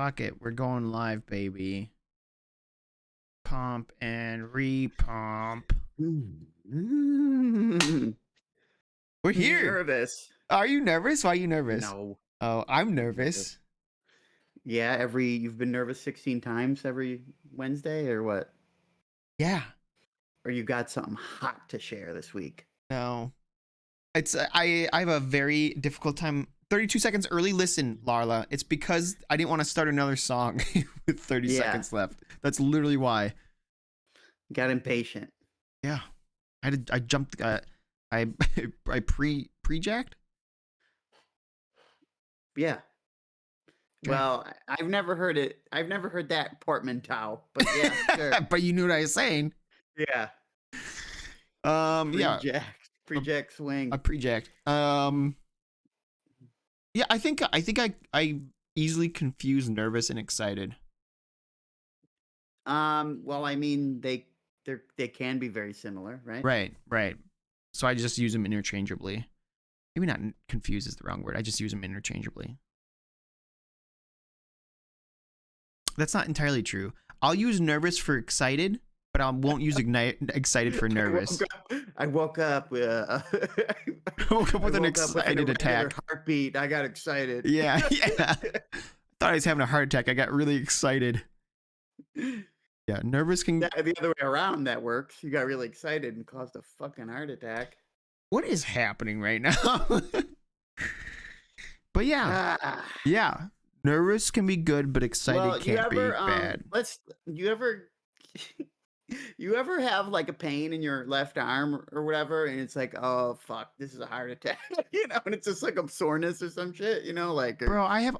fuck it. We're going live, baby. Pump and repump. Mm. We're here. Nervous. Are you nervous? Why are you nervous? No. Oh, I'm Nervous. nervous. Yeah, you've been nervous 16 times every Wednesday or what? Yeah. Or you got something hot to share this week? No. It's I have a very difficult time. 32 seconds early listen, Larla. It's because I didn't want to start another song with 30 Yeah. seconds left. That's literally why. Got impatient. Yeah. I jumped I I pre-jacked? Yeah. Okay. Well, I've never heard it. I've never heard that portmanteau, but yeah, sure. But you knew what I was saying. Yeah. Yeah. Pre-jack swing. I pre-jacked. Yeah, I think I easily confuse nervous and excited. Well, I mean, they can be very similar, right? Right. So I just use them interchangeably. Maybe not confuse is the wrong word. I just use them interchangeably. That's not entirely true. I'll use nervous for excited, but I won't use excited for nervous. I woke up with an excited attack. Heartbeat. I got excited. Yeah. Thought I was having a heart attack. I got really excited. Yeah, nervous can. The other way around, that works. You got really excited and caused a fucking heart attack. What is happening right now? But yeah, yeah. Nervous can be good, but excited can't be bad. You ever have like a pain in your left arm or whatever, and it's like, oh fuck, this is a heart attack, and it's just like a soreness or some shit, like bro, I have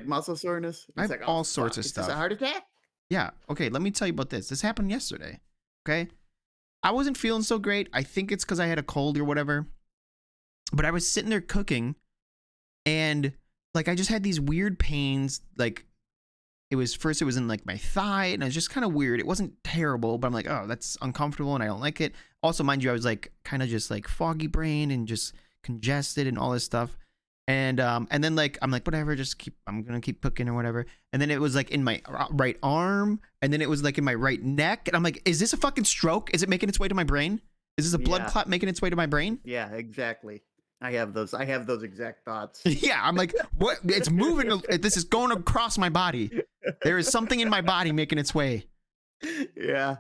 muscle soreness. I have all sorts of stuff. Is this a heart attack? Yeah. Okay. Let me tell you about this. This happened yesterday. Okay. I wasn't feeling so great. I think it's because I had a cold or whatever. But I was sitting there cooking, and like I just had these weird pains. Like it was in like my thigh, and it was just kind of weird. It wasn't terrible, but I'm like, oh, that's uncomfortable, and I don't like it. Also, mind you, I was like kind of just like foggy brain and just congested and all this stuff. And then like I'm like, whatever, I'm gonna keep cooking or whatever. And then it was like in my right arm, and then it was like in my right neck, and I'm like, is this a fucking stroke? Is it making its way to my brain? Is this a blood clot making its way to my brain? Yeah, exactly. I have those exact thoughts. Yeah, I'm like, what? It's moving. This is going across my body. There is something in my body making its way. Yeah.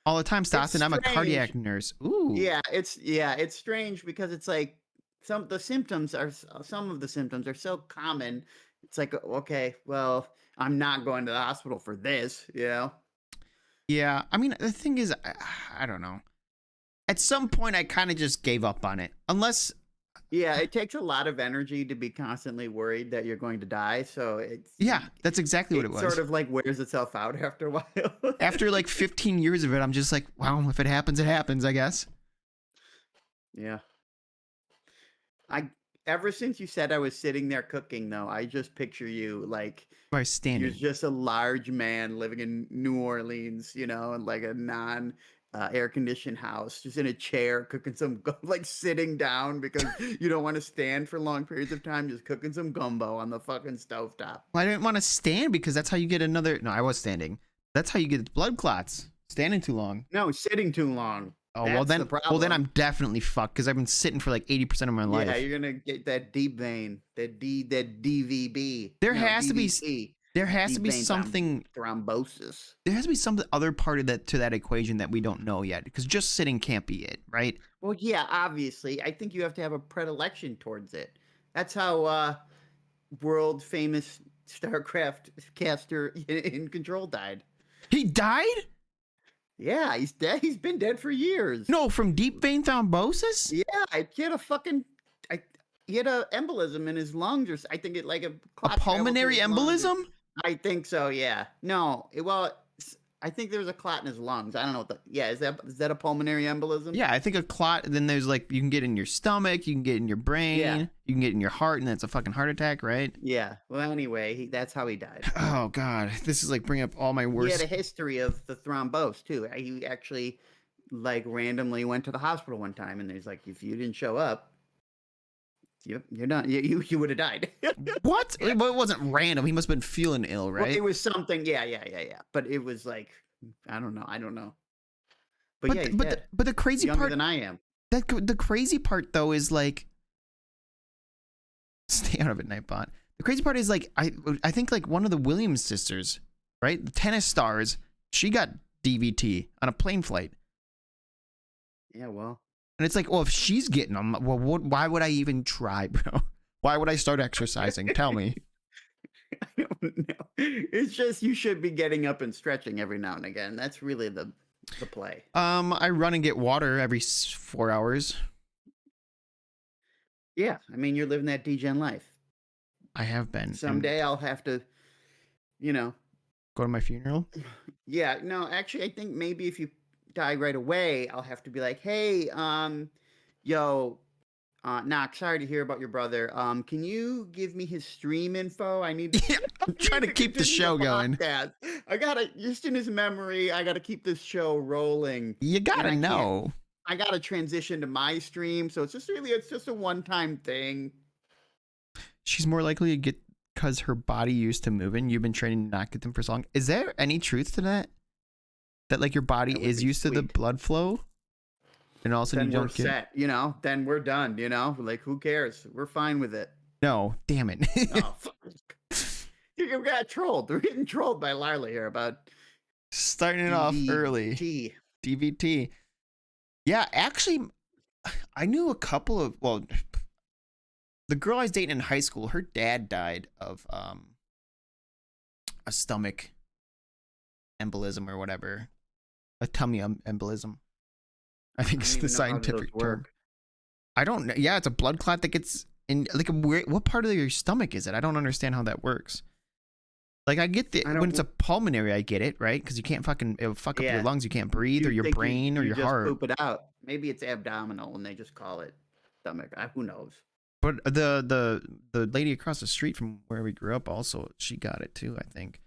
All the time, Stas, and I'm a cardiac nurse. Ooh. Yeah, it's strange because it's like some of the symptoms are so common. It's like, okay, well, I'm not going to the hospital for this, Yeah, I mean, the thing is, I don't know. At some point, I kind of just gave up on it. Unless... Yeah, it takes a lot of energy to be constantly worried that you're going to die, so it's... Yeah, that's exactly what it was. It sort of like wears itself out after a while. After like 15 years of it, I'm just like, well, if it happens, it happens, I guess. Yeah. Ever since you said I was sitting there cooking, though, I just picture you like standing. You're just a large man living in New Orleans, in like a air conditioned house, just in a chair cooking like sitting down because you don't want to stand for long periods of time, just cooking some gumbo on the fucking stovetop. Well, I didn't want to stand because that's how you get another. No, I was standing. That's how you get blood clots. Standing too long. No, sitting too long. Oh, well then I'm definitely fucked because I've been sitting for like 80% of my life. Yeah, you're gonna get that deep vein, that DVB. There has to be something thrombosis. There has to be some other part of that to that equation that we don't know yet, because just sitting can't be it, right? Well, yeah, obviously. I think you have to have a predilection towards it. That's how world famous StarCraft caster in Control died. He died? Yeah, he's dead. He's been dead for years. No, from deep vein thrombosis? Yeah, he had a embolism in his lungs, or I think a pulmonary embolism. I think so. Yeah. No. I think there's a clot in his lungs. I don't know is that a pulmonary embolism? Yeah, I think a clot. Then there's like you can get in your stomach, you can get in your brain, you can get in your heart, and that's a fucking heart attack, right? Yeah. Well, anyway, that's how he died. Oh God, this is like bringing up all my worst. He had a history of the thrombose too. He actually like randomly went to the hospital one time, and there's like, if you didn't show up, you're not. You would have died. What? Yeah. It wasn't random. He must have been feeling ill, Well, it right? was something. Yeah, yeah, yeah, yeah. But it was like, I don't know. I don't know. But But yeah, th- he's but the, dead. but the He's crazy younger part than I am. the crazy part though is like stay out of it, Nightbot. The crazy part is like I think like one of the Williams sisters, right? The tennis stars, she got DVT on a plane flight. Yeah, well, And it's like, well, if she's getting them, well, why would I even try, bro? Why would I start exercising? Tell me. I don't know. It's just you should be getting up and stretching every now and again. That's really the play. I run and get water every 4 hours. Yeah, I mean, you're living that degen life. I have been. And Someday I'll have to, you know, go to my funeral. yeah, no, actually, I think maybe if you die right away, I'll have to be like, hey, yo, Knock, sorry to hear about your brother. Can you give me his stream info? I need Yeah, I'm trying to keep the show going. podcast. I gotta just in his memory. I gotta keep this show rolling. You And gotta I can't. know. I gotta transition to my stream, so it's just a one-time thing. She's more likely to get because her body used to moving. You've been training to not get them for so long. Is there any truth to that? That like your body That would is be used to the sweet. blood flow, and all of a sudden Then you we're don't get. set, you know. Then we're done, you know. Like who cares? We're fine with it. No, damn it. Oh, fuck. You got trolled. We're getting trolled by Larla here about Starting it off early. DVT. DVT. Yeah, actually, I knew a couple of the girl I was dating in high school. Her dad died of a stomach embolism or whatever, a tummy embolism. I think I it's don't the even know how those scientific term. work. I don't know. Yeah, it's a blood clot that gets in like what part of your stomach is it? I don't understand how that works. Like I get the I don't when it's a w- pulmonary, I get it, right? Because you can't fucking it'll fuck up your Yeah. lungs, you can't breathe, or You'd your think brain, or you your just heart. poop it out. Maybe it's abdominal and they just call it stomach. Who knows? But the lady across the street from where we grew up also she got it too, I think.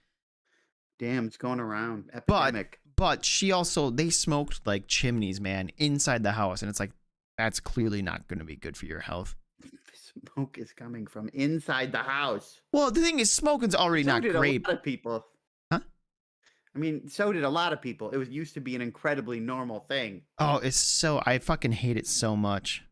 Damn, it's going around. But Epidemic. she also they smoked like chimneys, man, inside the house, and it's like that's clearly not going to be good for your health. Smoke is coming from inside the house. Well, the thing is, smoking's already So not did great. a lot of people. Huh? I mean, so did a lot of people. It was used to be an incredibly normal thing. Oh, it's so I fucking hate it so much.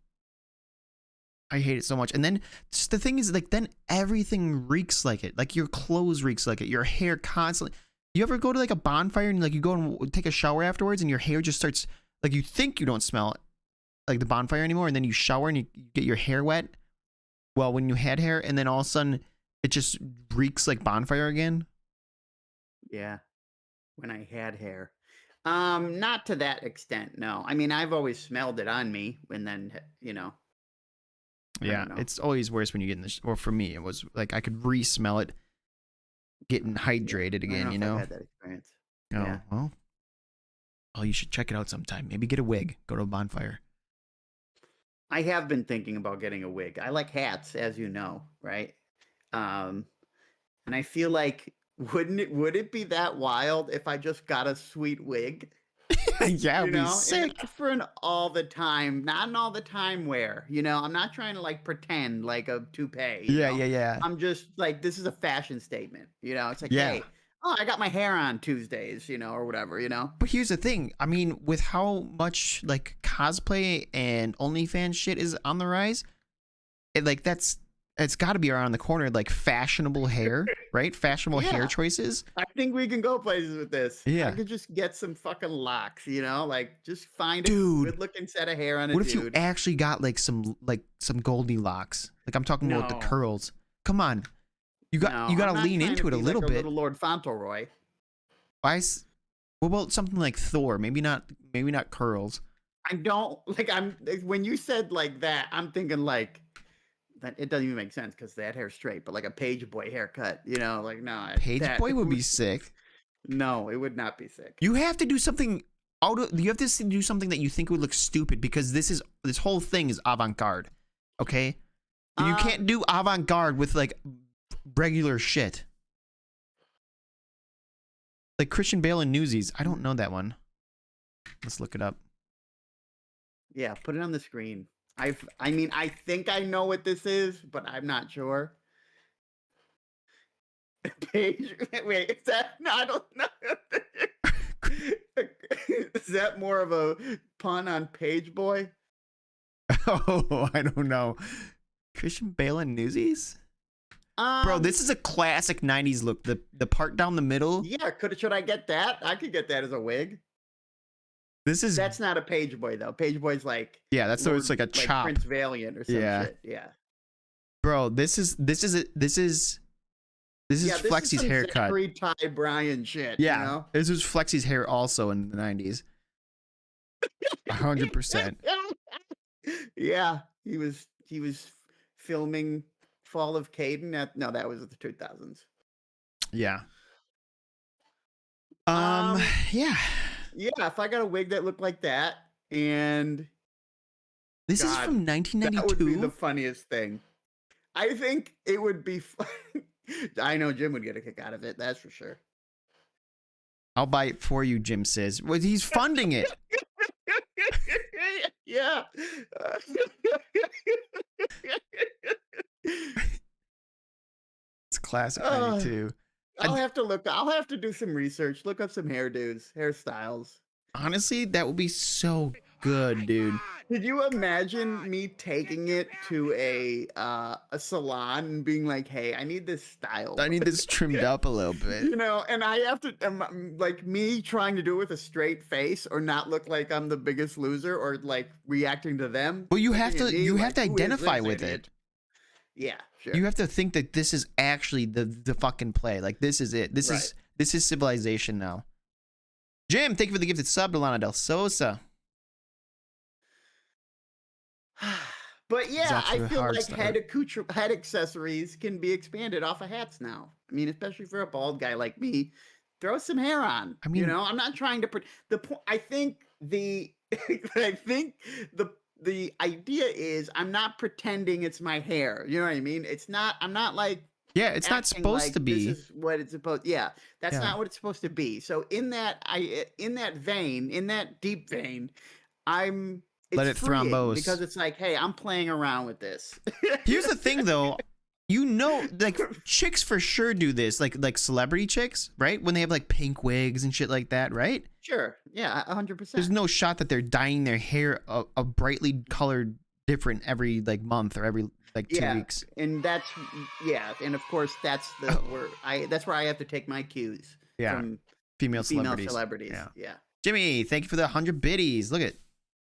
I hate it so much. And then the thing is, like, then everything reeks like it. Like your clothes reeks like it. Your hair constantly. You ever go to like a bonfire and like you go and take a shower afterwards, and your hair just starts like you think you don't smell like the bonfire anymore, and then you shower and you get your hair wet. Well, when you had hair, and then all of a sudden it just reeks like bonfire again. Yeah. When I had hair. Not to that extent, no. I mean, I've always smelled it on me, and then you know. I Yeah, don't know. it's always worse when you get in the. Or for me, it was like I could re-smell it, getting hydrated I don't again. know You if know. I've had that experience. Oh Yeah. well. Oh, you should check it out sometime. Maybe get a wig. Go to a bonfire. I have been thinking about getting a wig. I like hats, as you know, right? Um, and I feel like would it be that wild if I just got a sweet wig? Yeah, You it'd be know, sick. and not for an all the time, not an all the time wear. You know, I'm not trying to like pretend like a toupee. You Yeah, know, yeah, yeah, I'm just like this is a fashion statement. You know, it's like, yeah. hey, oh, I got my hair on Tuesdays. You know, or whatever. You know. But here's the thing. I mean, with how much like cosplay and OnlyFans shit is on the rise, it's got to be around the corner. Like fashionable hair, right? Fashionable hair Yeah. choices. I think we can go places with this. Yeah. I could just get some fucking locks, you know, like just find a Dude, good looking set of hair on a what if you dude. actually got like some Goldilocks? Like I'm talking about the No. curls. Come on, you No, got I'm to not lean trying into to it a be little like bit. Little Lord Fauntleroy. What about something like Thor? Maybe not curls. I don't like. When you said like that, I'm thinking like that. It doesn't even make sense because that hair's straight, but like a page boy haircut, you know, like no, Page that Boy would be sick. No, it would not be sick. You have to do something you have to do something that you think would look stupid because this whole thing is avant-garde. Okay? You can't do avant-garde with like regular shit. Like Christian Bale and Newsies. I don't know that one. Let's look it up. Yeah, put it on the screen. I mean, I think I know what this is, but I'm not sure. Page, wait, is that? No, I don't know. Is that more of a pun on Page Boy? Oh, I don't know. Christian Bale and Newsies? Bro, this is a classic 90s look. The part down the middle. Yeah, should I get that? I could get that as a wig. That's not a Page Boy though. Page Boy's like, yeah, that's so it's like a chop. Prince Valiant or some shit. Yeah. Bro, this is Flexy's haircut. Zachary Ty Bryan shit. Yeah, you know? This was Flexy's hair also in the 90s. 100%. Yeah, he was filming Fall of Caden no, that was the 2000s. Yeah. Yeah. If I got a wig that looked like that, and this is from 1992. That would be the funniest thing. I think it would be fun. I know Jim would get a kick out of it. That's for sure. I'll buy it for you, Jim says. Well, he's funding it. Yeah. It's classic 92. I'll have to do some research, look up some hairdos, hairstyles. Honestly, that would be so good, dude. Could you imagine me taking it to a salon and being like, "Hey, I need this style. I need this trimmed up a little bit." You know, and I have to like me trying to do it with a straight face or not look like I'm the biggest loser or like reacting to them. Well, you have to identify with it. Yeah, sure. You have to think that this is actually the fucking play. Like this is it. This is civilization now. Jim, thank you for the gifted sub to Lana Del Sosa. But yeah, I feel like head accessories can be expanded off of hats now. I mean, especially for a bald guy like me, throw some hair on. I mean, you know, I'm not trying to I think the idea is I'm not pretending it's my hair. You know what I mean? It's not. I'm not like. Yeah, it's not supposed to be. This is what it's supposed. Yeah, that's not what it's supposed to be. So in that deep vein, let it thrombose because it's like, hey, I'm playing around with this. Here's the thing, though. You know, like chicks for sure do this, like celebrity chicks, right? When they have like pink wigs and shit like that, right? Sure. Yeah, 100%. There's no shot that they're dyeing their hair a brightly colored different every like month or every like 2 weeks. And that's and of course that's where I have to take my cues. Yeah. From female celebrities. Yeah. Jimmy, thank you for the 100 biddies. Look at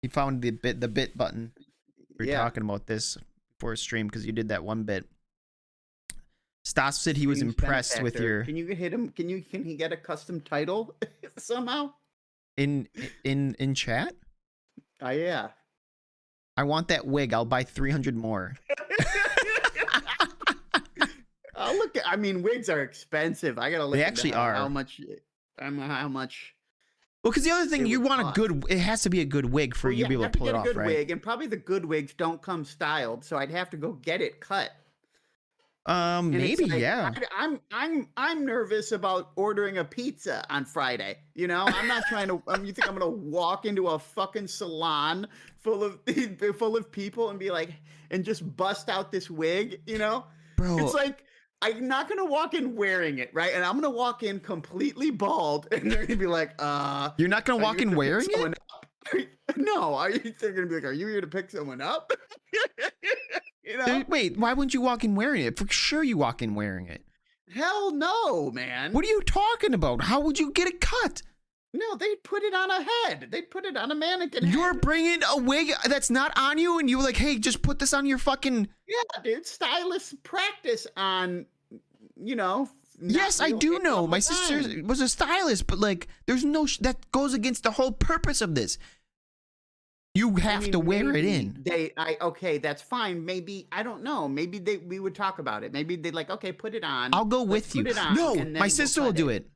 he found the bit button. We were talking about this before stream because you did that one bit. Stas said he was impressed with your. Can you hit him? Can he get a custom title somehow? In chat? Yeah. I want that wig. I'll buy 300 more. I mean, wigs are expensive. I gotta look. They actually are. How much? How much? Well, because the other thing, you want a good. It has to be a good wig for you to be able to pull it off, right? Good wig, and probably the good wigs don't come styled, so I'd have to go get it cut. Maybe, like, yeah. I'm nervous about ordering a pizza on Friday. You know, I'm not trying to. You think I'm gonna walk into a fucking salon full of people and be like, and just bust out this wig? You know, bro. It's like I'm not gonna walk in wearing it, right? And I'm gonna walk in completely bald, and they're gonna be like, You're not gonna walk in wearing it? No, they're gonna be like, are you here to pick someone up? You know? Wait, why wouldn't you walk in wearing it? For sure you walk in wearing it. Hell no, man. What are you talking about? How would you get it cut? No, they'd put it on a head. They'd put it on a mannequin head. You're bringing a wig that's not on you and you were like, hey, just put this on your fucking... Yeah, dude, stylists practice on, you know... Yes, I do know. My sister was a stylist, but like, there's no... that goes against the whole purpose of this. You have to wear it in. Okay, that's fine. Maybe, I don't know. Maybe we would talk about it. Maybe they'd like, okay, put it on. I'll go with you. No, my sister will do it.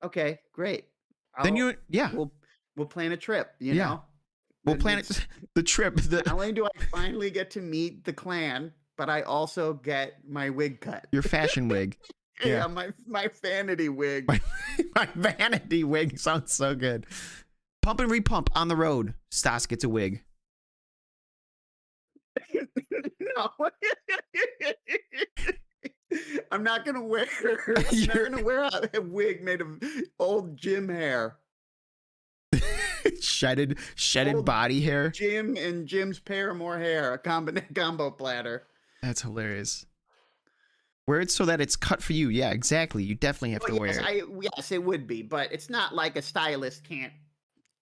Okay, great. Then we'll plan a trip, you know? We'll plan the trip. Not only do I finally get to meet the clan, but I also get my wig cut. Your fashion wig. Yeah, my vanity wig. My vanity wig sounds so good. Pump and repump on the road. Stas gets a wig. No. I'm not gonna wear. I'm not You're gonna wear a wig made of old Jim hair. shedded Old body hair. Jim and Jim's Paramore hair, a combo platter. That's hilarious. Wear it so that it's cut for you. Yeah, exactly. You definitely have to Well, wear it. yes, it would be, but it's not like a stylist can't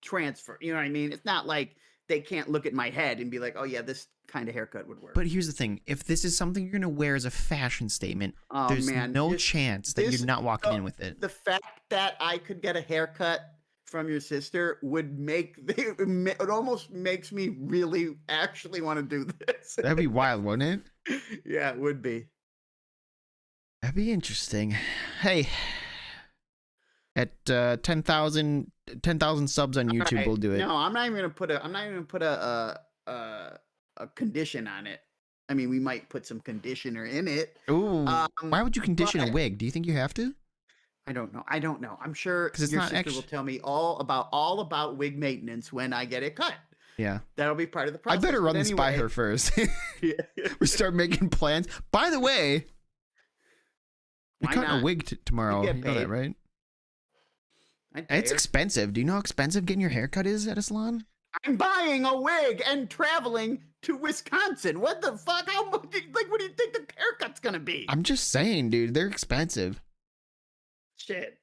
transfer. You know what I mean? It's not like they can't look at my head and be like, "Oh yeah, this kind of haircut would work." But here's the thing: if this is something you're gonna wear as a fashion statement, Oh there's man, no chance that you're not walking in with it. The fact that I could get a haircut from your sister would it almost makes me really actually want to do this. That'd be wild, wouldn't it? Yeah, it would be. That'd be interesting. Hey, at 10,000 subs on YouTube, Right. we'll do it. No, I'm not even gonna put a condition on it. I mean, we might put some conditioner in it. Ooh, why would you condition a but- wig? Do you think you have to? I don't know. I don't know. I'm sure 'Cause it's your not sister will tell me all about wig maintenance when I get it cut. Yeah. That'll be part of the I process. better run But this by anyway- her first. Yeah. We start making plans. By the way, you're Why cutting not? a wig tomorrow. get You know that, paid. right? I'd pay It's her. expensive. Do you know how expensive getting your haircut is at a salon? I'm buying a wig and traveling to Wisconsin. What the fuck? How much? Like, what do you think the haircut's gonna be? I'm just saying, dude. They're expensive. Shit.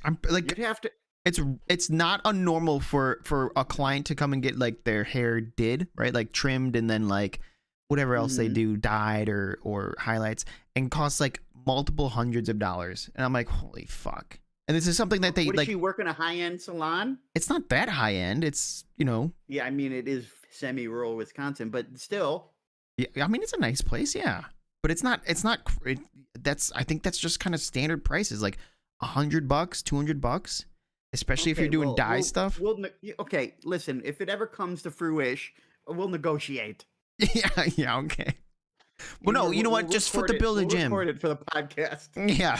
I'm like, You'd have to. it's not unnormal for a client to come and get like their hair did, right? Like trimmed and then like whatever else they Mhm. do, dyed or highlights, and costs like multiple hundreds of dollars. And I'm like, holy fuck. And this is something that they What, like. does she work in a high-end salon? It's not that high end. It's, you know, Yeah, I mean it is semi-rural Wisconsin, but still. yeah, I mean, it's a nice place, yeah. But it's not. I think that's just kind of standard prices, like $100, $200, especially if you're Okay, doing well, dye we'll- stuff. Okay, listen. If it ever comes to fruition, we'll negotiate. yeah, okay. Well, no, you know what? We'll Just foot record the bill it. to We'll Jim. record it for the podcast. Yeah.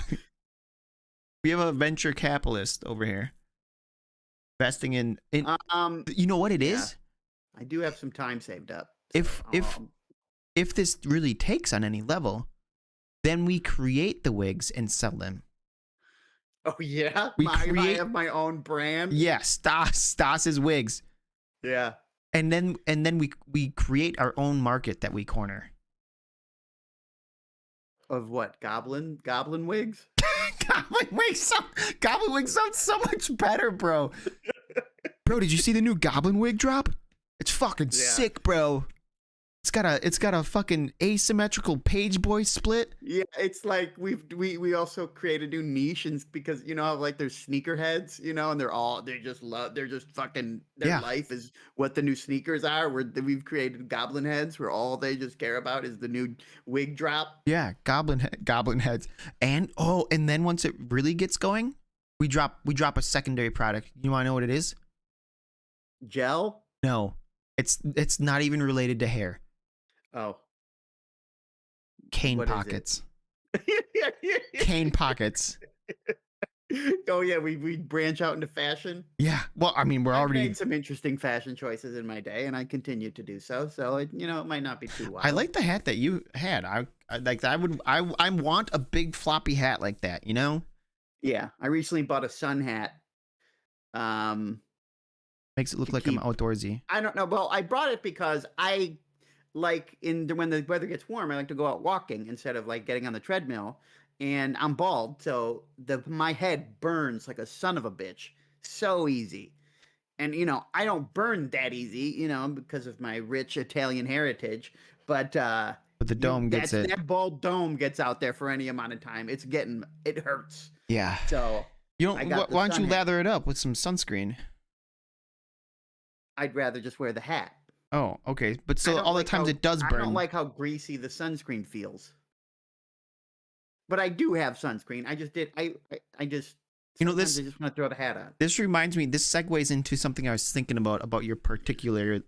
We have a venture capitalist over here investing in you know what it is? I do have some time saved up. If so, if this really takes on any level, then we create the wigs and sell them. oh yeah, we I create- have my own brand. Yeah, Stas's wigs. Yeah. And then we create our own market that we corner. Of what? Goblin wigs? Goblin wig sounds so much better, bro. Bro, did you see the new Goblin wig drop? It's fucking Yeah. sick, bro. It's got a fucking asymmetrical page boy split. Yeah, it's like we also create a new niche, and because you know how like there's sneakerheads, you know, and they're just fucking their Yeah. life is what the new sneakers are. We've created goblin heads where all they just care about is the new wig drop. Yeah, goblin heads. And and then once it really gets going, we drop a secondary product. You want to know what it is? Gel? No. It's not even related to hair. Oh. Cane What is it? pockets. Cane pockets. Oh yeah, we branch out into fashion. Yeah. Well, I mean, we're I've already made some interesting fashion choices in my day, and I continue to do so. So it might not be too wild. I like the hat that you had. I want a big floppy hat like that, you know? Yeah, I recently bought a sun hat. Makes it look To like I'm keep- outdoorsy. I don't know. Well, I brought it because I like when the weather gets warm, I like to go out walking instead of like getting on the treadmill. And I'm bald, so my head burns like a son of a bitch. So easy. And I don't burn that easy, because of my rich Italian heritage. But But the dome gets it. that bald dome gets out there for any amount of time. It hurts. Yeah. So You don't I got the why don't sun you hat. lather it up with some sunscreen? I'd rather just wear the hat. Oh, okay. But I so don't all the like times how- it does I burn. don't like how greasy the sunscreen feels. But I do have sunscreen. I just did. I just. You know, sometimes this- I just want to throw the hat on. This reminds me. This segues into something I was thinking about your particularness.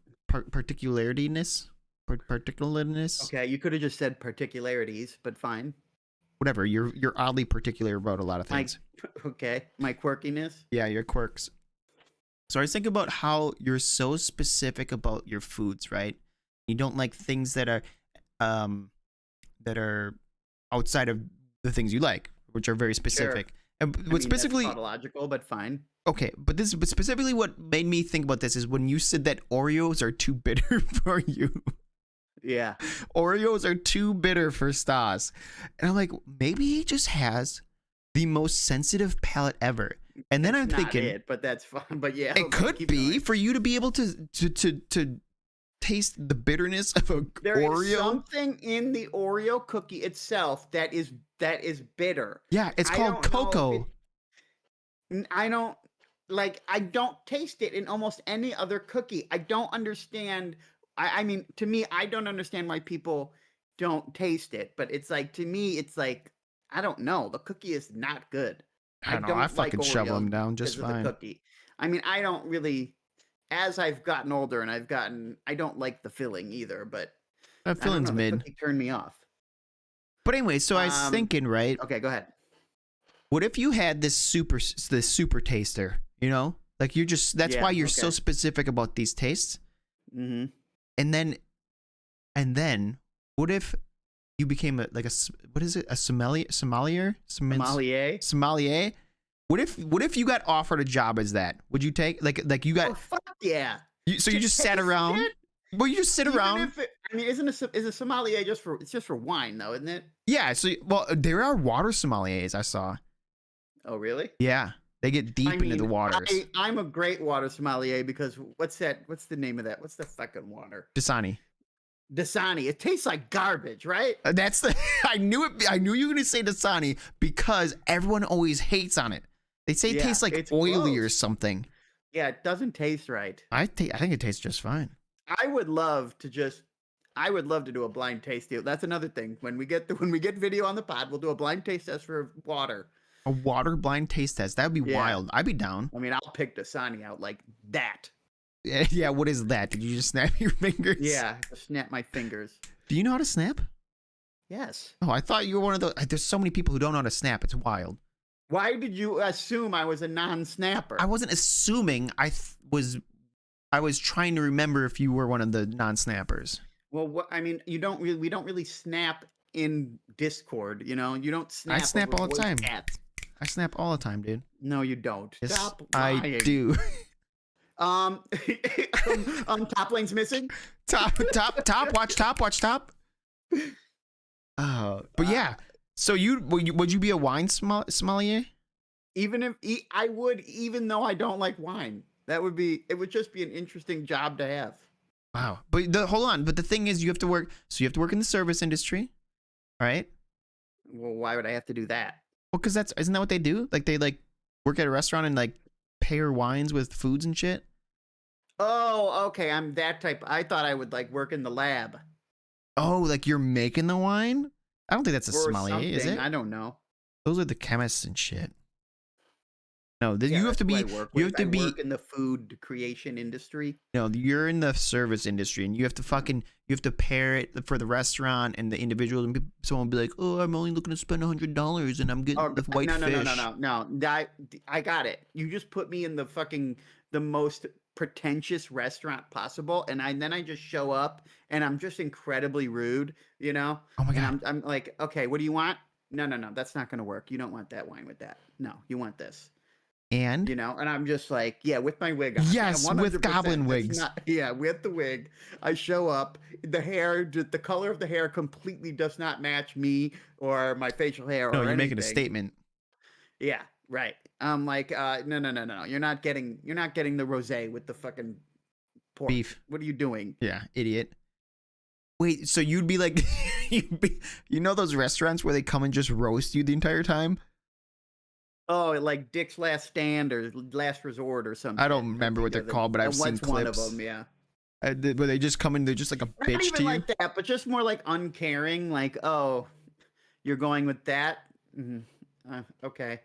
Okay, you could have just said particularities, but fine. Whatever. You're oddly particular about a lot of My things. okay, my quirkiness. Yeah, your quirks. So I was thinking about how you're so specific about your foods, right? You don't like things um that are outside of the things you like, which are very Sure. specific. And I what mean, that's specifically tautological, but fine. okay, but specifically what made me think about this is when you said that Oreos are too bitter for you. Yeah. Oreos are too bitter for Stas. And I'm like, maybe he just has the most sensitive palate ever. And then That's I'm not thinking it, but that's fine. But yeah, it okay, could keep be going. for you to be able to taste the bitterness of a There is Oreo. something in the Oreo cookie itself that is bitter. Yeah, it's I called don't know if it cocoa. I don't like I don't taste it in almost any other cookie. I don't understand. I mean, to me, I don't understand why people don't taste it. But it's like to me, it's like I don't know. The cookie is not good. I I don't know. I don't like fucking shovel them Oreos down just because of the fine. cookie. I mean, I don't really. As I've gotten older and I don't like the filling either. But That I don't filling's know. The mid. cookie turned me off. But anyway, so I was Um. thinking, right? Okay, go ahead. What if you had this super taster? You know, like you're just that's Yeah. why you're so Okay. specific about these tastes. Mm-hmm. And then what if you became what is it, a Sommelier. sommelier? What if you got offered a job as that? Would you take like you Oh got fuck yeah! so you To just sat taste around? it, Well, you just sit even around. if it, I mean, is a sommelier just for it's just for wine though, isn't it? Yeah. So well, there are water sommeliers I saw. Oh really? Yeah, they get deep I into the mean, waters. I'm a great water sommelier because what's that? What's the name of that? What's the fucking water? Dasani. Dasani. It tastes like garbage, right? That's the I knew it. I knew you were gonna say Dasani because everyone always hates on it. They say it Yeah, tastes like it's oily or gross. something. Yeah, it doesn't taste right. I think it tastes just fine. I would love to just. I would love to do a blind taste deal. That's another thing. When we get video on the pod, we'll do a blind taste test for water. A water blind taste test. That would be Yeah. wild. I'd be down. I mean, I'll pick Dasani out like that. Yeah, what is that? Did you just snap your fingers? Yeah, snap my fingers. Do you know how to snap? Yes. Oh, I thought you were one of those. There's so many people who don't know how to snap. It's wild. Why did you assume I was a non-snapper? I wasn't assuming. I was trying to remember if you were one of the non-snappers. Well, I mean, we don't really snap in Discord. You know, you don't snap. I snap over all the voice time. chats. I snap all the time, dude. No, you don't. Yes, Stop I lying. do. Um, top lane's missing. top. Watch top. But yeah. So would you be a wine sommelier? Even if I would, even though I don't like wine, it would just be an interesting job to have. Wow. But hold on. But the thing is, you have to work. So you have to work in the service industry, right? Well, why would I have to do that? Well, because isn't that what they do? Like they work at a restaurant and like pair wines with foods and shit. Oh, okay. I'm that type. I thought I would like work in the lab Oh, like you're making the wine? I don't think that's a or sommelier, is something. it? I don't know. Those are the chemists and shit. No, Yeah, you have that's to who be. I work You with. have to I be. work in the food creation industry. No, you're in the service industry, and you have to pair it for the restaurant and the individual. And someone will be like, "Oh, I'm only looking to spend $100, and I'm getting Oh the white no, fish." no! I got it. You just put me in the most pretentious restaurant possible, and then I just show up, and I'm just incredibly rude, you know. Oh my And god! I'm like, okay, what do you want? No, that's not gonna work. You don't want that wine with that. No, you want this. And You know, and I'm just like, yeah, with my wig on. yes, Yeah, with 100%. goblin That's wigs. yeah, with the wig. I show up. The color of the hair completely does not match me or my facial hair No, or you're anything. making a statement. Yeah, right. I'm like, no. You're not getting the rosé with the fucking pork. Beef. What are you doing? Yeah, idiot. Wait, so you'd be like, you know those restaurants where they come and just roast you the entire time? Oh, like Dick's Last Stand or Last Resort or something. I don't remember what they're called, but I've seen one of clips. them, yeah. Where they just come in, they're just like a Not bitch even to you. like that, but just more like uncaring. Like, oh, you're going with that? Okay.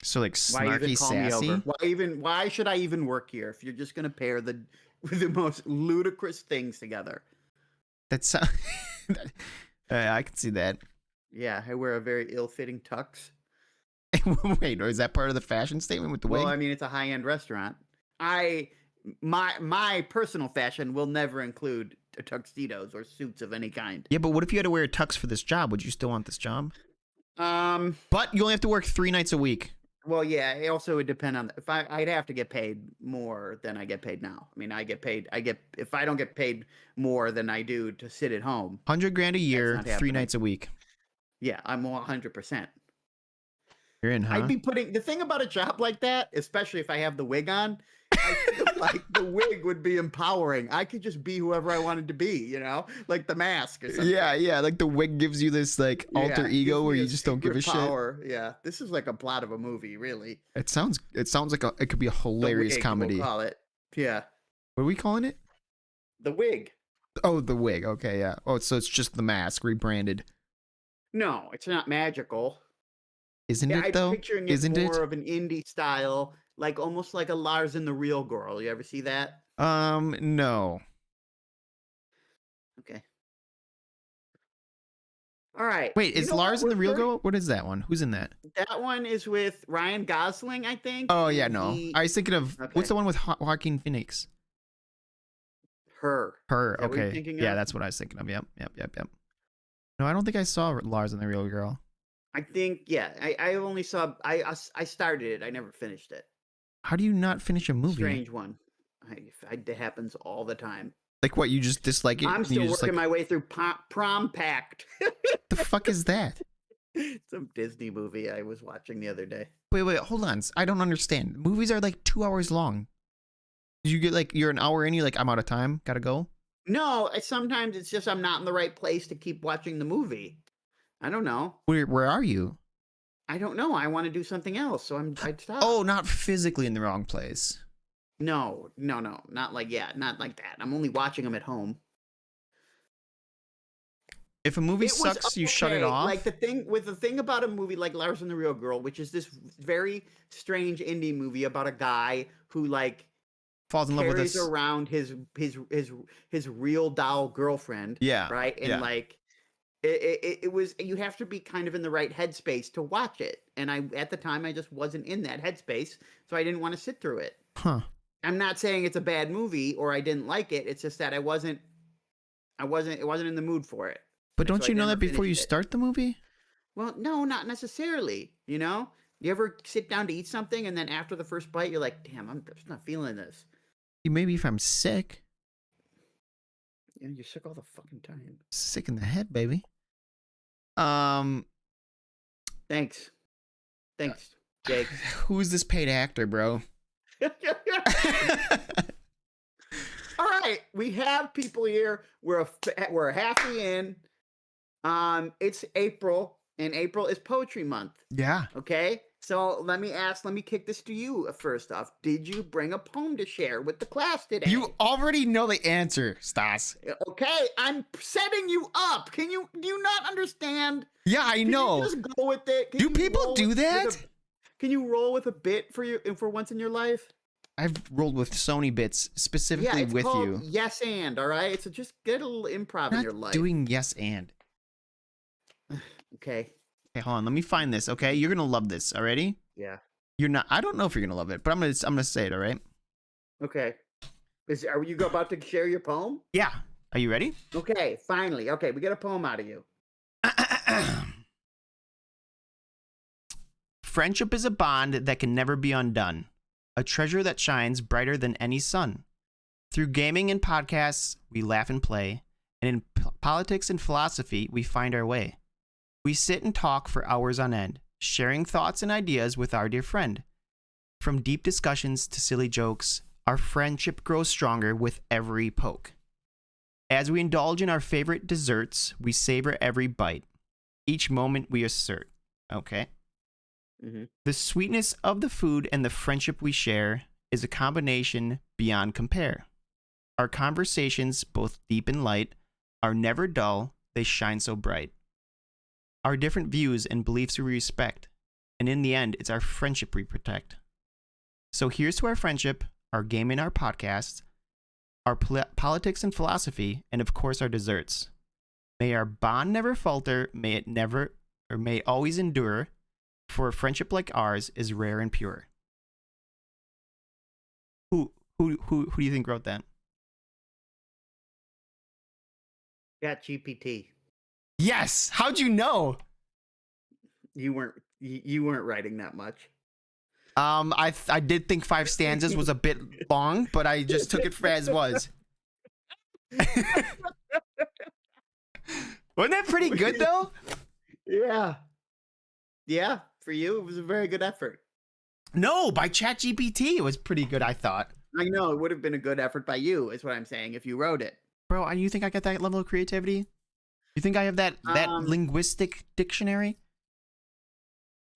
So like Why even snarky, call me sassy. over? Why should I even work here if you're just gonna pair the most ludicrous things together? That's I can see that. Yeah, I wear a very ill-fitting tux. Wait, or is that part of the fashion statement with the wig? Well, I mean, it's a high-end restaurant. my personal fashion will never include tuxedos or suits of any kind. Yeah, but what if you had to wear a tux for this job? Would you still want this job? Um, But you only have to work 3 nights a week. well, yeah, it also would depend on if I'd have to get paid more than I get paid now. I mean, if I don't get paid more than I do to sit at home, 100 grand a year, not 3 happening. nights a week. Yeah, I'm 100%. You're in, huh? I'd be putting the thing about a job like that, especially if I have the wig on. I feel like the wig would be empowering. I could just be whoever I wanted to be, you know, like the mask or something. Yeah. Like the wig gives you this like alter Yeah, ego gives where me you just don't give a power. Yeah, this is like a plot of a movie, really. shit. It sounds like it could be a The hilarious wig, comedy. we'll call it. Yeah, What are we calling it? the wig. Oh, the wig. Okay, yeah. Oh, so it's just the mask rebranded. No, it's not magical. Isn't Yeah, it I'm though? picturing it Isn't more it? of an indie style, like almost like a Lars and the Real Girl. You ever see that? No. Okay. All right. Wait, You is know what? Lars in the We're Real very- Girl? What is that one? Who's in that? That one is with Ryan Gosling, I think. Oh yeah, and no. he- I was thinking of Okay. what's the one with Joaquin Phoenix? Her. Her. Is that what you're Okay. thinking Yeah, of? that's what I was thinking of. Yep. No, I don't think I saw Lars in the Real Girl. I think, yeah. I only saw. I started it. I never finished it. How do you not finish a movie? Strange one. It happens all the time. Like what? You just dislike it? I'm and you still just working my way through Prom Pact. The fuck is that? Some Disney movie I was watching the other day. Wait, hold on. I don't understand. Movies are like 2 hours long. You get like you're an hour in, you're like, I'm out of time, gotta go. No, sometimes it's just I'm not in the right place to keep watching the movie. I don't know. Where are you? I don't know. I want to do something else, so I'd stop. Oh, not physically in the wrong place. No, not like that. I'm only watching them at home. If a movie It was sucks, you shut it okay. off. Like the thing about a movie like Lars and the Real Girl, which is this very strange indie movie about a guy who like Falls in love with carries this. around his real doll girlfriend. Yeah. Right. And yeah. like it was, you have to be kind of in the right headspace to watch it. And at the time I just wasn't in that headspace, so I didn't want to sit through it. Huh. I'm not saying it's a bad movie or I didn't like it. It's just that it wasn't in the mood for it. But don't So I you know never that before you finished it. start the movie? Well, no, not necessarily. You know, you ever sit down to eat something and then after the first bite, you're like, damn, I'm just not feeling this. Maybe if I'm sick. Yeah, you're sick all the fucking time. Sick in the head, baby. Thanks, Jake. Who's this paid actor, bro? All right, we have people here. We're halfway in. It's April, and April is Poetry Month. Yeah. Okay, so let me kick this to you first off. Did you bring a poem to share with the class today? You already know the answer, Stas. Okay, I'm setting you up. Do you not understand? Yeah, I Can know. you just go with it? Can Do you people roll do with that? can you roll with a bit for once in your life? I've rolled with Sony bits specifically Yeah, it's with called you. yes and, all right? So just get a little improv in I'm your not life. doing yes and. Okay. Okay, hold on. Let me find this. Okay, you're gonna love this. Already? Yeah. You're not. I don't know if you're gonna love it, but I'm gonna say it. All right. Okay. Are you about to share your poem? Yeah. Are you ready? Okay, finally. Okay, we get a poem out of you. Friendship is a bond that can never be undone, a treasure that shines brighter than any sun. Through gaming and podcasts, we laugh and play, and in politics and philosophy, we find our way. We sit and talk for hours on end, sharing thoughts and ideas with our dear friend. From deep discussions to silly jokes, our friendship grows stronger with every poke. As we indulge in our favorite desserts, we savor every bite. Each moment we assert. Okay? Mm-hmm. The sweetness of the food and the friendship we share is a combination beyond compare. Our conversations, both deep and light, are never dull, they shine so bright. Our different views and beliefs we respect, and in the end, it's our friendship we protect. So here's to our friendship, our game and our podcasts, our politics and philosophy, and of course our desserts. May our bond never falter, may it always endure, for a friendship like ours is rare and pure. Who do you think wrote that? Got GPT. Yes. How'd you know? You weren't writing that much. I did think 5 stanzas was a bit long, but I just took it for as was. Wasn't that pretty good though? Yeah. Yeah, for you, it was a very good effort. No, by ChatGPT, it was pretty good, I thought. I know it would have been a good effort by you, is what I'm saying, if you wrote it. Bro, you think I got that level of creativity? You think I have that Um, linguistic dictionary?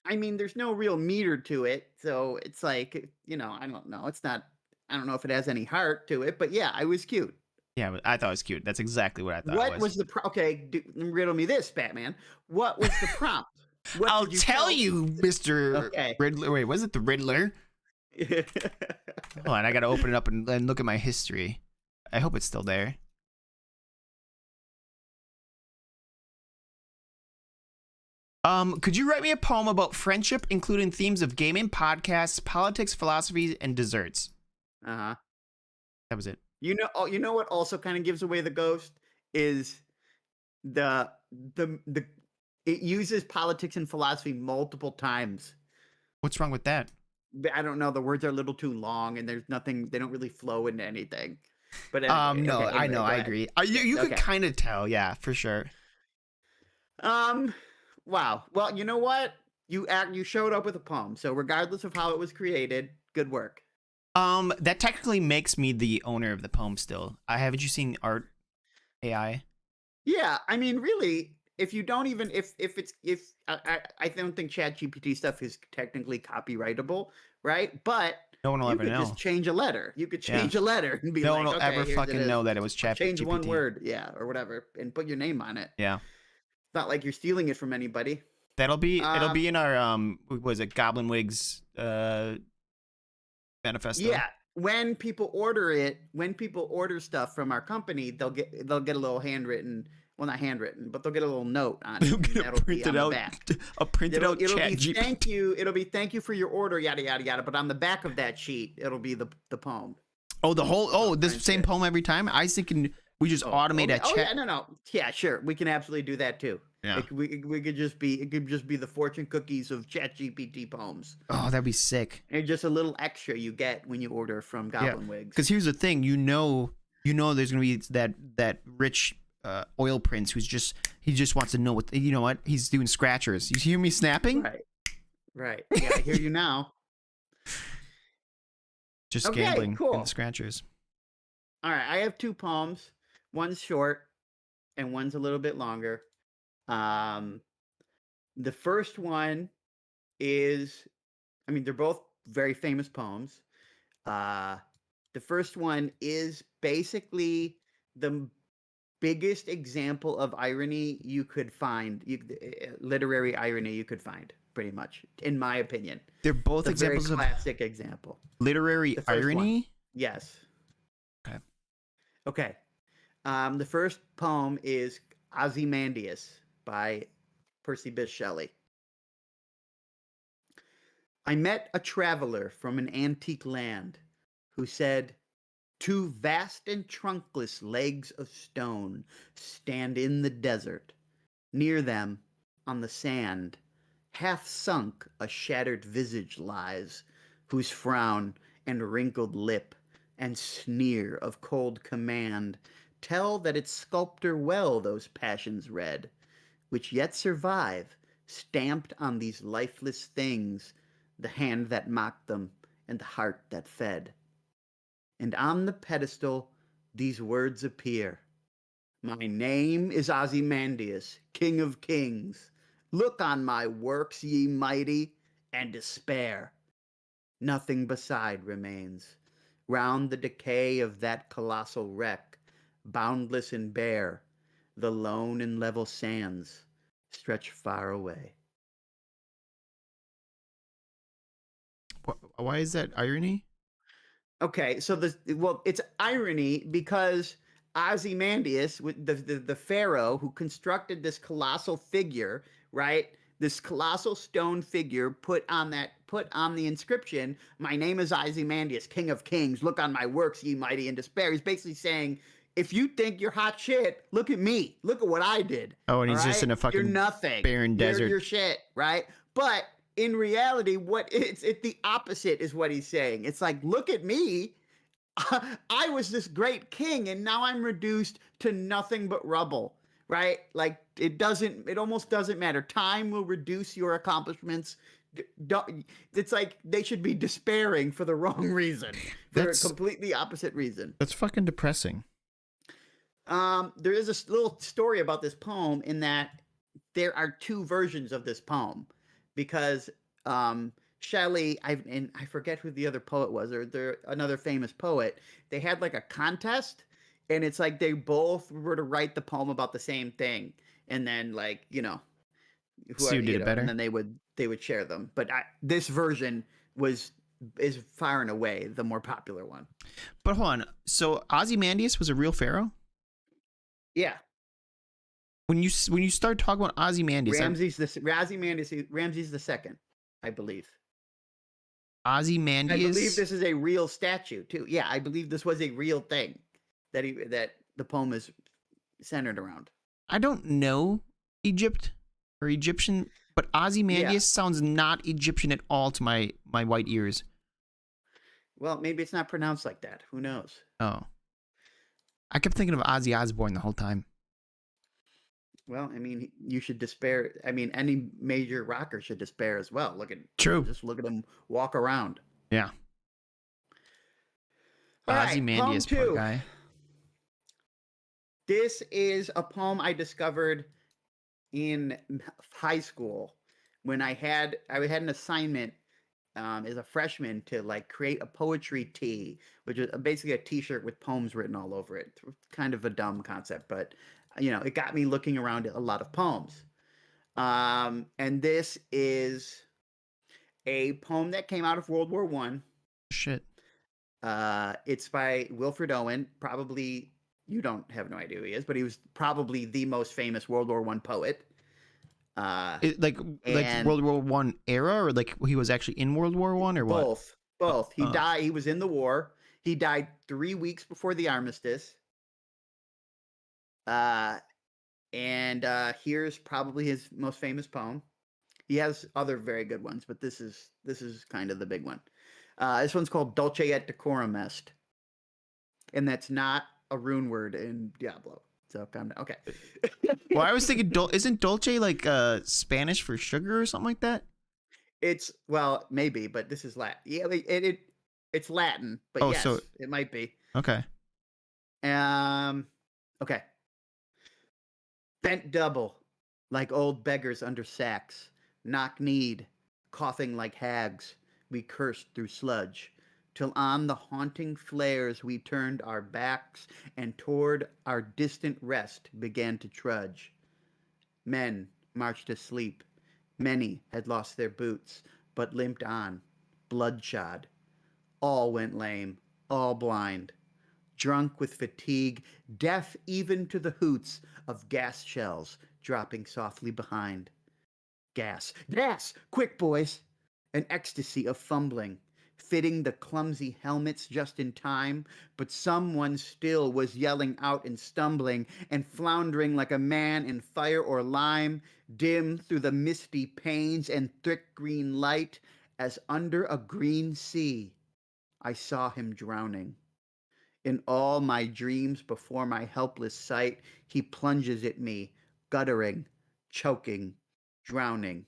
I mean, there's no real meter to it, so it's like, I don't know. It's not. I don't know if it has any heart to it, but yeah, I was cute. Yeah, I thought it was cute. That's exactly what I thought it What was. was the okay? Riddle me this, Batman. What was the prompt? What I'll did you tell you, Mr. Okay. Riddler. Wait, was it the Riddler? Hold on, I gotta open it up and look at my history. I hope it's still there. Could you write me a poem about friendship, including themes of gaming, podcasts, politics, philosophy, and desserts? Uh-huh. That was it. You know what also kind of gives away the ghost is the the it uses politics and philosophy multiple times. What's wrong with that? I don't know. The words are a little too long, and there's nothing. They don't really flow into anything. But anyway, No, okay, I know, I go ahead. agree. You could Okay. kind of tell, yeah, for sure. Wow. Well, you know what? You showed up with a poem. So regardless of how it was created, good work. That technically makes me the owner of the poem still. Haven't you seen Art AI? Yeah, I mean, really, if you don't even if it's if I don't think ChatGPT stuff is technically copyrightable, right? But No one will you ever could know. just change a letter. You could Yeah. change a letter and be No like, one will okay, ever here's fucking it know is. that it was Change one ChatGPT. word, yeah, or whatever, and put your name on it. Yeah. It's not like you're stealing it from anybody. It'll be in our what was it, Goblin Wigs manifesto. Yeah, when people order stuff from our company, they'll get a little handwritten, well, not handwritten, but they'll get a little note on it. They'll And get a that'll be on printed the out back. a printed out It'll chat be GPT. thank you. It'll be thank you for your order, yada yada yada. But on the back of that sheet, it'll be the poem. Oh, the whole this That's same it. poem every time? I was thinking we just automate a Oh chat. yeah, no, yeah, sure. We can absolutely do that too. Yeah. We could just be it could just be the fortune cookies of ChatGPT poems. Oh, that'd be sick. And just a little extra you get when you order from Goblin Wigs. Because here's the thing, you know, there's gonna be that rich oil prince he just wants to know what he's doing scratchers. You hear me snapping? Right. Yeah, I hear you now. Just Okay, gambling in cool. the scratchers. All right, I have two poems. One's short, and one's a little bit longer. The first one is, I mean, they're both very famous poems. The first one is basically the biggest example of irony you could find, literary irony you could find, pretty much, in my opinion. They're both It's a examples very of classic example. literary The first one. irony. Yes. Okay. The first poem is Ozymandias by Percy Bysshe Shelley. I met a traveler from an antique land who said, "Two vast and trunkless legs of stone stand in the desert. Near them, on the sand, half sunk, a shattered visage lies, whose frown and wrinkled lip and sneer of cold command tell that its sculptor well those passions read, which yet survive, stamped on these lifeless things, the hand that mocked them and the heart that fed. And on the pedestal these words appear. My name is Ozymandias, King of Kings. Look on my works, ye mighty, and despair. Nothing beside remains. Round the decay of that colossal wreck, boundless and bare, the lone and level sands stretch far away." Why is that irony? Okay, so it's irony because Ozymandias, the pharaoh who constructed this colossal figure, right? This colossal stone figure put on that put on the inscription, "My name is Ozymandias, King of Kings. Look on my works, ye mighty in despair." He's basically saying, if you think you're hot shit, look at me. Look at what I did. Oh, and All he's just right, in a you're fucking nothing. barren desert. You're shit, right? But in reality, what it's the opposite is what he's saying. It's like, look at me. I was this great king, and now I'm reduced to nothing but rubble, right? Like it almost doesn't matter. Time will reduce your accomplishments. It's like they should be despairing for the wrong reason, for a That's completely opposite reason. that's fucking depressing. There is a little story about this poem in that there are two versions of this poem because Shelley, I forget who the other poet was, or there another famous poet. They had like a contest, and it's like they both were to write the poem about the same thing, and then like See who did it and better. then they would share them. But this version was is far and away the more popular one. But hold on. So Ozymandias was a real pharaoh? Yeah, When you start talking about Ozymandias, Ramses the second, I believe. I believe Ozymandias, this is a real statue too. Yeah, I believe this was a real thing that the poem is centered around. I don't know Egypt or Egyptian, but Yeah. Ozymandias sounds not Egyptian at all to my white ears. Well, maybe it's not pronounced like that. Who knows? Oh, I kept thinking of Ozzy Osbourne the whole time. Well, I mean, you should despair. I mean, any major rocker should despair as well. True. Just look at him walk around. Yeah. All right, poem Ozymandias, poor 2. guy. This is a poem I discovered in high school when I had an assignment as a freshman to like create a poetry tee, which is basically a T-shirt with poems written all over it. Kind of a dumb concept, but it got me looking around at a lot of poems. And this is a poem that came out of World War One. Shit. It's by Wilfred Owen. Probably you don't have no idea who he is, but he was probably the most famous World War One poet. Like And World War One era, or like he was actually in World War One, or what? both. He Uh, died. He was in the war. He died 3 weeks before the armistice. Uh, and here's probably his most famous poem. He has other very good ones, but this is kind of the big one. This one's called Dulce et Decorum Est, and that's not a rune word in Diablo. So calm down. Okay. well, I was thinking, isn't Dolce like Spanish for sugar or something like that? It's maybe, but this is Latin. Yeah, it's Latin, but Oh, yes, so it might be. okay. Okay. Bent double, like old beggars under sacks, knock-kneed, coughing like hags, we cursed through sludge, till on the haunting flares we turned our backs and toward our distant rest began to trudge. Men marched asleep. Many had lost their boots, but limped on, bloodshod. All went lame, all blind, drunk with fatigue, deaf even to the hoots of gas shells dropping softly behind. Gas, gas! Quick, boys! An ecstasy of fumbling, fitting the clumsy helmets just in time, but someone still was yelling out and stumbling and floundering like a man in fire or lime, dim through the misty panes and thick green light, as under a green sea I saw him drowning. In all my dreams before my helpless sight, he plunges at me, guttering, choking, drowning.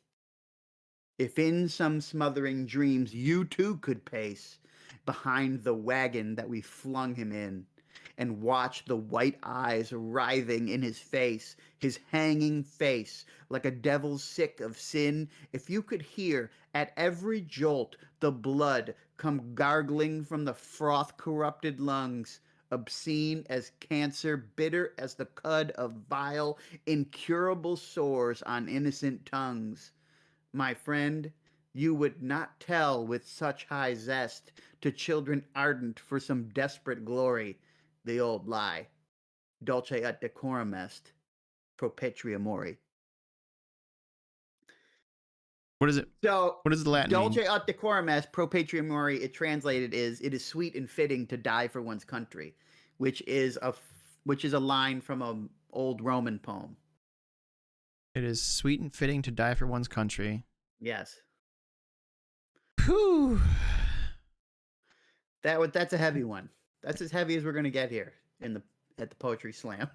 If in some smothering dreams you too could pace behind the wagon that we flung him in, and watch the white eyes writhing in his face, his hanging face, like a devil sick of sin, if you could hear at every jolt the blood come gargling from the froth corrupted lungs, obscene as cancer, bitter as the cud of vile, incurable sores on innocent tongues, my friend, you would not tell with such high zest to children ardent for some desperate glory the old lie, dulce et decorum est, pro patria mori. What is it? So What does the Latin Dulce mean? et decorum est pro patria mori, it translated is it is sweet and fitting to die for one's country, which is a line from a old Roman poem. It is sweet and fitting to die for one's country. Yes. Whew. That's a heavy one. That's as heavy as we're gonna get here at the poetry slam.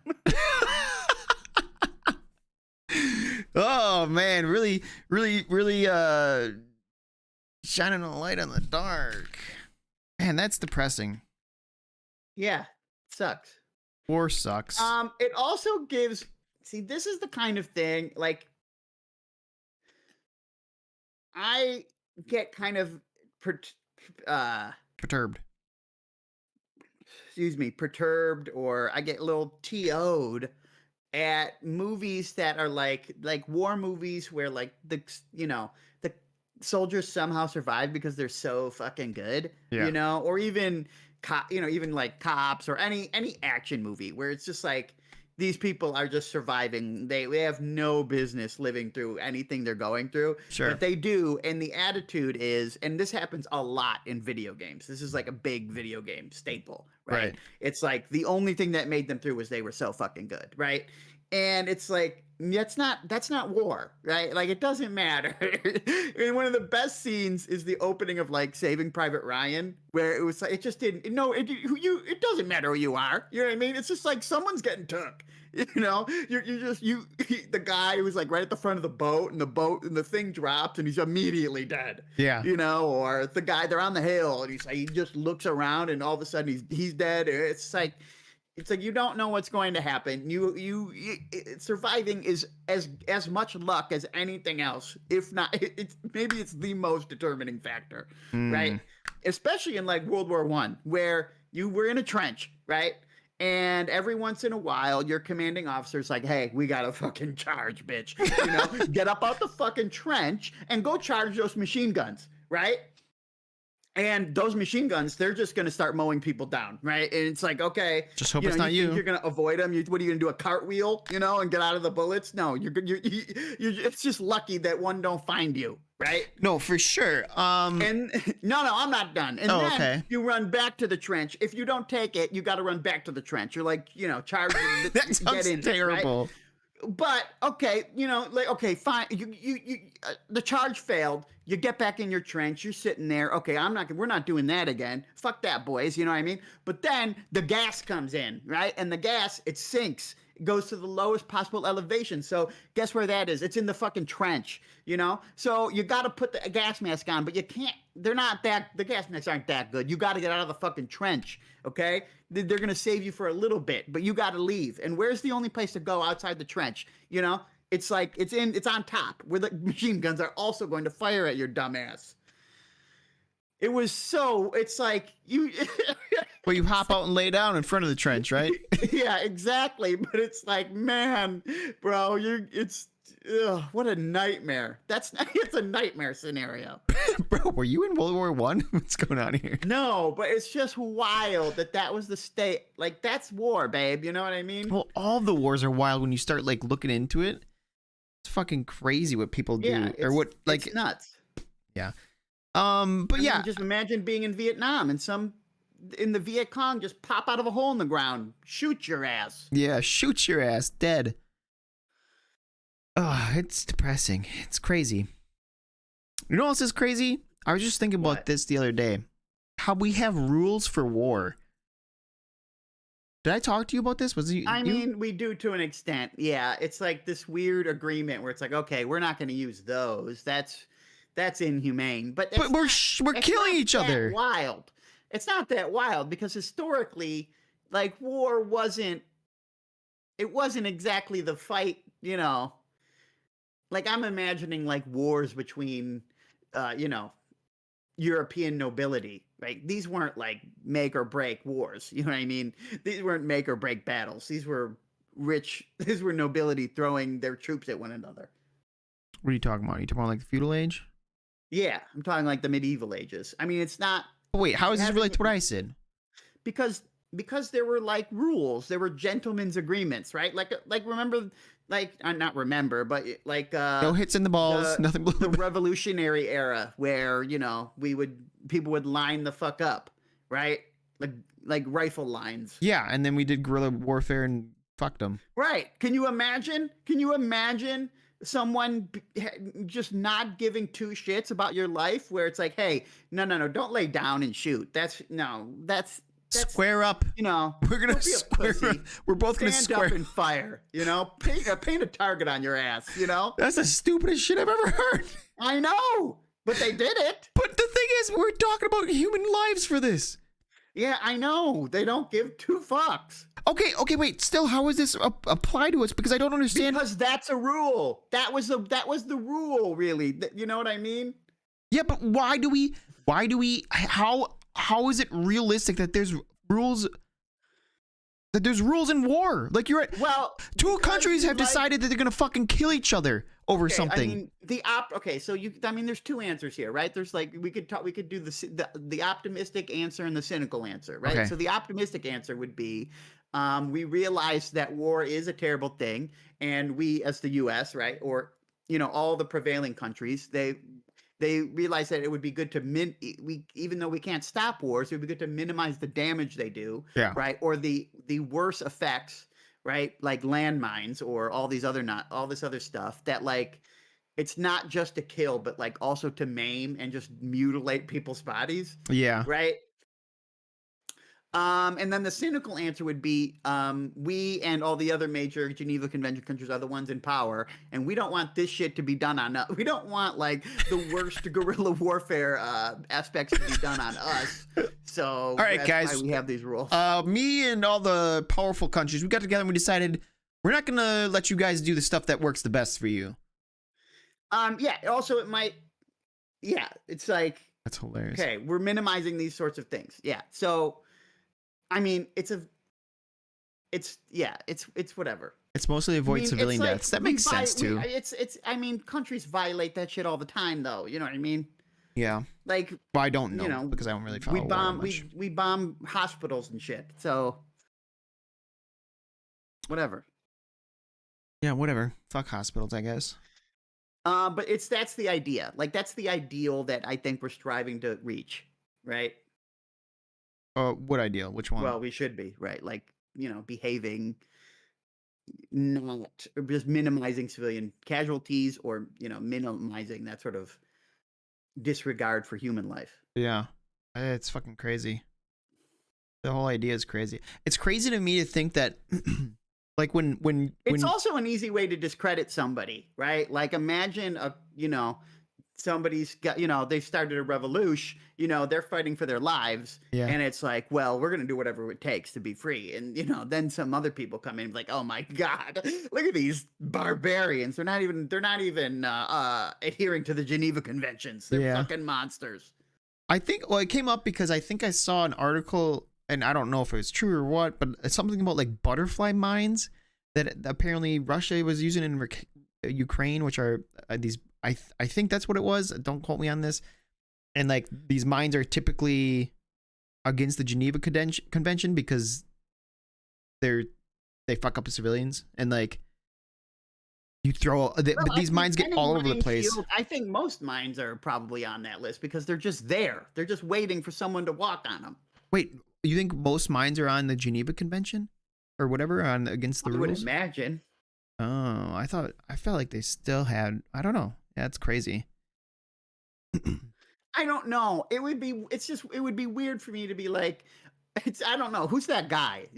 Oh man, really shining a light on the dark. Man, that's depressing. Yeah, sucks. War sucks. It also gives. See, this is the kind of thing like I get kind of Perturbed. perturbed, or I get a little TO'd at movies that are like war movies where like the soldiers somehow survive because they're so fucking good, Yeah. or even even like cops or any action movie where it's just like these people are just surviving. They have no business living through anything they're going through, Sure. but they do. And the attitude is, and this happens a lot in video games. This is like a big video game staple, right? It's like the only thing that made them through was they were so fucking good, right? And it's like that's not war, right? Like it doesn't matter. And one of the best scenes is the opening of like Saving Private Ryan, where it was like it just didn't. No, it doesn't matter who you are. You know what I mean? It's just like someone's getting took. The guy who was like right at the front of the boat, and the thing drops, and he's immediately dead. Yeah. Or the guy, they're on the hill, and he just looks around, and all of a sudden he's dead. It's like you don't know what's going to happen. Surviving is as much luck as anything else. If not, maybe it's the most determining factor, right? Especially in like World War I, where you were in a trench, right? And every once in a while, your commanding officer's like, "Hey, we gotta fucking charge, bitch! Get up out the fucking trench and go charge those machine guns, right?" And those machine guns, they're just going to start mowing people down, right? And it's like, okay, just hope it's not you. You're going to avoid them. What are you going to do? A cartwheel, and get out of the bullets? No, you're it's just lucky that one don't find you, right? No, for sure. And no, I'm not done. And then okay. You run back to the trench. If you don't take it, you got to run back to the trench. You're like, charging. That sounds terrible. Right? But okay, okay, fine. The charge failed. You get back in your trench. You're sitting there. Okay, we're not doing that again. Fuck that, boys. You know what I mean? But then the gas comes in, right? And the gas, it sinks. It goes to the lowest possible elevation. So guess where that is? It's in the fucking trench, So you got to put the gas mask on, but you can't. The gas masks aren't that good. You got to get out of the fucking trench, okay? They're going to save you for a little bit, but you got to leave. And where's the only place to go outside the trench? It's like it's on top where the machine guns are also going to fire at your dumbass. It's like you. Well, you hop out and lay down in front of the trench, right? Yeah, exactly. But it's like, man, bro, what a nightmare. It's a nightmare scenario. Bro, were you in World War I? What's going on here? No, but it's just wild that was the state. Like, that's war, babe. You know what I mean? Well, all the wars are wild when you start like looking into it. It's fucking crazy what people do, or what like it's nuts. Yeah. But yeah, just imagine being in Vietnam and in the Viet Cong just pop out of a hole in the ground, shoot your ass. Yeah, shoot your ass dead. Oh, it's depressing. It's crazy. You know what else is crazy? I was just thinking about this the other day. How we have rules for war. Did I talk to you about this? I mean, we do to an extent. Yeah, it's like this weird agreement where it's like, okay, we're not going to use those. That's inhumane. But we're killing each other. Wild. It's not that wild because historically, like war wasn't exactly the fight. Like I'm imagining like wars between, European nobility, right? These weren't like make or break wars. You know what I mean? These weren't make or break battles. These were nobility throwing their troops at one another. What are you talking about? Are you talking about like the feudal age? Yeah, I'm talking like the medieval ages. I mean, it's not. Wait, how is this related to what I said? Because there were like rules, there were gentlemen's agreements, right? Like remember not remember, but like No hits in the balls, the nothing below the the. revolutionary era where, people would line the fuck up, right? Like rifle lines. Yeah, and then we did guerrilla warfare and fucked them. Right. Can you imagine? Can you imagine someone just not giving two shits about your life where it's like, "Hey, no, don't lay down and shoot." That's Square up. you know, We're gonna don't be a square up. pussy. We're both gonna Stand square up and fire, paint a target on your ass, That's the stupidest shit I've ever heard. I know, but they did it. But the thing is, we're talking about human lives for this. Yeah, I know. They don't give two fucks. Okay, wait. Still, how is this apply to us? Because I don't understand. Because that's a rule. That was the rule, really. You know what I mean? Yeah, but why do we? How is it realistic that there's rules? That there's rules in war? Like you're right. Well, Two countries have decided that they're gonna fucking kill each other over something. I mean, okay, so there's two answers here, right? There's like we could do the optimistic answer and the cynical answer, right? Okay. So the optimistic answer would be we realize that war is a terrible thing, and we as the US, right, or all the prevailing countries, they realize that it would be good to even though we can't stop wars, it would be good to minimize the damage they do, Yeah. right? Or the worst effects, right? Like landmines or all this other stuff that like it's not just to kill, but like also to maim and just mutilate people's bodies, Yeah. right? And then the cynical answer would be we and all the other major Geneva Convention countries are the ones in power, and we don't want this shit to be done on us. We don't want like the worst guerrilla warfare aspects to be done on us. So all right, that's guys, why we have these rules. Me and all the powerful countries, we got together and we decided we're not gonna let you guys do the stuff that works the best for you. Yeah. Also, it might. Yeah, it's like That's hilarious. okay, we're minimizing these sorts of things. Yeah. So, I mean, it's whatever. It's mostly avoid I mean, civilian it's like deaths. That makes sense too. I mean, countries violate that shit all the time, though. You know what I mean? Yeah. Like, Well, I don't know because I don't really follow war much. we bomb hospitals and shit. So, whatever. Yeah, whatever. Fuck hospitals, I guess. But that's the idea. Like, that's the ideal that I think we're striving to reach, right? What ideal? Which one? Well, we should be, right? Like, behaving, not just minimizing civilian casualties or, minimizing that sort of disregard for human life. Yeah. It's fucking crazy. The whole idea is crazy. It's crazy to me to think that like when it's also an easy way to discredit somebody, right? Like imagine somebody's got, they started a revolution, they're fighting for their lives. Yeah. And it's like, well, we're going to do whatever it takes to be free. And, then some other people come in like, oh my God, look at these barbarians. They're not even adhering to the Geneva Conventions. They're fucking monsters. I think, it came up because I think I saw an article and I don't know if it was true or what, but it's something about like butterfly mines that apparently Russia was using in Ukraine, which are these, I think that's what it was. Don't quote me on this. And like these mines are typically against the Geneva Convention because they fuck up the civilians and like you throw these mines get all over the place. I think most mines are probably on that list because they're just there. They're just waiting for someone to walk on them. Wait, you think most mines are on the Geneva Convention or whatever on against the rules? I would imagine. Oh, I felt like they still had. I don't know. Yeah, it's crazy. I don't know. It would be weird for me to be like, I don't know. Who's that guy,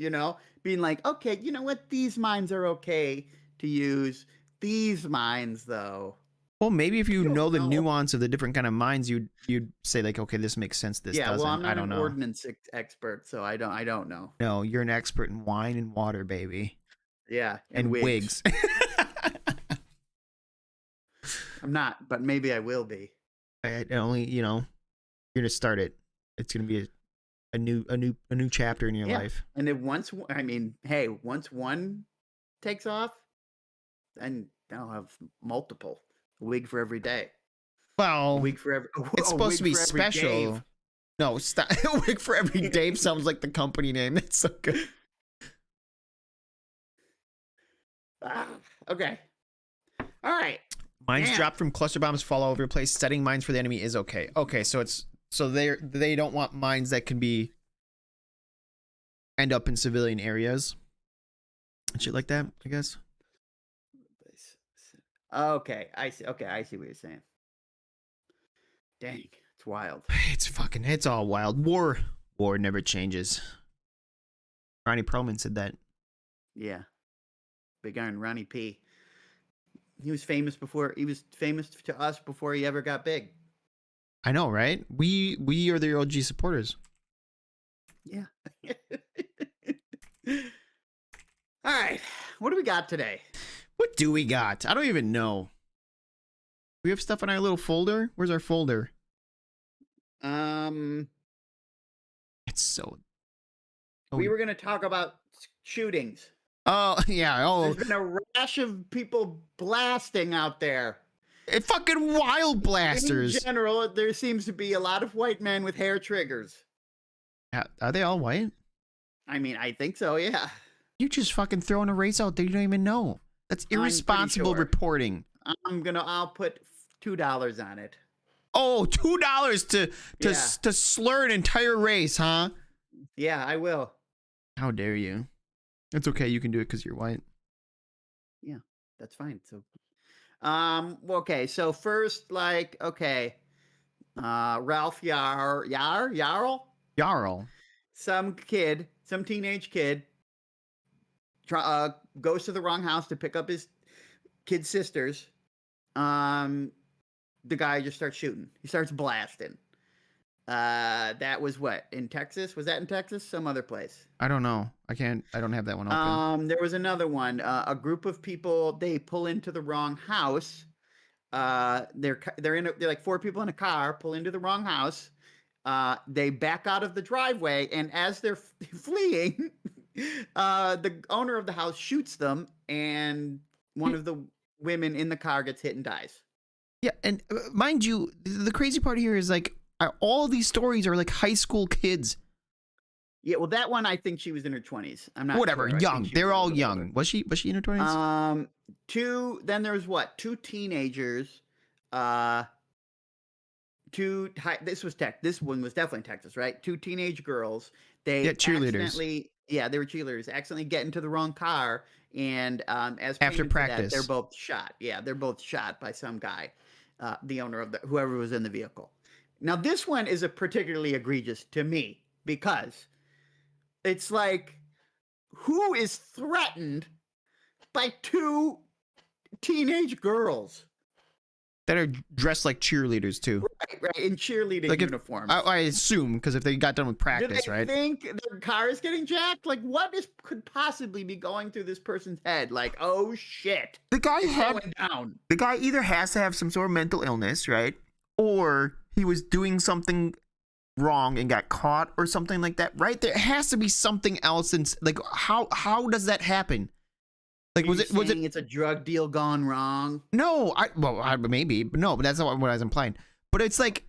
being like, okay, you know what? These mines are okay to use. These mines, though. Well, maybe if you know the nuance of the different kind of mines, you'd say like, okay, this makes sense. This doesn't. Well, I'm not an ordnance expert, so I don't know. No, you're an expert in wine and water, baby. Yeah, and wigs. I'm not, but maybe I will be. I only, you're gonna start it. It's gonna be a new chapter in your life. And then once one takes off, then I'll have multiple. A wig for every day. Well, a wig for every. It's supposed to be special. No, stop. A wig for every Dave sounds like the company name. That's so good. Ah, okay. All right. Mines Damn. dropped from cluster bombs fall all over the place. Setting mines for the enemy is okay. Okay, so they don't want mines that can be end up in civilian areas and shit like that, I guess. Okay, I see. Okay, I see what you're saying. Dang, it's wild. It's all wild. War never changes. Ronnie Perlman said that. Yeah, Big Iron Ronnie P. He was famous to us before he ever got big. I know, right? We are the OG supporters. Yeah. All right, what do we got today? What do we got? I don't even know. We have stuff in our little folder. Where's our folder? It's so. We were gonna talk about shootings. Oh yeah. Oh, There's been a rash of people blasting out there. fucking wild In blasters. general, there seems to be a lot of white men with hair triggers. Are they all white? I mean, I think so. Yeah. You just fucking throwing a race out there you don't even know. That's irresponsible sure. reporting. I'll put $2 on it. Oh, $2 to slur an entire race, huh? Yeah, I will. How dare you? It's okay, you can do it because you're white. Yeah, that's fine. So, okay. So first, Ralph Yarl, Jarl. some teenage kid, goes to the wrong house to pick up his kid sisters. The guy just starts shooting. He starts blasting. That was what, in Texas? Was that in Texas? Some other place? I don't know. I don't have that one open. There was another one. A group of people, they pull into the wrong house. They're like four people in a car, pull into the wrong house. They back out of the driveway, and as they're fleeing, the owner of the house shoots them, and one of the women in the car gets hit and dies. Yeah, and mind you, the crazy part here is like all these stories are like high school kids. Yeah, well, that one I think she was in her 20s. I'm not Whatever, sure. young. They're all young. Older. Was she in her 20s? Then there was what? Two teenagers. This one was definitely Texas, right? Two teenage girls. They cheerleaders. They were cheerleaders. Accidentally get into the wrong car, and as after practice, they're both shot. Yeah, they're both shot by some guy, the owner of whoever was in the vehicle. Now this one is a particularly egregious to me because it's like, who is threatened by two teenage girls that are dressed like cheerleaders too? Right, in cheerleading uniforms. I assume, because if they got done with practice, right? Do they think their car is getting jacked? Like, what could possibly be going through this person's head? Like, oh shit, the guy going down. The guy either has to have some sort of mental illness, right? Or he was doing something wrong and got caught or something like that, right? There has to be something else. And like, how does that happen? Like, was it it's a drug deal gone wrong? No, maybe, but no, but that's not what I was implying. But it's like,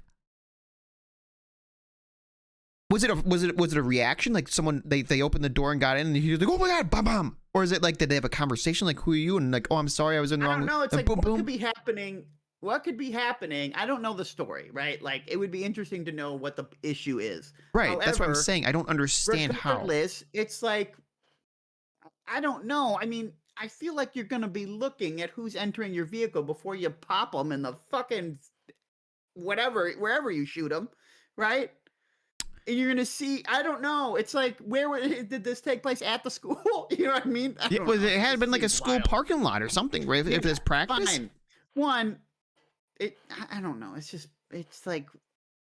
was it a reaction? Like someone they opened the door and got in and he was like, oh my god, bam bam. Or is it like, did they have a conversation like, who are you? And like, oh, I'm sorry, I was in the wrong. I don't know. It's like, boom, what could be happening? What could be happening? I don't know the story, right? Like, it would be interesting to know what the issue is. Right. However, that's what I'm saying. I don't understand how. It's like, I don't know. I mean, I feel like you're going to be looking at who's entering your vehicle before you pop them in the fucking wherever you shoot them, right? And you're going to see, I don't know. It's like, did this take place at the school? You know what I mean? It had been like a school parking lot or something, right? If it's practice. Fine. I don't know. It's like,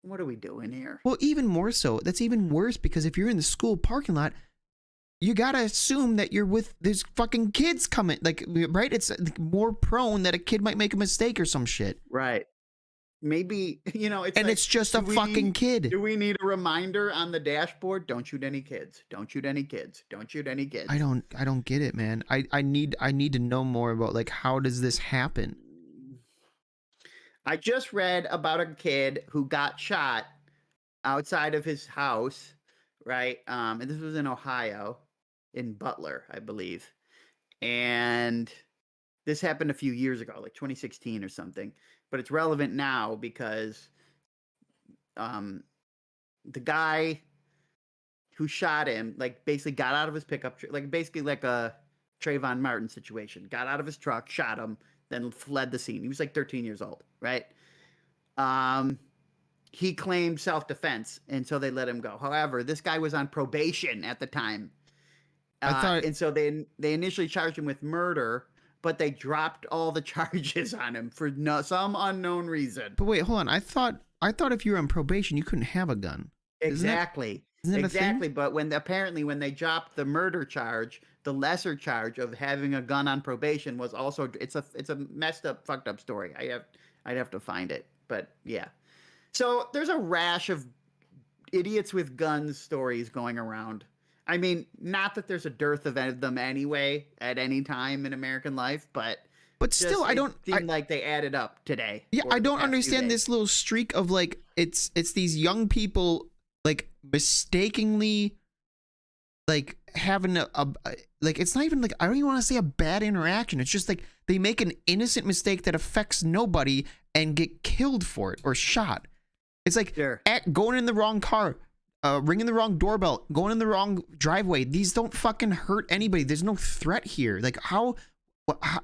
what are we doing here? Well, even more so. That's even worse, because if you're in the school parking lot, you gotta assume that you're with there's fucking kids coming, like, right? It's more prone that a kid might make a mistake or some shit. Right. Maybe, it's just a fucking kid. Do we need a reminder on the dashboard? Don't shoot any kids. Don't shoot any kids. Don't shoot any kids. I don't get it, man. I need to know more about, like, how does this happen? I just read about a kid who got shot outside of his house, right? And this was in Ohio, in Butler, I believe. And This happened a few years ago, like 2016 or something, but it's relevant now because um, the guy who shot him, like, basically got out of his pickup, like, basically like a Trayvon Martin situation. Got out of his truck, shot him, then fled the scene. He was like 13 years old, right? Um, he claimed self-defense, and so they let him go. However, this guy was on probation at the time, I thought, and so they initially charged him with murder, but they dropped all the charges on him for some unknown reason. but wait, hold on. I thought if you were on probation, you couldn't have a gun. Exactly. Isn't that a thing? Exactly. But apparently when they dropped the murder charge, the lesser charge of having a gun on probation was also it's a messed up, fucked up story. I'd have to find it. But yeah. So there's a rash of idiots with guns stories going around. I mean, not that there's a dearth of them anyway at any time in American life, but But still, just I it don't. seemed like they added up today. Yeah, or I the don't past few understand days. this little streak of like it's these young people like mistakenly like having like it's not even like I don't even want to say a bad interaction. It's just like they make an innocent mistake that affects nobody and get killed for it or shot. It's like Sure. going in the wrong car, ringing the wrong doorbell, going in the wrong driveway. These don't fucking hurt anybody. There's no threat here. Like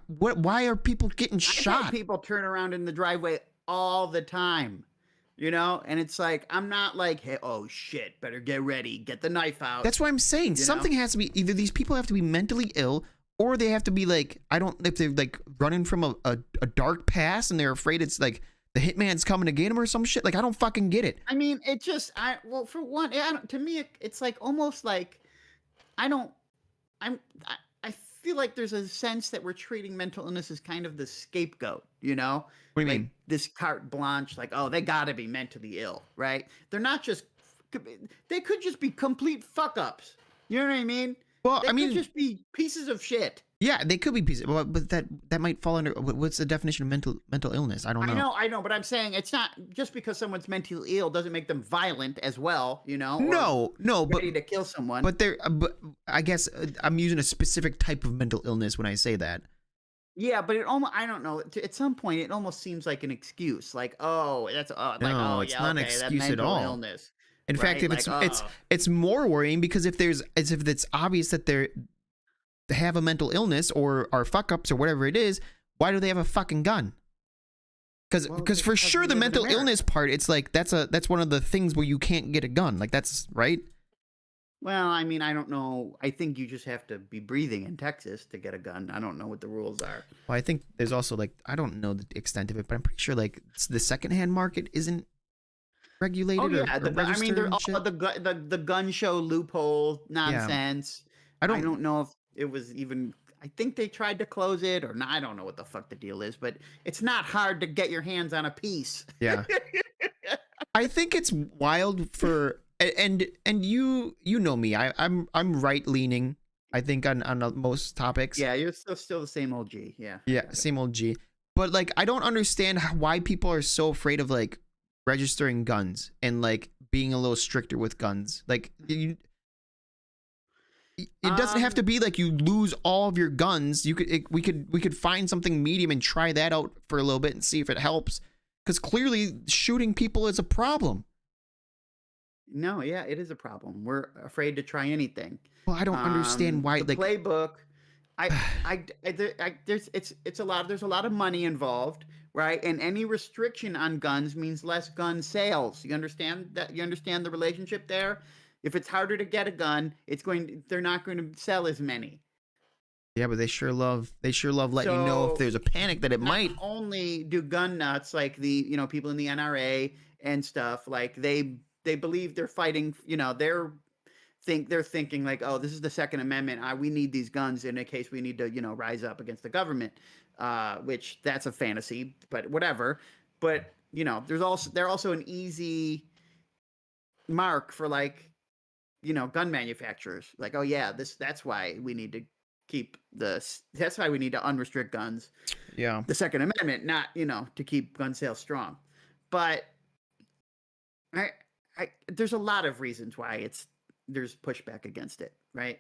what why are people getting I've had shot? people turn around in the driveway all the time, and it's like I'm not like, hey, oh shit, better get ready, get the knife out. That's what I'm saying. You Something has to be either these people have to be mentally ill or they have to be like I don't if they're like running from a dark past and they're afraid it's like the hitman's coming to get them or some shit. Like I don't fucking get it. I mean, it just well, for one, to me it's like almost like I don't I feel like there's a sense that we're treating mental illness as kind of the scapegoat, What do you like mean? this carte blanche, like, oh, they got to be mentally ill, right? They're not just, they could just be complete fuck ups. You know what I mean? Well, They I could mean, just be pieces of shit. yeah, they could be pieces, but that might fall under what's the definition of mental illness? I don't know. I know, but I'm saying it's not just because someone's mentally ill doesn't make them violent as well, or No, but ready to kill someone. but I guess I'm using a specific type of mental illness when I say that. Yeah, but it almost, I don't know. At some point, it almost seems like an excuse. Like, oh, that's, like, No, oh, it's yeah, not an okay, that excuse at mental all. illness. In fact, Right? if Like, oh, it's more worrying because if it's obvious that they have a mental illness or are fuck ups or whatever it is, why do they have a fucking gun? Because for sure we the live in mental America. illness part, it's like that's one of the things where you can't get a gun. Like that's right. Well, I mean, I don't know. I think you just have to be breathing in Texas to get a gun. I don't know what the rules are. Well, I think there's also like I don't know the extent of it, but I'm pretty sure like the secondhand market isn't regulated Oh or yeah, I mean, registered there's and all shit. the gun show loophole Yeah, nonsense. I I don't. don't know if it was even. I think they tried to close it, or not. I don't know what the fuck the deal is, but it's not hard to get your hands on a piece. Yeah, I think it's wild for and you know me. I'm right leaning. I think on most topics. Yeah, you're still the same old G. Yeah, I Yeah, got it. same old G. But like I don't understand why people are so afraid of like registering guns and like being a little stricter with guns. Like it doesn't have to be like you lose all of your guns. We could find something medium and try that out for a little bit and see if it helps. Because clearly shooting people is a problem. No, yeah, it is a problem. We're afraid to try anything. Well, I don't understand why. The Like, playbook, it's a lot. There's a lot of money involved, right? And any restriction on guns means less gun sales. You understand that? You understand the relationship there? If it's harder to get a gun, they're not going to sell as many. yeah, but they sure love letting you know if So there's a panic that it not might. only do gun nuts like the people in the NRA and stuff, like they believe they're fighting, they're thinking like, oh, this is the Second Amendment. We need these guns in a case we need to, rise up against the government, which that's a fantasy, but whatever. But they're also an easy mark for like, gun manufacturers. Like, oh yeah, that's why we need to that's why we need to unrestrict guns. Yeah. The Second Amendment, not to keep gun sales strong. But there's a lot of reasons why there's pushback against it, right?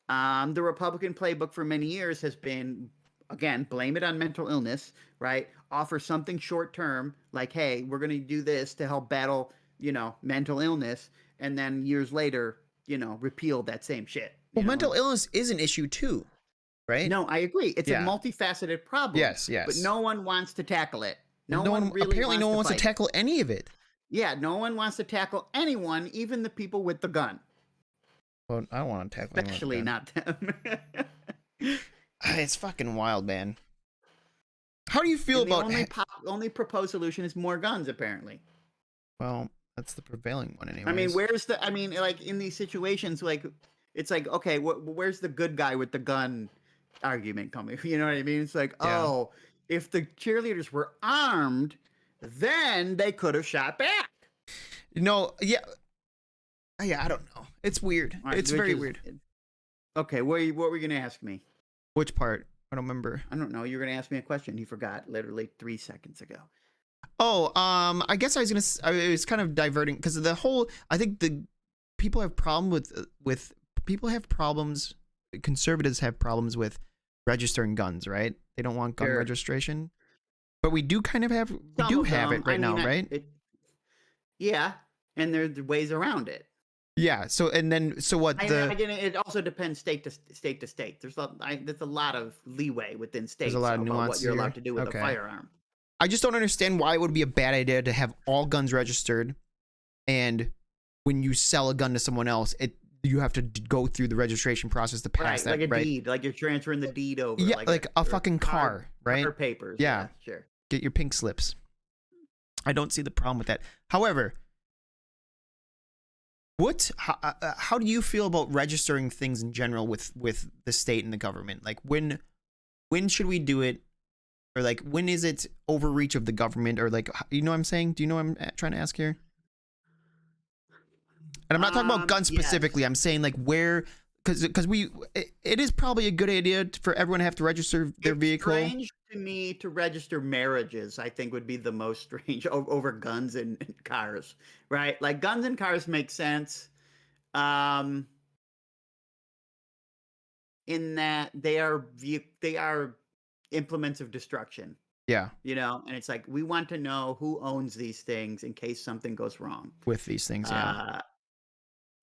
The Republican playbook for many years has been again, blame it on mental illness, right? Offer something short term, like, hey, we're going to do this to help battle, mental illness. And then years later, repeal that same shit, Well, mental illness is an issue too, right? No, I agree. It's a Yeah. multifaceted problem. Yes. But Yes. no one wants to tackle it. No No one one, really apparently, no one wants to fight. tackle any of it. Yeah, no one wants to tackle anyone, even the people with the gun. Well, I don't want to tackle anyone with a Especially gun. not them. It's fucking wild, man. How do you feel And the about? only proposed solution is more guns, apparently. Well, that's the prevailing one, anyways. I mean, like in these situations, like it's like, okay, where's the good guy with the gun argument coming? You know what I mean? It's like, Yeah. oh, if the cheerleaders were armed, then they could have shot back. No, yeah, I don't know. It's weird. Right, it's very weird. Okay, what were you gonna ask me? Which part? I don't remember. I don't know. You were gonna ask me a question. You forgot literally 3 seconds ago. Oh, I guess I was kind of diverting because the whole. I think the people have problem with people have problems. Conservatives have problems with registering guns, right? They don't want gun Sure. registration, but we do kind of have. We Some do of have them, it right now, right? Yeah, and there's ways around it. Yeah. So what Again, it also depends state to state. There's a lot of leeway within states. There's a lot of about nuance what you're here. allowed to do with Okay. a firearm. I just don't understand why it would be a bad idea to have all guns registered, and when you sell a gun to someone else, you have to go through the registration process to pass Right, that, like a right? deed, like you're transferring the deed over. Yeah, like a or fucking car, right? Car papers. Yeah. Sure. Get your pink slips. I don't see the problem with that. However, how do you feel about registering things in general with the state and the government? Like when should we do it? Or like when is it overreach of the government? Or like, you know what I'm saying? Do you know what I'm trying to ask here? And I'm not talking about guns specifically. Yes. I'm saying like where, because it is probably a good idea for everyone to have to register their vehicle. It's strange to me to register marriages. I think would be the most strange over guns and cars, right? Like guns and cars make sense, in that they are implements of destruction. Yeah, And it's like we want to know who owns these things in case something goes wrong. with these things, yeah.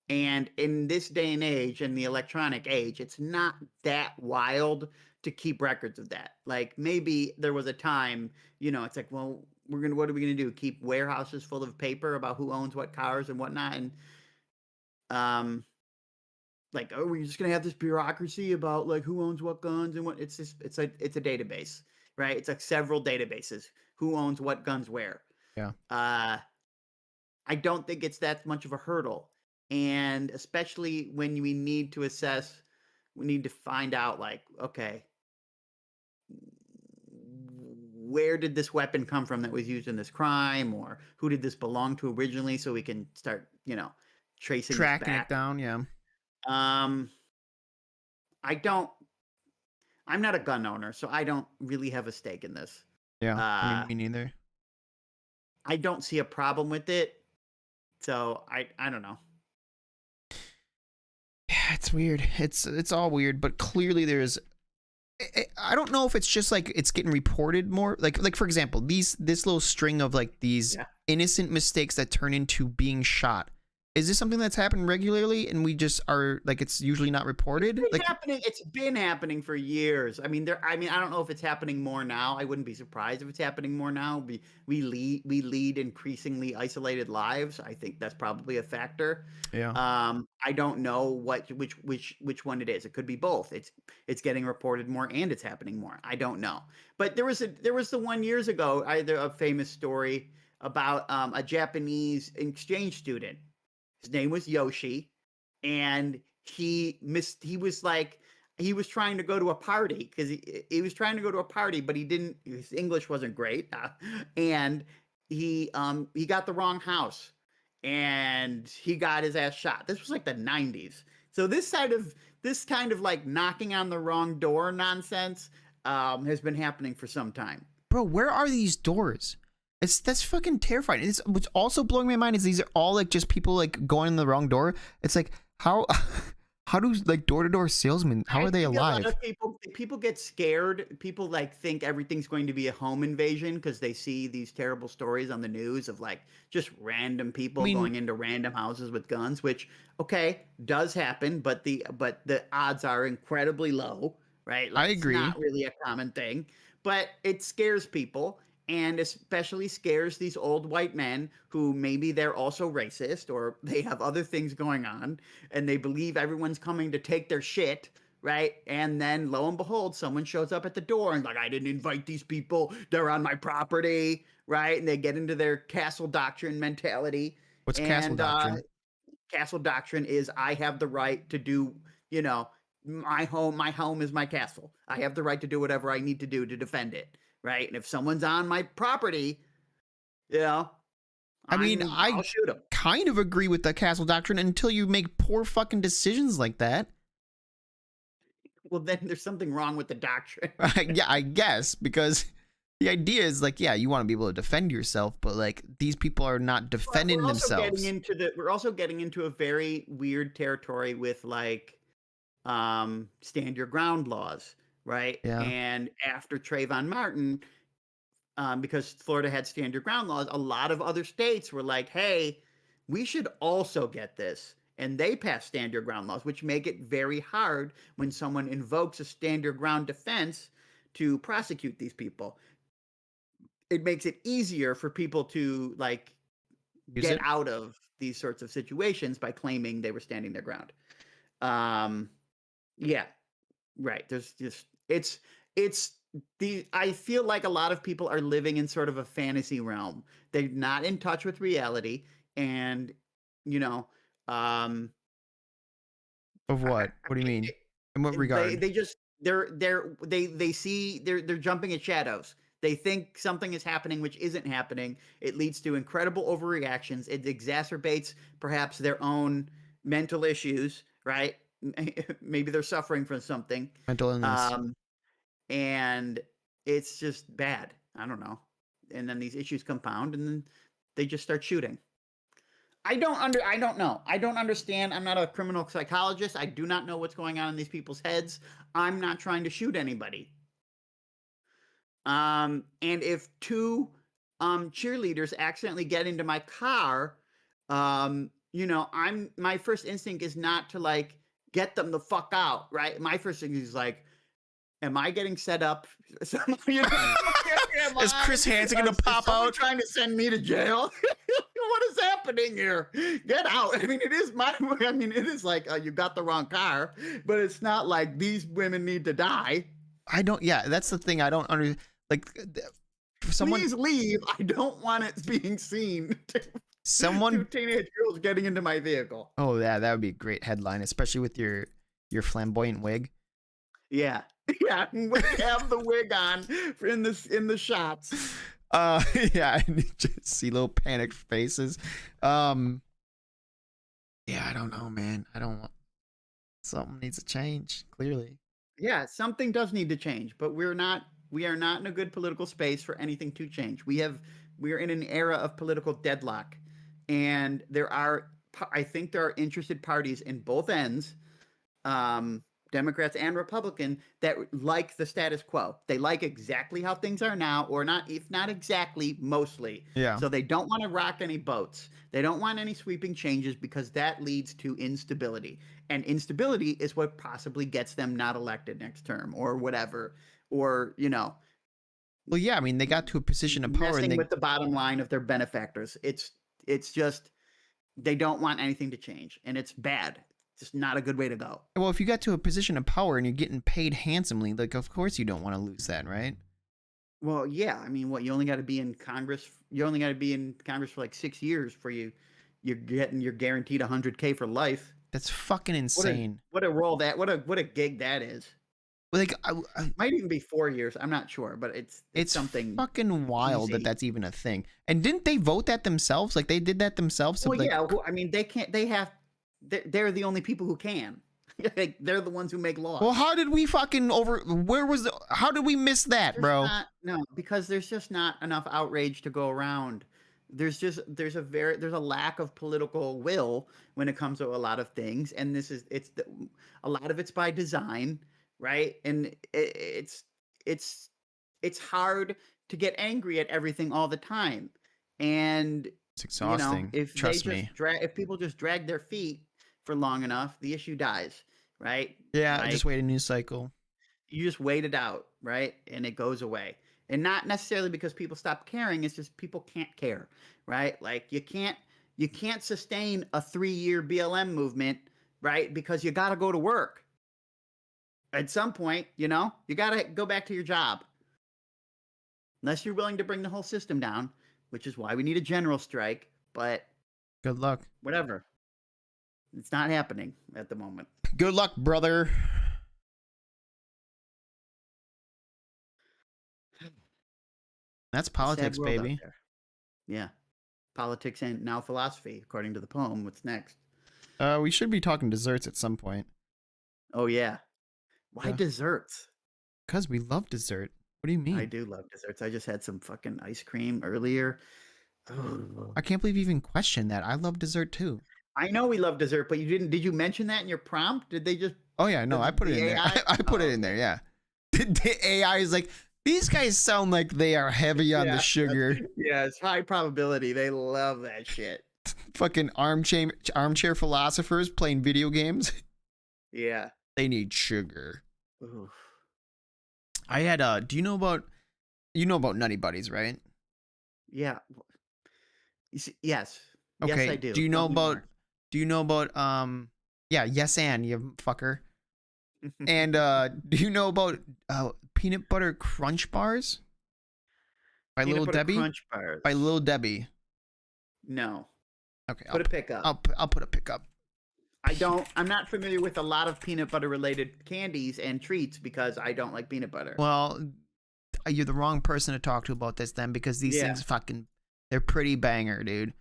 And in this day and age, in the electronic age, it's not that wild to keep records of that. Like maybe there was a time, it's like, well, what are we gonna do? Keep warehouses full of paper about who owns what cars and whatnot, and like, oh, we're just gonna have this bureaucracy about like who owns what guns and what. It's a database, right? It's like several databases. Who owns what guns where? Yeah. I don't think it's that much of a hurdle. And especially when we need to find out, like, okay, where did this weapon come from that was used in this crime, or who did this belong to originally, so we can start, tracking it down, yeah. I'm not a gun owner, so I don't really have a stake in this. Yeah, I mean, me neither. I don't see a problem with it, so I don't know. Yeah, it's weird. It's all weird, but clearly there's. I don't know if it's just like it's getting reported more. Like for example, this little string of like these innocent mistakes that turn into being shot. Is this something that's happening regularly, and we just are like it's usually not reported? It's been happening for years. I mean, I don't know if it's happening more now. I wouldn't be surprised if it's happening more now. We lead increasingly isolated lives. I think that's probably a factor. Yeah. I don't know which one it is. It could be both. It's getting reported more and it's happening more. I don't know. But there was the one years ago, a famous story about a Japanese exchange student. His name was Yoshi, and he was trying to go to a party because he was trying to go to a party, but his English wasn't great, and he got the wrong house, and he got his ass shot. This was like the 90s. So this kind of like knocking on the wrong door nonsense has been happening for some time. Bro, where are these doors? That's fucking terrifying. What's also blowing my mind is these are all like just people like going in the wrong door. It's like how How do like door-to-door salesmen, how I are they think a lot alive? of people get scared. People like think everything's going to be a home invasion because they see these terrible stories on the news of like just random I people mean, going into random houses with guns, which okay, does happen, but the odds are incredibly low, right? I Like it's agree. not really a common thing, but it scares people and especially scares these old white men who maybe they're also racist or they have other things going on and they believe everyone's coming to take their shit, right? And then lo and behold, someone shows up at the door and like, I didn't invite these people. They're on my property, right? And they get into their castle doctrine mentality. What's castle And doctrine? castle doctrine is I have the right to do, you know, my home is my castle. I have the right to do whatever I need to do to defend it, right? And if someone's on my property, you know, I mean, I'll I shoot them. kind of agree with the castle doctrine until you make poor fucking decisions like that. Well, then there's something wrong with the doctrine. Yeah, I guess, because the idea is like, yeah, you want to be able to defend yourself, but like these people are not But defending themselves. we're also getting into a very weird territory with like stand your ground laws, right? Yeah. And after Trayvon Martin, because Florida had stand your ground laws, a lot of other states were like, hey, we should also get this. And they passed stand your ground laws, which make it very hard when someone invokes a stand your ground defense to prosecute these people. It makes it easier for people to like Use get it. out of these sorts of situations by claiming they were standing their ground. Um, yeah, right. There's just it's the I feel like a lot of people are living in sort of a fantasy realm. They're not in touch with reality, and you know, um, Of what? What do you mean? In what regard? they just they see they're jumping at shadows. They think something is happening which isn't happening. It leads to incredible overreactions. It exacerbates perhaps their own mental issues, right? Maybe they're suffering from something. Mental illness. Um, and it's just bad. I don't know. And then these issues compound and then they just start shooting. I don't know. I don't understand. I'm not a criminal psychologist. I do not know what's going on in these people's heads. I'm not trying to shoot anybody. And if two cheerleaders accidentally get into my car, my first instinct is not to like get them the fuck out, right? My first thing is like, am I getting set up? Am Is I? Chris Hansen gonna Is pop someone out? trying to send me to jail? What is happening here? Get out! I mean, it is my. I mean, it is like you got the wrong car, but it's not like these women need to die. I don't. Yeah, that's the thing. I don't under like someone. Please leave. I don't want it being seen. Two Someone. teenage girls getting into my vehicle. Oh yeah, that would be a great headline, especially with your flamboyant wig. Yeah, yeah. We have the wig on in the shots. Yeah, and you just see little panicked faces. Yeah, I don't know, man. I don't want something needs to change, clearly. Yeah, something does need to change, but we are not in a good political space for anything to change. We are in an era of political deadlock. And I think there are interested parties in both ends, Democrats and Republican, that like the status quo. They like exactly how things are now, or not, if not exactly, mostly. Yeah. So they don't want to rock any boats. They don't want any sweeping changes because that leads to instability. And instability is what possibly gets them not elected next term or whatever. Or, Well, yeah. I mean, they got to a position of power, and messing they with the bottom line of their benefactors. It's just they don't want anything to change, and it's bad. It's just not a good way to go. well, if you got to a position of power and you're getting paid handsomely, like of course you don't want to lose that, right? Well, yeah. I mean, what you only got to be in Congress. You only got to be in Congress for like 6 years for you're guaranteed 100K for life. That's fucking insane. What a role that what a gig that is. Like, Might even be 4 years. I'm not sure, but it's something fucking wild that easy. that's even a thing. And didn't they vote that themselves? Like they did that themselves. To, Well, like, yeah. I mean, they can't. They're the only people who can. Like, they're the ones who make laws. well, how did we fucking where was the? How did we miss that, bro? No, because there's just not enough outrage to go around. there's a lack of political will when it comes to a lot of things, and a lot of it's by design, right? And it's it's hard to get angry at everything all the time, and It's exhausting. Trust me. if people just drag their feet for long enough, the issue dies, right? Yeah, just Like, wait a news cycle. you just wait it out, right? And it goes away. And not necessarily because people stop caring, it's just people can't care, right? Like, you can't sustain a 3-year BLM movement, right? Because you got to go to work. At some point, you got to go back to your job. Unless you're willing to bring the whole system down, which is why we need a general strike, but Good luck. whatever. It's not happening at the moment. Good luck, brother. That's politics, Sad world out baby. there. Yeah. Politics and now philosophy, according to the poem. What's next? We should be talking desserts at some point. Oh, yeah. Why Yeah. desserts? Because we love dessert. What do you mean? I do love desserts. I just had some fucking ice cream earlier. Oh. I can't believe you even questioned that. I love dessert too. I know we love dessert, but you didn't. Did you mention that in your prompt? Did they just? Oh yeah, no, I put it in there. AI? I put Oh, it in there. Yeah. The AI is like, these guys sound like they are heavy on Yeah, the sugar. Yeah, it's high probability. They love that shit. Fucking armchair philosophers playing video games. Yeah. They need sugar. Oof. I had do you know about Nutty Buddies, right? Yeah. Yes. Okay. Yes, I do. Do you know Tell me about more. yeah, yes and you fucker. And do you know about peanut butter crunch bars by Peanut Little butter Debbie? Crunch bars. By Little Debbie. No. Okay. Put a pick up. I'll put a pick up. I'm not familiar with a lot of peanut butter related candies and treats because I don't like peanut butter. Well, you're the wrong person to talk to about this then, because these Yeah. things they're pretty banger, dude.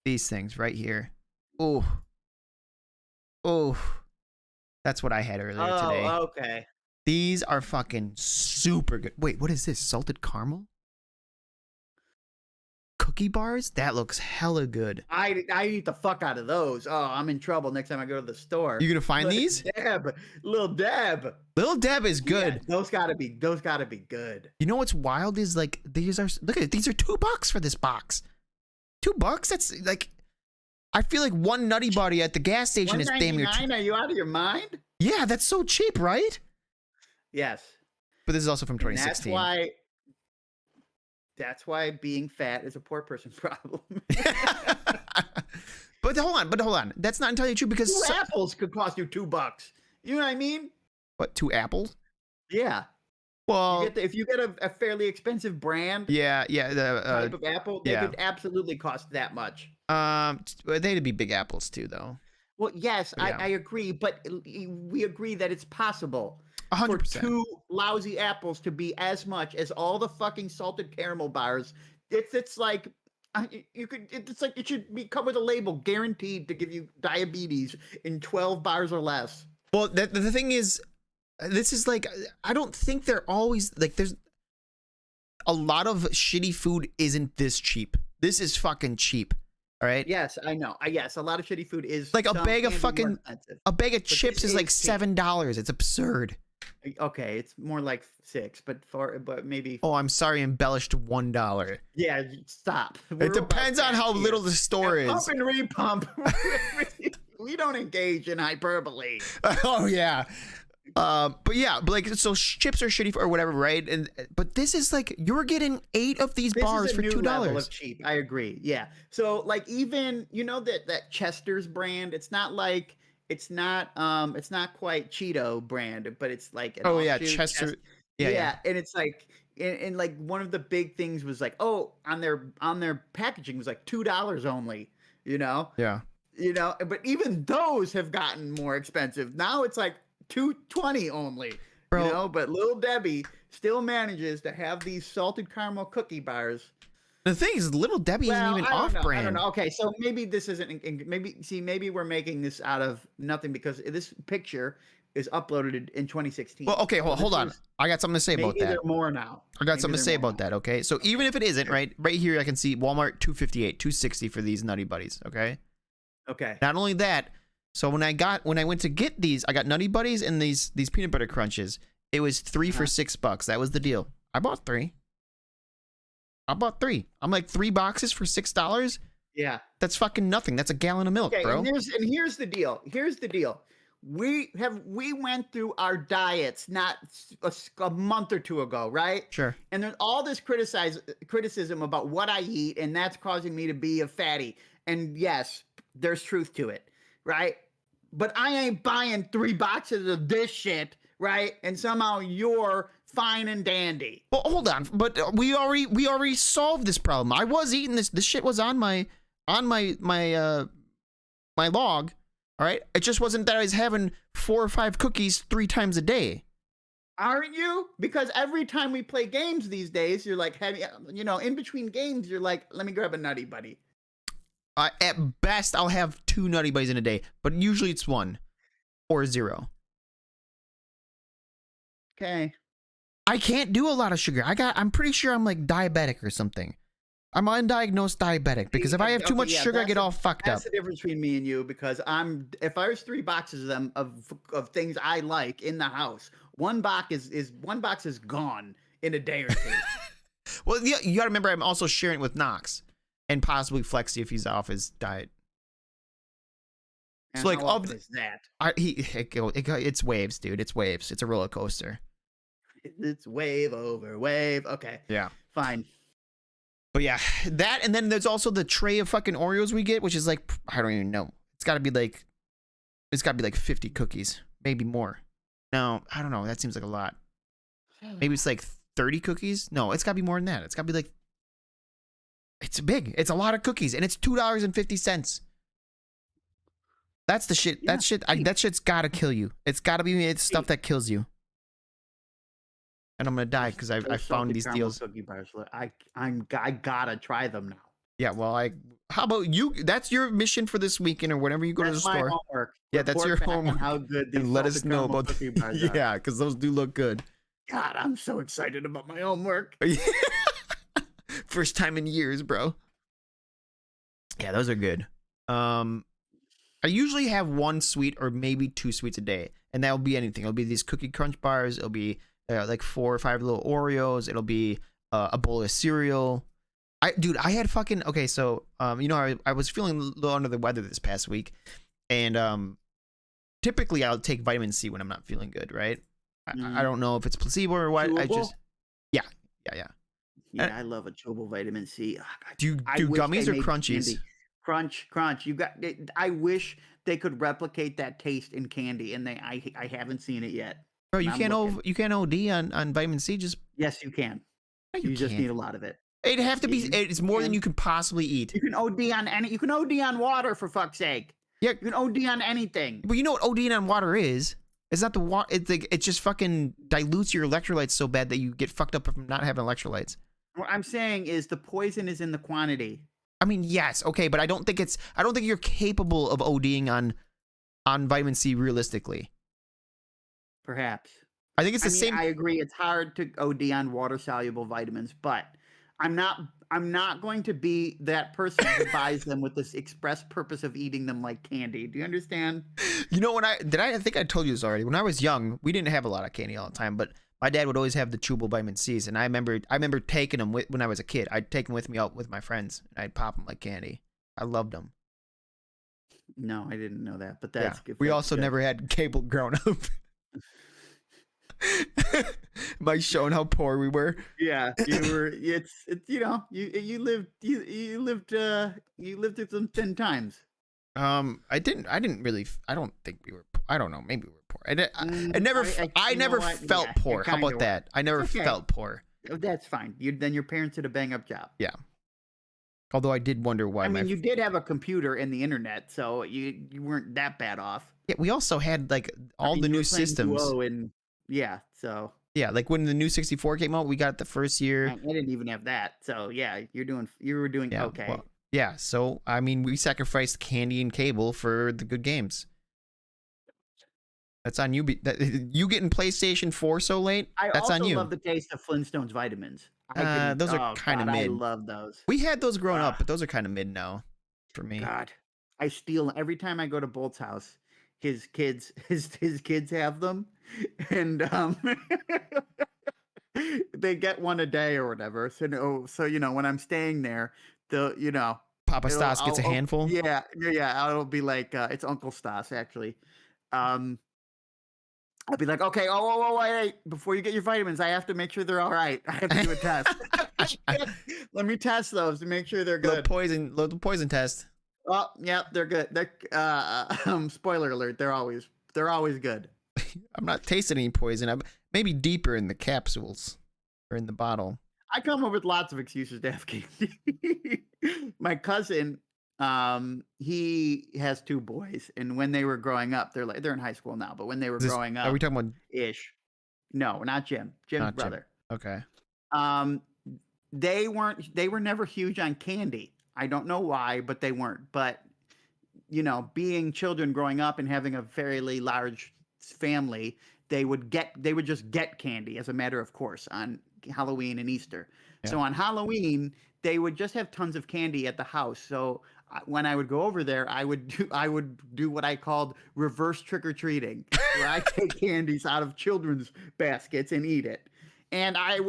These things right here. Oh. That's what I had earlier today. Oh, okay. These are fucking super good. Wait, what is this? Salted caramel? Cookie bars? That looks hella good. I eat the fuck out of those. Oh, I'm in trouble next time I go to the store. You gonna find these? Little Deb. Little Deb is good. Yeah, those gotta be good. You know what's wild is like look at it, these are $2 for this box. $2? That's like, I feel like one Nutty Buddy at the gas station is damn near $1.99? Are you out of your mind? Yeah, that's so cheap, right? Yes. But this is also from And 2016. that's why being fat is a poor person problem. But hold on. That's not entirely true, because Two apples could cost you $2. You know what I mean? what, 2 apples? Yeah. Well, If you get a fairly expensive brand yeah, type of apple, they yeah. could absolutely cost that much. they'd be big apples too, though. Well, yes, Yeah. I agree, but we agree that it's possible for 100%. 2 lousy apples to be as much as all the fucking salted caramel bars. It's like it's like it should come with a label guaranteed to give you diabetes in 12 bars or less. Well, the thing is, this is like, I don't think they're always like, there's a lot of shitty food isn't this cheap. This is fucking cheap. All right. Yes, I know. Yes, a lot of shitty food is Like a some bag of can be more fucking expensive. a bag of this chips is like is cheap. $7. It's absurd. Okay, it's more like 6, but maybe. Oh, I'm sorry, embellished $1. Yeah, stop. It depends on how little the store is. Pump and repump. We don't engage in hyperbole. Oh yeah. But like, so chips are shitty or whatever, right? But this is like, you're getting 8 of these This bars is a for new level of $2. cheap. I agree. Yeah. So like, even that Chester's brand, it's not quite Cheeto brand, but it's like an Oh yeah, offshoot Chester. Yeah, Yeah. and it's like, and like one of the big things was like, oh, on their packaging was like $2 only. Yeah. But even those have gotten more expensive. Now it's like $2.20 only. Bro. But Little Debbie still manages to have these salted caramel cookie bars. The thing is, Little Debbie isn't even off-brand. I don't know. Okay, so maybe this isn't. Maybe we're making this out of nothing, because this picture is uploaded in Well, 2016. okay, So hold this on. was I got something to say about maybe they're that. more now. I got Maybe something to they're say more about now. that, okay? So even if it isn't, right here I can see Walmart 258, 260 for these Nutty Buddies, okay? Okay. Not only that, so when I went to get these, I got Nutty Buddies and these peanut butter crunches. It was 3 for Uh-huh. $6. That was the deal. I bought 3. I'm like 3 boxes for $6. Yeah. That's fucking nothing. That's a gallon of milk, Okay, and bro. here's the deal. Here's the deal. We went through our diets not a month or two ago, right? Sure. And there's all this criticism about what I eat, and that's causing me to be a fatty. And yes, there's truth to it, right? But I ain't buying 3 boxes of this shit, right? And somehow you're fine and dandy. Well, hold on, but we already solved this problem. I was eating this. This shit was on my my log. All right, it just wasn't that I was having 4 or 5 cookies 3 times a day. Aren't you? Because every time we play games these days, you're like, in between games, you're like, let me grab a Nutty Buddy. At best, I'll have 2 Nutty Buddies in a day, but usually it's 1 or 0. Okay. I can't do a lot of sugar. I'm pretty sure I'm like diabetic or something. I'm undiagnosed diabetic because if I have too much sugar, I get all fucked up. That's the difference between me and you because if there's 3 boxes of them of things I like in the house, one box is gone in a day or two. Well, yeah, you gotta remember I'm also sharing it with Knox and possibly Flexi if he's off his diet. And So like how often is that? It's waves, dude. It's waves. It's a roller coaster. It's wave over wave. Okay. Yeah. Fine. But yeah, that and then there's also the tray of fucking Oreos we get, which is like I don't even know. It's got to be like 50 cookies, maybe more. No, I don't know. That seems like a lot. Maybe it's like 30 cookies. No, it's got to be more than that. It's got to be like it's big. It's a lot of cookies, and it's $2.50. That's the shit. Yeah, That shit's got to kill you. It's got to be stuff that kills you. And I'm gonna die because I found these deals. Cookie bars. I gotta try them now. Yeah, well, how about you? That's your mission for this weekend or whenever you go to the My store. homework. Yeah, that's your Report back on homework. how good these And let us salted know caramel about cookie bars are. yeah, because those do look good. God, I'm so excited about my homework. First time in years, bro. Yeah, those are good. I usually have 1 sweet or maybe 2 sweets a day, and that will be anything. It'll be these cookie crunch bars. It'll be like 4 or 5 little Oreos. It'll be a bowl of cereal. I had fucking okay. So I was feeling a little under the weather this past week, and typically I'll take vitamin C when I'm not feeling good. Right? I don't know if it's placebo or what. Chewable? I just yeah. Yeah, I love a chewable vitamin C. Oh, God, Do I wish gummies they or made crunchies? candy. Crunch. I wish they could replicate that taste in candy, and I haven't seen it yet. Bro, And I'm looking. you can't OD on vitamin C. Just Yes, you can. no, You just can't. need a lot of it. It'd have to be. You It's more than can. you can possibly eat. You can OD on any. You can OD on water for fuck's sake. Yeah, You can OD on anything. but you know what ODing on water is? It's not the water. It's like it just fucking dilutes your electrolytes so bad that you get fucked up from not having electrolytes. What I'm saying is the poison is in the quantity. I mean, yes, okay, but I don't think you're capable of ODing on vitamin C realistically. Perhaps. I think it's the same. I agree. It's hard to OD on water soluble vitamins, but I'm not going to be that person who buys them with this express purpose of eating them like candy. Do you understand? You know, I think I told you this already. When I was young, we didn't have a lot of candy all the time, but my dad would always have the chewable vitamin C's, and I remember taking them when I was a kid. I'd take them with me out with my friends, and I'd pop them like candy. I loved them. No, I didn't know that, but that's good. We That's also good. never had cable growing up. By showing how poor we were. Yeah, you were. It's you lived through some thin times. I don't think we were. I don't know. Maybe we were poor. I You know never what? felt Yeah, poor. you How kinda about were. that? I never It's okay. felt poor. Oh, that's fine. Then your parents did a bang up job. Yeah. Although I did wonder why. I mean, you did have a computer and the internet, so you weren't that bad off. Yeah, we also had like all the You new were playing systems. Duo and yeah, so Yeah, like when the new 64 came out, we got the first year. I didn't even have that. So yeah, you were doing Yeah. okay. Well, yeah. So I mean, we sacrificed candy and cable for the good games. That's on you. You getting PlayStation 4 so late? I That's on also you. love the taste of Flintstones vitamins. I can Those are oh kind of god, I mid. love those. We had those growing up, Ah, but those are kind of mid now for me. God. I steal every time I go to Bolt's house. His kids, his kids have them, and they get one a day or whatever. So no, so when I'm staying there, the Papa Stas gets a handful. yeah, yeah, yeah, it'll be like it's Uncle Stas actually. Um, I'll be like, okay, wait, before you get your vitamins, I have to make sure they're all right. I have to do a test. Let me test those to make sure they're good. Little poison test. Oh, yeah, they're good. They're spoiler alert, they're always good. I'm not tasting any poison. I'm maybe deeper in the capsules or in the bottle. I come up with lots of excuses to have candy. My cousin, he has two boys, and when they were growing up, they're in high school now, but when they were growing Are we up, talking about ish. No, not Jim. Jim's not Jim? brother. Okay. Um, they were never huge on candy. I don't know why, but they weren't. But being children growing up and having a fairly large family, they would just get candy as a matter of course on Halloween and Easter. Yeah. So on Halloween, they would just have tons of candy at the house. So when I would go over there, I would do what I called reverse trick or treating, where I take candies out of children's baskets and eat it. And I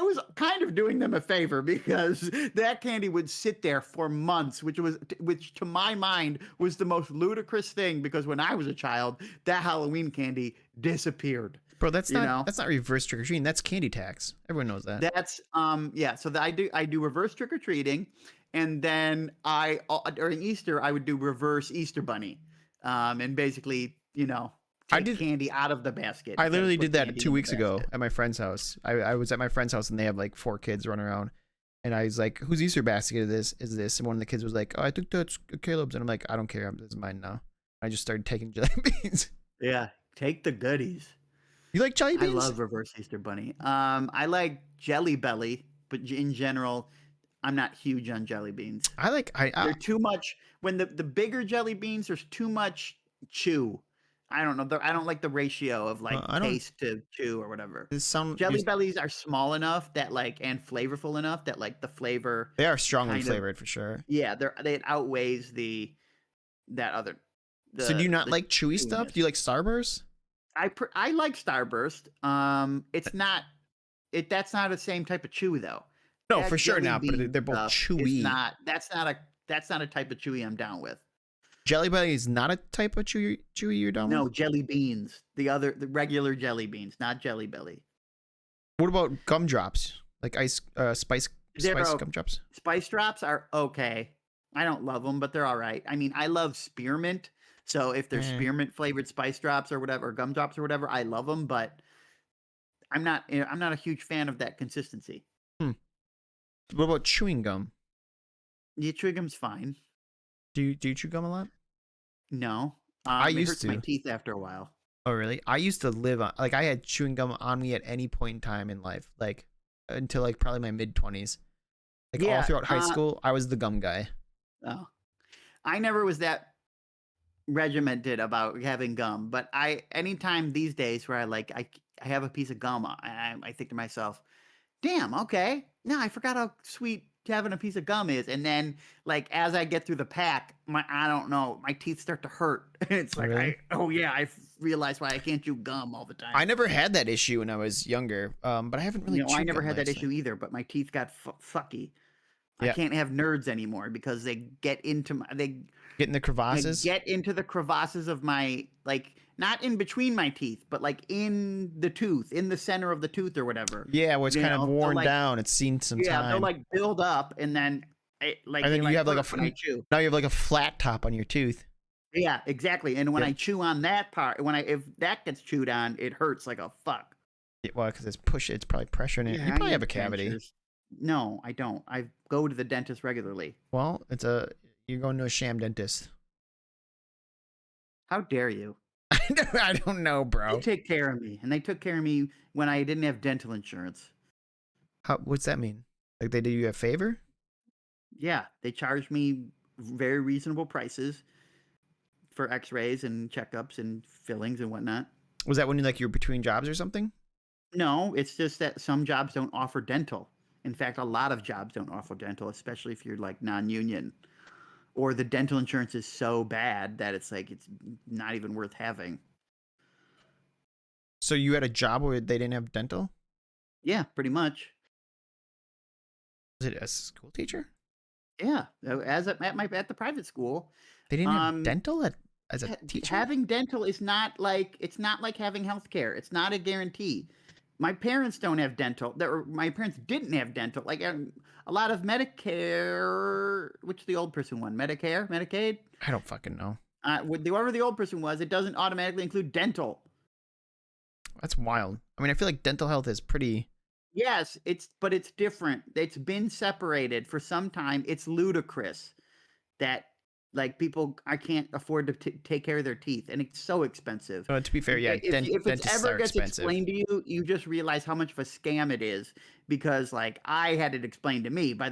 was kind of doing them a favor because that candy would sit there for months, which to my mind was the most ludicrous thing because when I was a child, that Halloween candy disappeared. Bro, that's not reverse trick or treating. That's candy tax. Everyone knows that. That's yeah. So I do reverse trick or treating, and then during Easter I would do reverse Easter bunny, and basically take candy out of the basket. I literally did that candy 2 in the weeks ago basket. at my friend's house. I was at my friend's house and they have like 4 kids running around. And I was like, whose Easter basket is this? And one of the kids was like, oh, I think that's Caleb's. And I'm like, I don't care. This is mine now. I just started taking jelly beans. Yeah, take the goodies. You like jelly I beans? love reverse Easter bunny. I like Jelly Belly, but in general, I'm not huge on jelly beans. They're too much. When the bigger jelly beans, there's too much chew. I don't know. I don't like the ratio of like taste to chew or whatever. Jelly bellies are small enough that and flavorful enough that the flavor. They are strongly flavored for sure. Yeah, it outweighs that other. So do you not like chewy stuff? Do you like Starburst? I like Starburst. It's not. That's not the same type of chewy though. No, for sure not. But they're both chewy. That's not a type of chewy I'm down with. Jelly Belly is not a type of chewy you're down with? No, jelly beans. The regular jelly beans, not Jelly Belly. What about gumdrops? Like spice gumdrops? Spice drops are okay. I don't love them, but they're all right. I mean, I love spearmint. So if they're spearmint flavored spice drops or whatever, or gumdrops or whatever, I love them, but I'm not a huge fan of that consistency. What about chewing gum? Yeah, chewing gum's fine. Do you chew gum a lot? No. I used it hurts to. my teeth after a while. Oh, really? I used to live on, I had chewing gum on me at any point in time in life, until probably my mid-20s. All throughout high school, I was the gum guy. Oh. I never was that regimented about having gum, but anytime these days where I have a piece of gum and I think to myself, damn, okay. No, I forgot how sweet having a piece of gum is. And then as I get through the pack, I don't know, my teeth start to hurt. It's Really? I realized why I can't chew gum all the time. I never had that issue when I was younger, but I haven't really. I never had that issue either. But my teeth got fucky. Yeah. I can't have nerds anymore because they get into get in the crevasses. Get into the crevasses of my not in between my teeth, but in the tooth, in the center of the tooth or whatever. Yeah, where it's kind of worn down. It's seen some time. Yeah, they'll build up and then and then you have now you have a flat top on your tooth. Yeah, exactly. And when I chew on that part, if that gets chewed on, it hurts like a fuck. Yeah, well, because it's probably pressure in it. You probably have a cavity. Dentures. No, I don't. I go to the dentist regularly. Well, you're going to a sham dentist. How dare you? I don't know, bro. They take care of me, and they took care of me when I didn't have dental insurance. What's that mean? Like they did you a favor? Yeah, they charged me very reasonable prices for X-rays and checkups and fillings and whatnot. Was that when you're between jobs or something? No, it's just that some jobs don't offer dental. In fact, a lot of jobs don't offer dental, especially if you're like non-union, or the dental insurance is so bad that it's like it's not even worth having. So you had a job where they didn't have dental? Yeah, pretty much. Was it a school teacher? Yeah, at the private school, They didn't have um, dental as a teacher? having dental is not like having healthcare. It's not a guarantee. My parents don't have dental. My parents didn't have dental. Like a lot of Medicare, which the old person one, Medicare, Medicaid. I don't fucking know. Whoever the old person was, it doesn't automatically include dental. That's wild. I mean, I feel like dental health is pretty... Yes, but it's different. It's been separated for some time. It's ludicrous that like people I can't afford to take care of their teeth, and it's so expensive. To be fair, yeah, If it's dentists ever are gets expensive. explained to you, you just realize how much of a scam it is, because like I had it explained to me by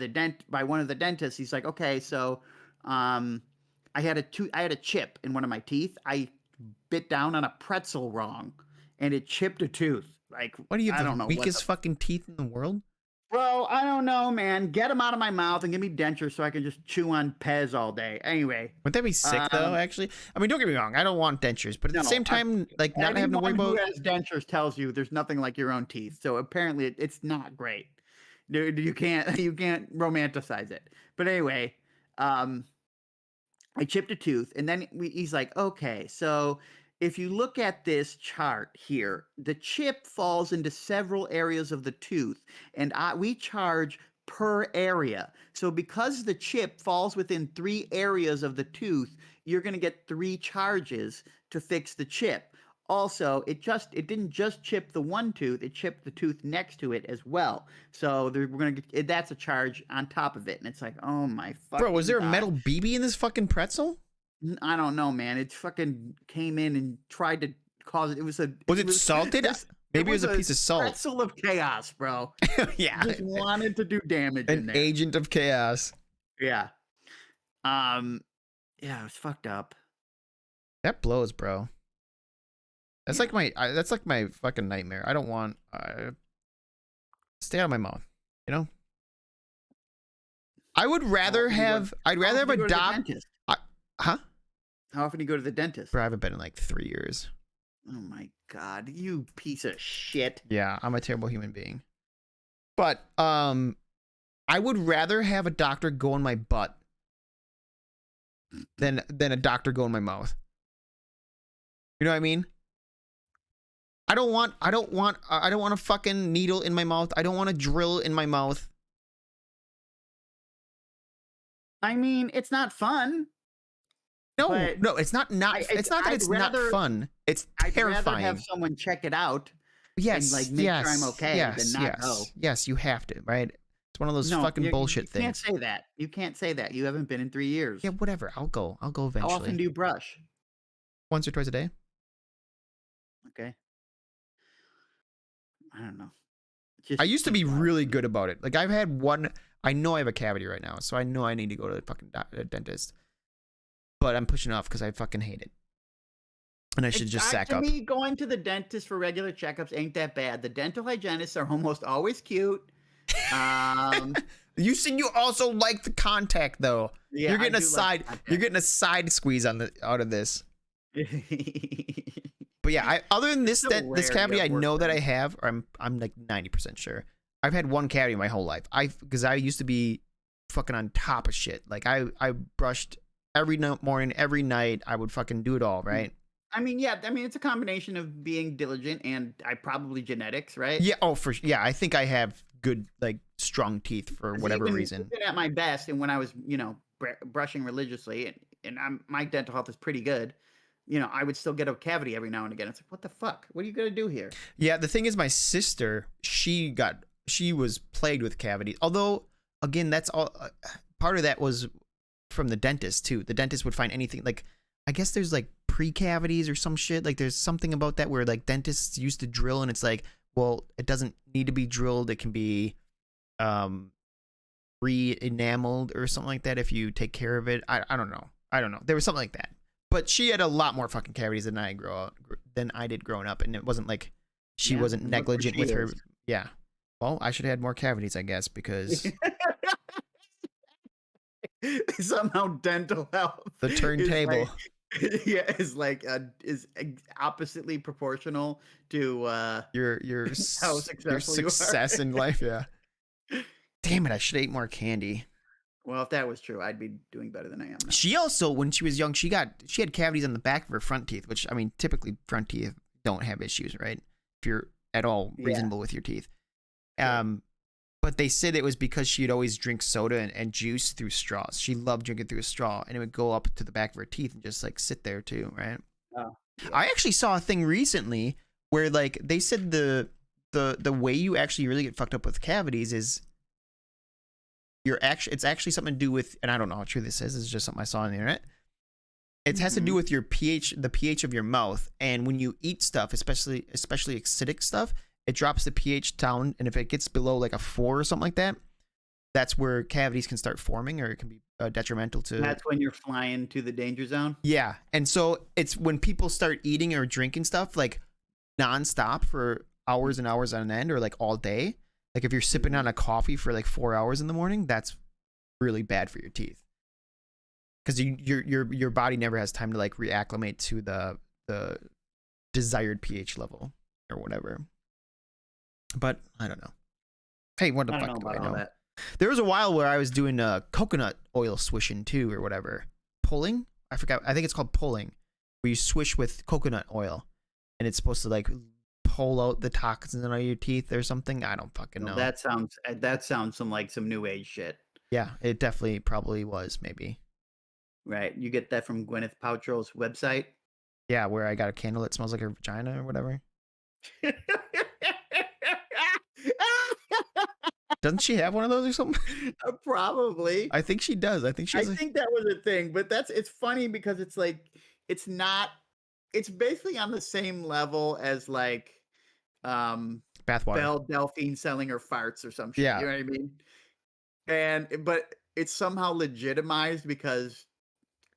one of the dentists. He's like, okay, so I had a chip in one of my teeth. I bit down on a pretzel wrong, and it chipped a tooth. Like, What do you I have, don't the know weakest fucking teeth in the world? Bro, I don't know, man. Get them out of my mouth and give me dentures so I can just chew on Pez all day. Anyway, Wouldn't that be sick though, actually? I mean, don't get me wrong, I don't want dentures, but at the same time, like not having to worry anyone about... who has dentures tells you there's nothing like your own teeth. So apparently it's not great. Dude, you can't romanticize it. But anyway, I chipped a tooth, and then he's like, okay, so if you look at this chart here, the chip falls into several areas of the tooth, and we charge per area. So because the chip falls within 3 areas of the tooth, you're going to get 3 charges to fix the chip. Also, it didn't just chip the one tooth, it chipped the tooth next to it as well. So we're gonna get, that's a charge on top of it, and it's like, oh my fucking Bro, was there a God. metal BB in this fucking pretzel? I don't know, man. It fucking came in and tried to cause it. Was it salted? Maybe it was a piece of salt. Pretzel of chaos, bro. Yeah. Just wanted to do damage in An there. agent of chaos. Yeah. Yeah, it was fucked up. That blows, bro. That's like my fucking nightmare. I don't want stay out of my mouth, you know? I'd rather have a dentist. Huh? How often do you go to the dentist? Bro, I haven't been in like 3 years. Oh my God, you piece of shit. Yeah, I'm a terrible human being. But I would rather have a doctor go in my butt than a doctor go in my mouth. You know what I mean? I don't want a fucking needle in my mouth. I don't want a drill in my mouth. I mean, it's not fun. No, it's not it's not that it's not fun. It's terrifying. I'd rather have someone check it out. Yes, and like make sure I'm okay than not go. Yes, you have to, right? It's one of those fucking bullshit things. You can't say that. You can't say that. You haven't been in 3 years. Yeah, whatever. I'll go eventually. How often do you brush? Once or twice a day. Okay. I don't know. I used to be really good about it. Like I've had one. I know I have a cavity right now, so I know I need to go to the fucking dentist. But I'm pushing off because I fucking hate it, and I should just sack up. To me, going to the dentist for regular checkups ain't that bad. The dental hygienists are almost always cute. You said you also like the contact though. Yeah, you're getting you're getting a side squeeze out of this. But yeah, other than this cavity I know that I have, or I'm like 90% sure. I've had one cavity my whole life. Because I used to be fucking on top of shit. Like I brushed every morning, every night. I would fucking do it all, right? I mean, yeah. I mean, it's a combination of being diligent and probably genetics, right? Yeah. Oh, yeah. I think I have good, like, strong teeth for whatever reason. Even at my best, and when I was, brushing religiously, and my dental health is pretty good. I would still get a cavity every now and again. It's like, what the fuck? What are you gonna do here? Yeah. The thing is, my sister, she was plagued with cavities. Although, again, that's all. Part of that was from the dentist too. The dentist would find anything, like, I guess there's like pre-cavities or some shit. Like there's something about that where like dentists used to drill, and it's like, well, it doesn't need to be drilled. It can be re-enameled or something like that if you take care of it. I don't know. There was something like that. But she had a lot more fucking cavities than I did growing up, and it wasn't like she Yeah, wasn't and look where negligent she with her. is. Yeah. Well, I should have had more cavities, I guess, because Somehow dental health the is turntable, like yeah, is oppositely proportional to how your successful you are. success in life. Yeah. Damn it! I should have ate more candy. Well, if that was true, I'd be doing better than I am now. She also, when she was young, she had cavities on the back of her front teeth, which I mean, typically front teeth don't have issues, right? If you're at all Yeah, reasonable with your teeth. sure. But they said it was because she'd always drink soda and juice through straws. She loved drinking through a straw, and it would go up to the back of her teeth and just like sit there too, right? Oh, yeah. I actually saw a thing recently where like they said the way you actually really get fucked up with cavities is it's actually something to do with, and I don't know how true this is. This is just something I saw on the internet. It has to do Mhm. with your pH, the pH of your mouth, and when you eat stuff, especially acidic stuff, it drops the pH down, and if it gets below like a 4 or something like that, that's where cavities can start forming, or it can be detrimental to. That's when you're flying to the danger zone. Yeah, and so it's when people start eating or drinking stuff like nonstop for hours and hours on end, or like all day. Like if you're sipping Mhm. on a coffee for like 4 hours in the morning, that's really bad for your teeth because your body never has time to like reacclimate to the desired pH level or whatever. But I don't know. Hey, what the I don't know fuck do about I all know? that. There was a while where I was doing coconut oil swishing too, or whatever. Pulling? I forgot. I think it's called pulling, where you swish with coconut oil, and it's supposed to like pull out the toxins out of your teeth or something. I don't fucking Well, know. that sounds some like some new age shit, Yeah, it definitely probably was maybe. right? You get that from Gwyneth Paltrow's website. Yeah, where I got a candle that smells like her vagina or whatever. Doesn't she have one of those or something? Probably. I think she does. I think she I has a think that was a thing, but it's funny because it's like it's not it's basically on the same level as like um bathwater. Belle Delphine selling her farts or some shit. You Yeah. know what I mean? But it's somehow legitimized because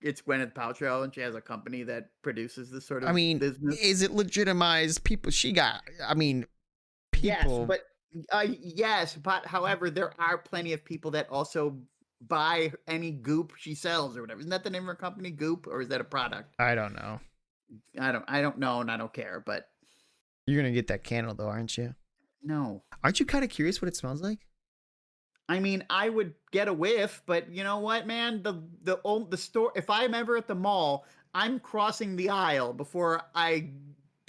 it's Gwyneth Paltrow and she has a company that produces this sort I of mean, business. is it legitimized? People she got. I mean, Yes, people. but yes, but however, there are plenty of people that also buy any goop she sells or whatever. Isn't that the name of her company, Goop, or is that a product? I don't know. I don't know, and I don't care. But You're gonna get that candle though, aren't you? no, Aren't you kind of curious what it smells like? I mean, I would get a whiff, but you know what, man? The store. If I'm ever at the mall, I'm crossing the aisle before I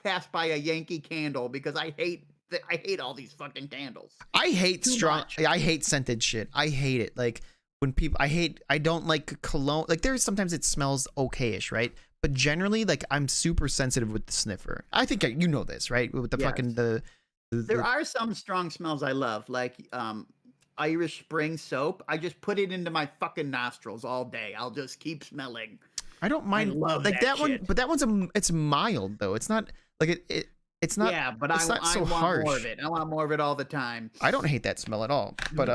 pass by a Yankee Candle because I hate all these fucking candles. I hate Too strong. much. I hate scented shit. I hate it. Like when people. I don't like cologne. Like there's sometimes it smells okayish, right? But generally, like I'm super sensitive with the sniffer. I think you know this, right? With the fucking Yes. the There are some strong smells I love, like Irish Spring soap. I just put it into my fucking nostrils all day. I'll just keep smelling. I don't I mind love like that that one, shit. but that one's it's mild though. It's not like it's not Yeah, but it's not I so want more of harsh. it. I want more of it all the time. I don't hate that smell at all. But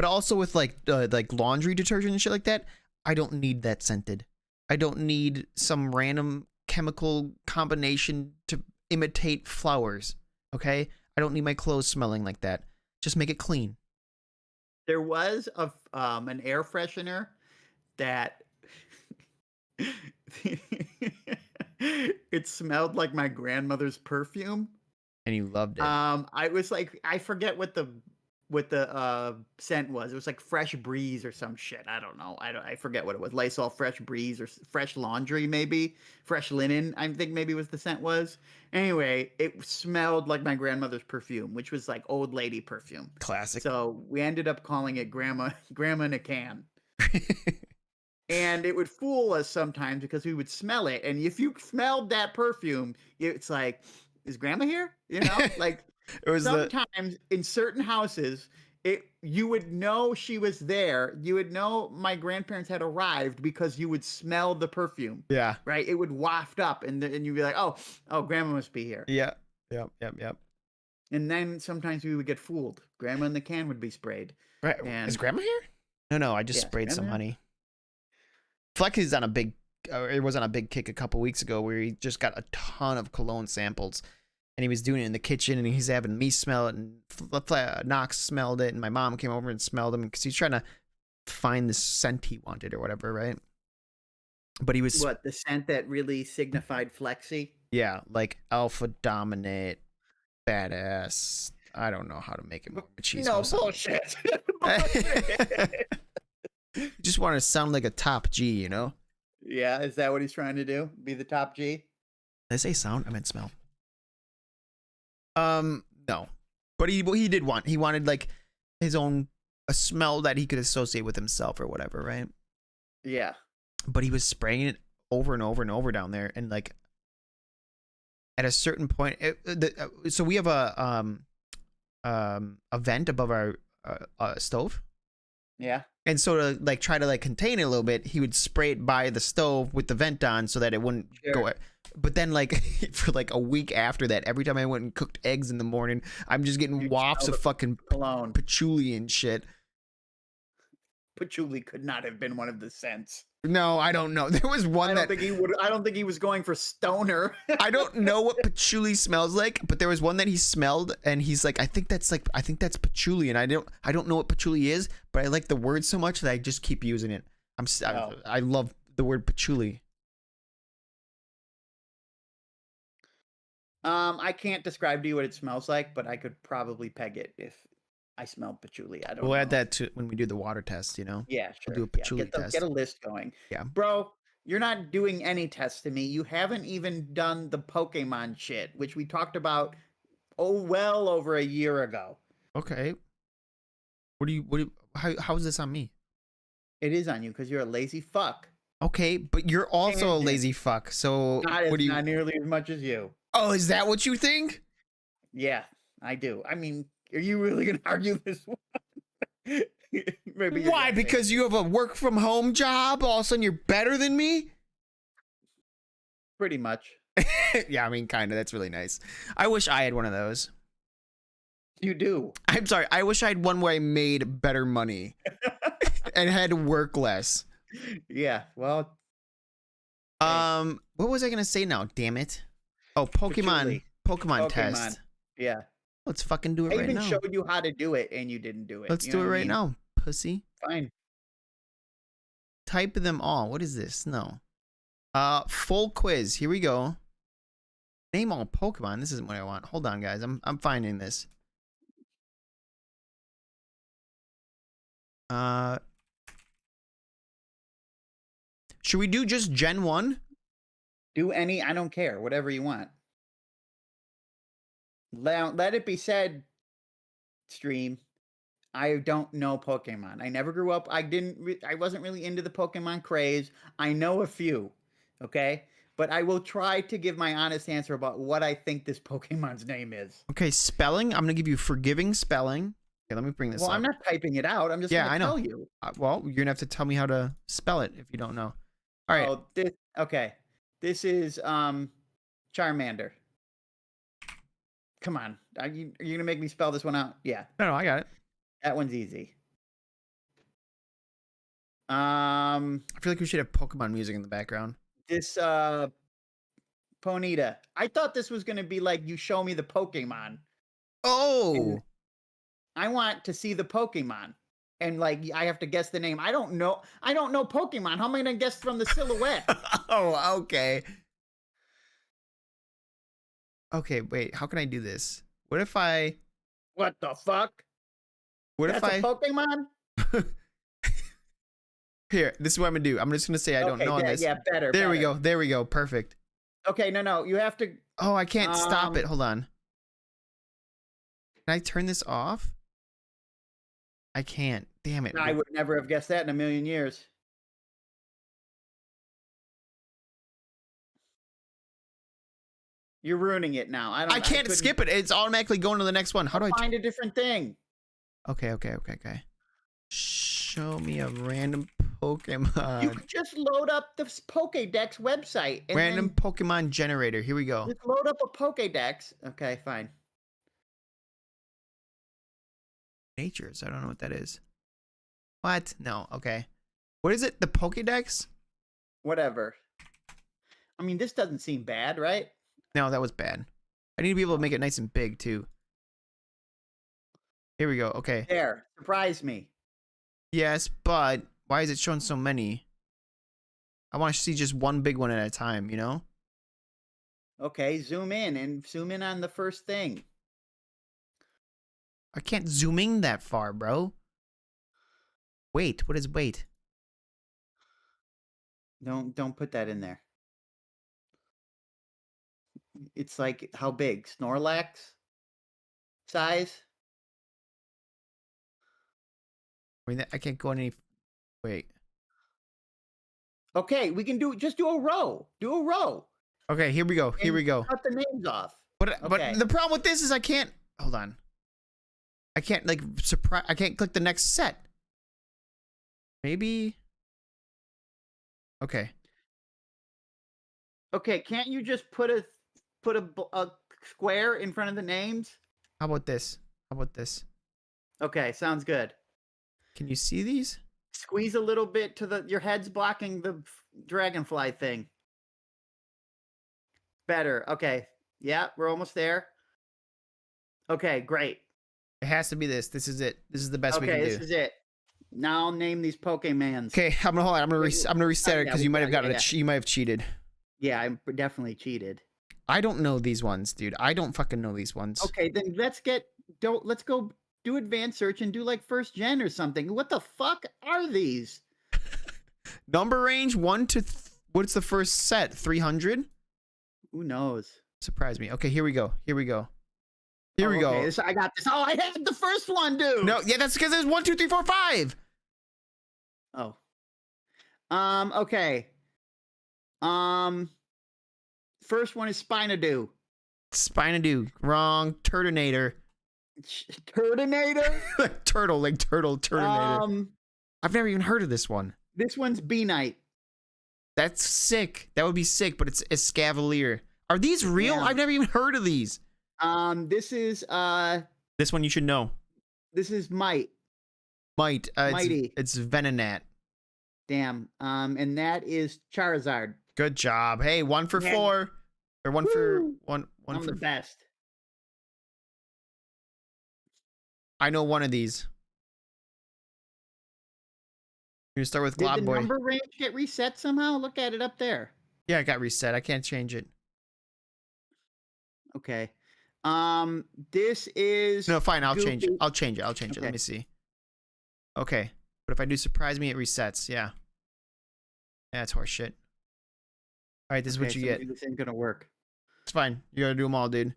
also with like laundry detergent and shit like that, I don't need that scented. I don't need some random chemical combination to imitate flowers. Okay? I don't need my clothes smelling like that. Just make it clean. There was an air freshener that it smelled like my grandmother's perfume. And you loved it. I was like, I forget what the scent was. It was like Fresh Breeze or some shit. I don't know. I forget what it was. Lysol Fresh Breeze or Fresh Laundry maybe. Fresh Linen, I think maybe was the scent was. Anyway, it smelled like my grandmother's perfume, which was like old lady perfume. Classic. So we ended up calling it grandma in a can. And it would fool us sometimes because we would smell it. And if you smelled that perfume, it's like, is grandma here? You know, like It was sometimes in certain houses, you would know she was there. You would know my grandparents had arrived because you would smell the perfume, yeah. right? It would waft up, and you'd be like, oh, grandma must be here. Yeah. Yep. And then sometimes we would get fooled. Grandma in the can would be sprayed. Right. And Is grandma here? No, I just yes, sprayed some grandma. honey. Flex is on a big, it was on a big kick a couple weeks ago where he just got a ton of cologne samples, and he was doing it in the kitchen, and he's having me smell it, and Knox smelled it, and my mom came over and smelled them because he's trying to find the scent he wanted or whatever, right? But he was What, the scent that really signified flexy? yeah, like alpha dominate, badass. I don't know how to make it more No, machismo. bullshit. Bullshit. You just want to sound like a top G, you know? Yeah, is that what he's trying to do? Be the top G? Did I say sound? I meant smell. No. But he did want, he wanted like his own, a smell that he could associate with himself or whatever, right? Yeah. But he was spraying it over and over and over down there, and like at a certain point, so we have a vent above our stove. Yeah. And so to like try to like contain it a little bit, he would spray it by the stove with the vent on so that it wouldn't go. But then like for like a week after that, every time I went and cooked eggs in the morning, I'm just getting wafts of fucking cologne, patchouli and shit. Patchouli could not have been one of the scents. No, I don't know. There was one I don't think he was going for stoner. I don't know what patchouli smells like, but there was one that he smelled, and he's like, I think that's patchouli, and I don't know what patchouli is, but I like the word so much that I just keep using it. I love the word patchouli. I can't describe to you what it smells like, but I could probably peg it if I smelled patchouli. I don't know. We'll add that to when we do the water test, you know? Yeah, sure. We'll do a patchouli test. Get a list going. Yeah. Bro, you're not doing any tests to me. You haven't even done the Pokemon shit, which we talked about well over a year ago. Okay. How is this on me? It is on you because you're a lazy fuck. Okay, but you're also a lazy fuck. So not nearly as much as you. Oh, is that what you think? Yeah, I do. I mean, are you really gonna argue this one? Maybe why? Because you have a work from home job? All of a sudden you're better than me? Pretty much. Yeah, I mean, kind of. That's really nice. I wish I had one of those. You do. I'm sorry. I wish I had one where I made better money and had to work less. Yeah, well. What was I gonna say now? Damn it. Oh, Pokemon test. Yeah. Let's fucking do it right now. I even showed you how to do it, and you didn't do it. Let's do it right now, pussy. Fine. Type them all. What is this? No. Full quiz. Here we go. Name all Pokemon. This isn't what I want. Hold on, guys. I'm finding this. Should we do just Gen 1? Do any, I don't care, whatever you want. Let it be said, stream, I don't know Pokemon. I never grew up. I wasn't really into the Pokemon craze. I know a few, okay? But I will try to give my honest answer about what I think this Pokemon's name is. Okay, spelling. I'm going to give you forgiving spelling. Okay, let me bring this up. Well, I'm not typing it out. I'm just going to tell you. Well, you're going to have to tell me how to spell it if you don't know. All right. Oh, okay. This is Charmander. Come on. Are you going to make me spell this one out? Yeah. No, I got it. That one's easy. I feel like we should have Pokemon music in the background. This Ponyta. I thought this was going to be like you show me the Pokemon. Oh. And I want to see the Pokemon. And like I have to guess the name. I don't know Pokemon. How am I going to guess from the silhouette? Oh, okay. Okay, wait. How can I do this? What if I? What the fuck? That's a Pokemon? Here, this is what I'm gonna do. I'm just gonna say I don't know on this. Yeah, better. There we go. There we go. Perfect. Okay, no. You have to. Oh, I can't stop it. Hold on. Can I turn this off? I can't. Damn it. I would never have guessed that in a million years. You're ruining it now. I can't skip it. It's automatically going to the next one. How do I find a different thing? Okay. Show me a random Pokemon. You could just load up the Pokédex website. And random Pokemon generator. Here we go. Just load up a Pokédex. Okay, fine. Natures. I don't know what that is. What? No. Okay. What is it? The Pokédex? Whatever. I mean, this doesn't seem bad, right? No, that was bad. I need to be able to make it nice and big too. Here we go. Okay. There. Surprise me. Yes, but why is it showing so many? I want to see just one big one at a time, you know? Okay, zoom in and zoom in on the first thing. I can't zoom in that far, bro. Wait, what is wait? Don't put that in there. It's like how big? Snorlax size? I mean, I can't go any. Wait. Okay, we can just do a row. Do a row. Okay, here we go. Here And we go. cut the names off. But Okay. the problem with this is I can't. Hold on. I can't like surprise. I can't click the next set. Maybe. Okay. Okay, can't you just put a square in front of the names? How about this? How about this? Okay, sounds good. Can you see these? Squeeze a little bit to your head's blocking the dragonfly thing. Better. Okay. Yeah, we're almost there. Okay, great. It has to be this. This is it. This is the best we can Okay, do. this is it. Now I'll name these Pokemans. Okay, I'm gonna hold on. I'm gonna reset it because you might have gotten yeah. you might have cheated. Yeah, I definitely cheated. I don't know these ones, dude. I don't fucking know these ones. Okay, then let's go do advanced search and do like first gen or something. What the fuck are these? Number range 1 to what's the first set? 300? Who knows? Surprise me. Okay, here we go. Here we go. Here we go. Okay, I got this. Oh, I had the first one, dude. No, yeah, that's because there's 1, 2, 3, 4, 5. Oh. Okay. First one is Spinadoo. Spinadoo. Wrong. Turtonator. Turtonator? Turtle, like Turtonator. I've never even heard of this one. This one's B-Knight. That's sick. That would be sick, but it's Escavalier. Are these real? Yeah. I've never even heard of these. This is This one you should know. this is Might. Mighty. It's Venonat. Damn. And that is Charizard. Good job. Hey, 1 for Yeah. 4. Or one for Woo! one I'm for the best. I know one of these. You're gonna start with Did the Globboy. number range get reset somehow? Look at it up there. Yeah, it got reset. I can't change it. Okay. This is No, fine. I'll Goofy. change it. I'll change it. I'll change it. Let Okay. me see. Okay. But if I do surprise me, it resets. Yeah. Yeah, it's horse shit. All right, this is what Okay, you so get. maybe this ain't gonna work. It's fine. You gotta do them all, dude.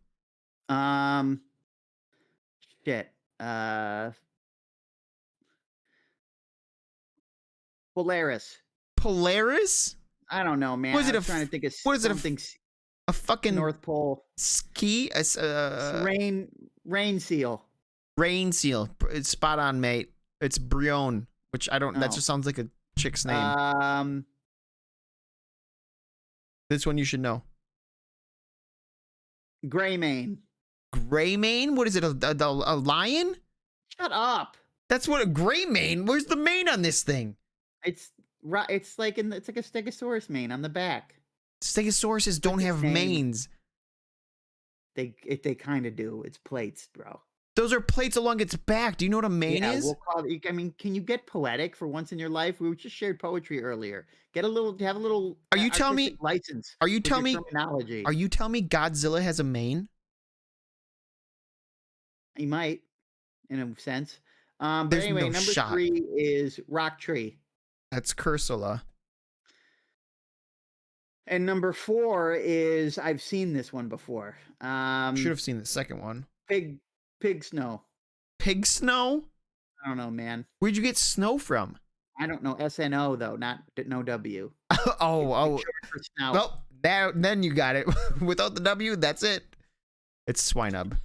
Shit. Polaris. Polaris? I don't know, man. Was it I was trying to think of what is it? something A fucking North Pole. ski? Rain seal. Rain seal. It's spot on, mate. It's Brion, which I don't. That Oh. just sounds like a chick's name. This one you should know. Greymane. Greymane? What is it? A lion? Shut up. That's what a Greymane. Where's the mane on this thing? It's like it's like a Stegosaurus mane on the back. Stegosauruses don't its have name? manes. They kind of do. It's plates, bro. Those are plates along its back. Do you know what a mane is? We'll call it, I mean, can you get poetic for once in your life? We just shared poetry earlier. Have a little. Are you telling me? artistic license? Are you with telling your me? terminology? Are you telling me Godzilla has a mane? He might, in a sense. But There's anyway, no number shot. 3 is Rock Tree. That's Cursula. And number 4 is I've seen this one before. Should have seen the second one. Pig Snow. Pig snow? I don't know, man. Where'd you get snow from? I don't know. SNO though, not no W. oh. It's short for snout. Well, then you got it. Without the W, that's it. It's Swinub.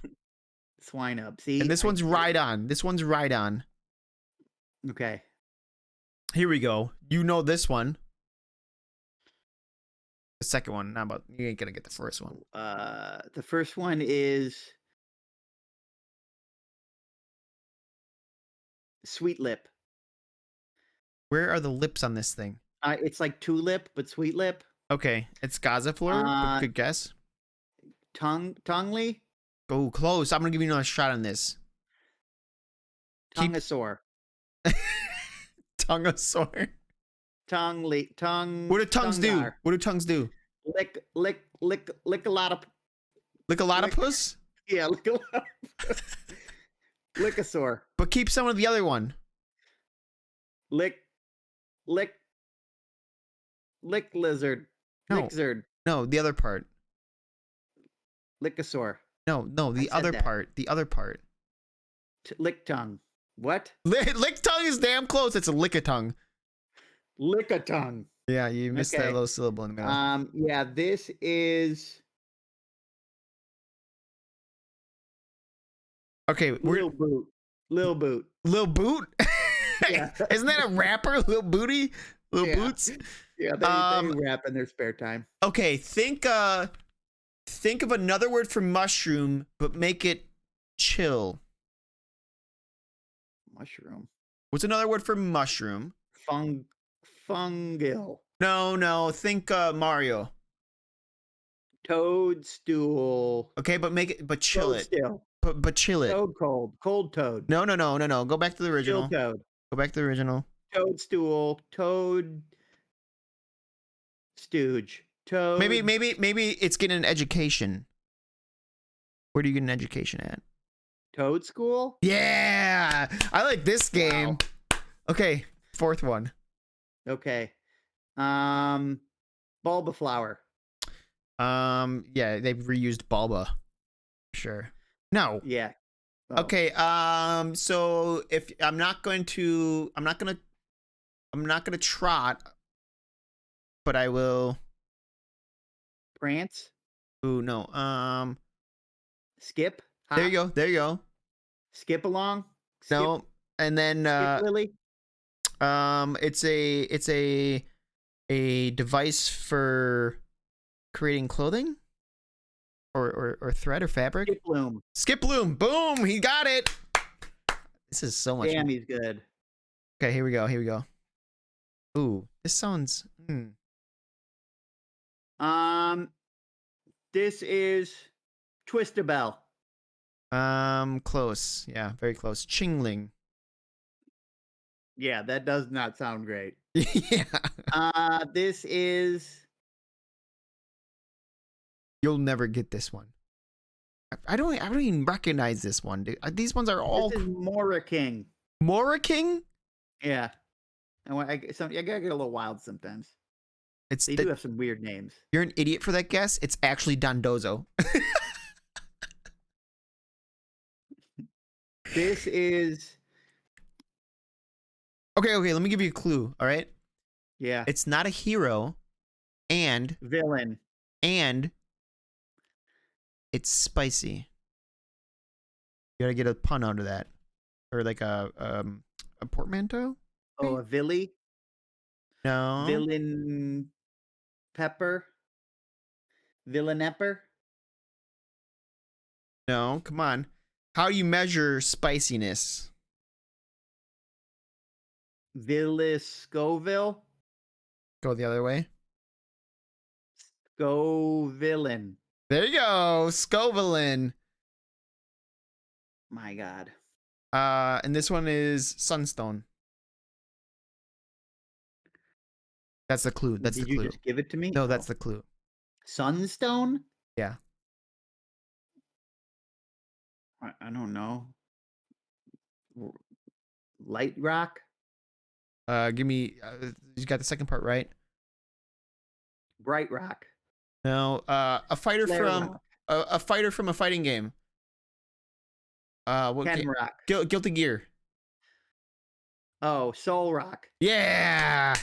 Swinub. See, And this one's right on. This one's right on. Okay. Here we go. You know this one. The second one. Not about. You ain't gonna get the first one. The first one is Sweet Lip. Where are the lips on this thing? It's like tulip, but sweet lip. Okay, it's Gazaflor, but Uh, good guess. tonguely, Oh, close. I'm gonna give you another shot on this. Keep tongueosaur, tongueosaur. What do tongues do? tonguegar, What do tongues do? lick a lot of Lick a lot of lick. puss? Yeah, lick a lot. Lickosaur, But keep some of the other one. lick, lick, lick lizard, No, lickzard, no, the other part. lickosaur. No, I the said other that. part. The other part. Lick tongue. What? Lick tongue is damn close. It's a lick a tongue. Lick a tongue. Yeah, you missed that Okay. little syllable in the middle. Yeah, this is Okay, we're Lil Boot. Lil Boot. Lil Boot. Yeah. Isn't that a rapper? Lil Booty? Lil Yeah. Boots? Yeah, they rap in their spare time. Okay, think of another word for mushroom, but make it chill. Mushroom. What's another word for mushroom? Fungil. No, think Mario. Toadstool. Okay, but chill it. Toadstill. But chill it. Toad cold. Cold toad. No. Go back to the Chill original. toad. Go back to the original. Toadstool. Toad stooge. Toad. Maybe it's getting an education. Where do you get an education at? Toad school? Yeah, I like this game. Wow. Okay, fourth one. Okay. Bulbaflower. Yeah, they've reused Bulba. Sure. No. Yeah. Oh. Okay. So if I'm not gonna trot, but I will. Prance. Ooh, no. Skip. Hop. There you go. Skip along. Skip, No, and then skip Lily. it's a device for creating clothing, or thread or fabric. Skip loom. Skip loom. Boom! He got it. This is so much. Damn, he's good. Okay, here we go. Ooh, this sounds. This is Twistabell. Close. Yeah, very close. Chingling. Yeah, that does not sound great. Yeah. This is. You'll never get this one. I don't even recognize this one, dude. These ones are all. This is Mora King. Mora King? Yeah. I gotta get a little wild sometimes. They do have some weird names. You're an idiot for that guess. It's actually Dondozo. This is. Okay. Let me give you a clue. All right. Yeah. It's not a hero, and Villain. It's spicy. You gotta get a pun out of that, or like a portmanteau. Oh, a Villy. No. Villain. Pepper. Villanepper. No. Come on. How do you measure spiciness? Villis Scoville. Go the other way. Scovillain. There you go, Scovillain. My God. And this one is Sunstone. That's the clue. That's the clue. Did you just give it to me? No, that's the clue. Sunstone? Yeah. I don't know. Light rock? Give me. You got the second part right. Bright rock. No. A fighter Flare from rock. a fighter from a fighting game. What Ken game? rock. Guilty Gear. Oh, Soul Rock. Yeah.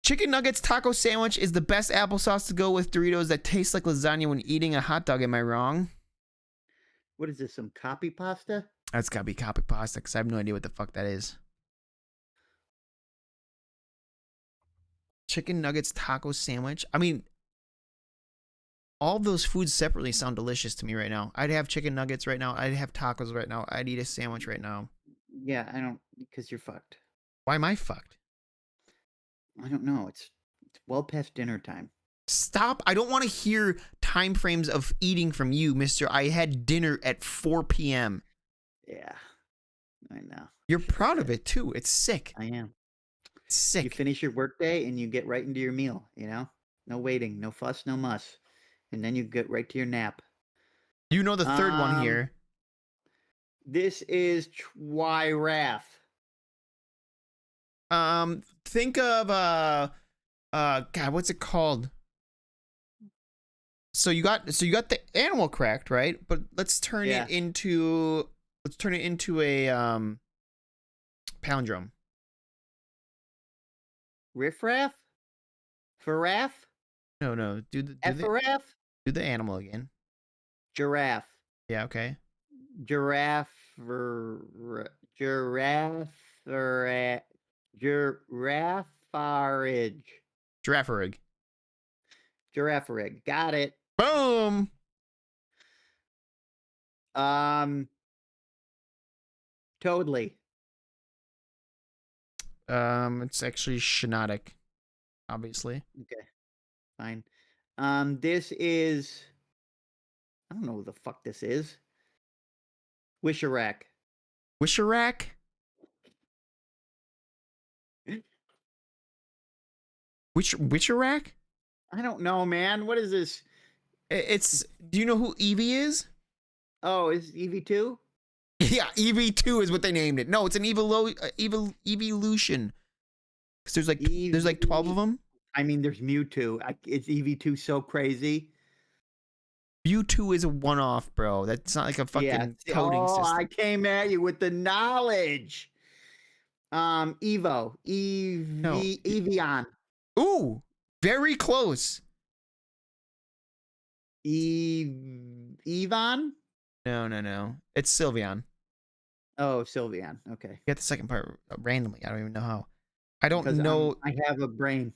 Chicken nuggets taco sandwich is the best applesauce to go with Doritos that tastes like lasagna when eating a hot dog. Am I wrong? What is this? Some copy pasta? That's gotta be copy pasta because I have no idea what the fuck that is. Chicken nuggets taco sandwich. I mean, all those foods separately sound delicious to me right now. I'd have chicken nuggets right now. I'd have tacos right now. I'd eat a sandwich right now. Yeah, I don't, because you're fucked. Why am I fucked? I don't know. It's well past dinner time. Stop. I don't want to hear time frames of eating from you, mister. I had dinner at 4 p.m. Yeah, I know. You're Shit like proud of that. it, too. It's sick. I am. It's You sick. finish your workday and you get right into your meal, you know? No waiting, no fuss, no muss. And then you get right to your nap. You know the third one Um, here. this is Twirath. Think of, God, what's it called? So you got the animal correct, right? But let's turn Yeah. it into a palindrome. Riffraff? Faraf? No. Effaraf? Do the animal again. Giraffe. Yeah, okay. Giraffe. Giraffe. Giraffarage. Giraffe. Giraffarig. Got it. Boom. Um, Totally. It's actually Shinotic, obviously. Okay, fine. This is, I don't know who the fuck this is. Wisharack. Wisharack? Wisharack? I don't know, man. What is this? It's. Do you know who Eevee is? Oh, is EV2? Yeah, EV2 is what they named it. No, it's an evolution. Because there's like 12 of them. I mean, there's Mewtwo. It's EV2 so crazy. Mewtwo is a one-off, bro. That's not like a Yeah. fucking coding Oh, system. I came at you with the knowledge. Evo. No. Evian. Ooh, very close. Evan? No. It's Sylveon. Oh, Sylveon. Okay. You got the second part randomly. I don't even know how. I don't Because know. I have a brain.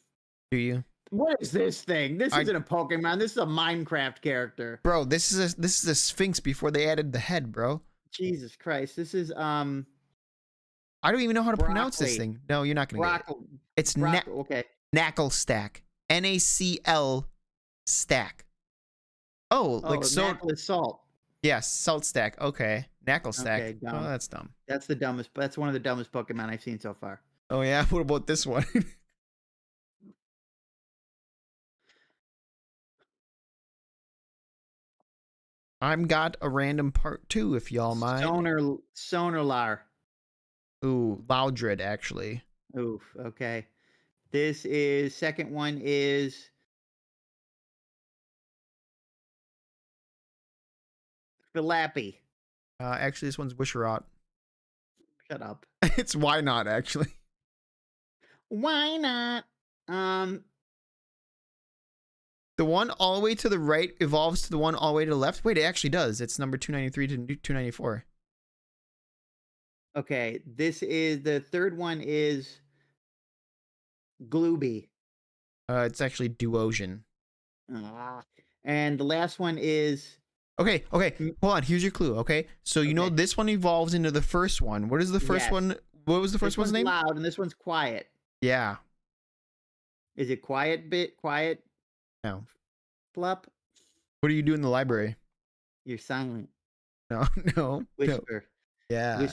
Do you? What is this thing? This isn't a Pokemon. This is a Minecraft character. Bro, this is a Sphinx before they added the head, bro. Jesus Christ. This is I don't even know how to pronounce this broccoli. thing. No, you're not gonna get it. Broccoli. It's Okay. Knackle Stack. NACL stack. Oh, like so. Knackle is salt. Yes, Salt Stack. Okay, Knackle Stack. Okay, Oh, dumb. that's dumb. That's the dumbest. That's one of the dumbest Pokemon I've seen so far. Oh yeah. What about this one? I'm got a random part two, if y'all mind. Sonolar. Ooh, Loudred, actually. Oof. Okay. This is second one is Philappy. Actually, this one's Wisherot. Shut up. It's why not, actually. Why not? The one all the way to the right evolves to the one all the way to the left. Wait, it actually does. It's number 293 to 294. Okay. This is the third one is Glooby. It's actually Duosion. And the last one is Okay. Hold on. Here's your clue. Okay, so you know this one evolves into the first one. What is the first one? What was the first one's name? Loud, and this one's quiet. Yeah. Is it quiet? Quiet? No. Flup? What do you do in the library? You're silent. No. Whisper. No. Yeah.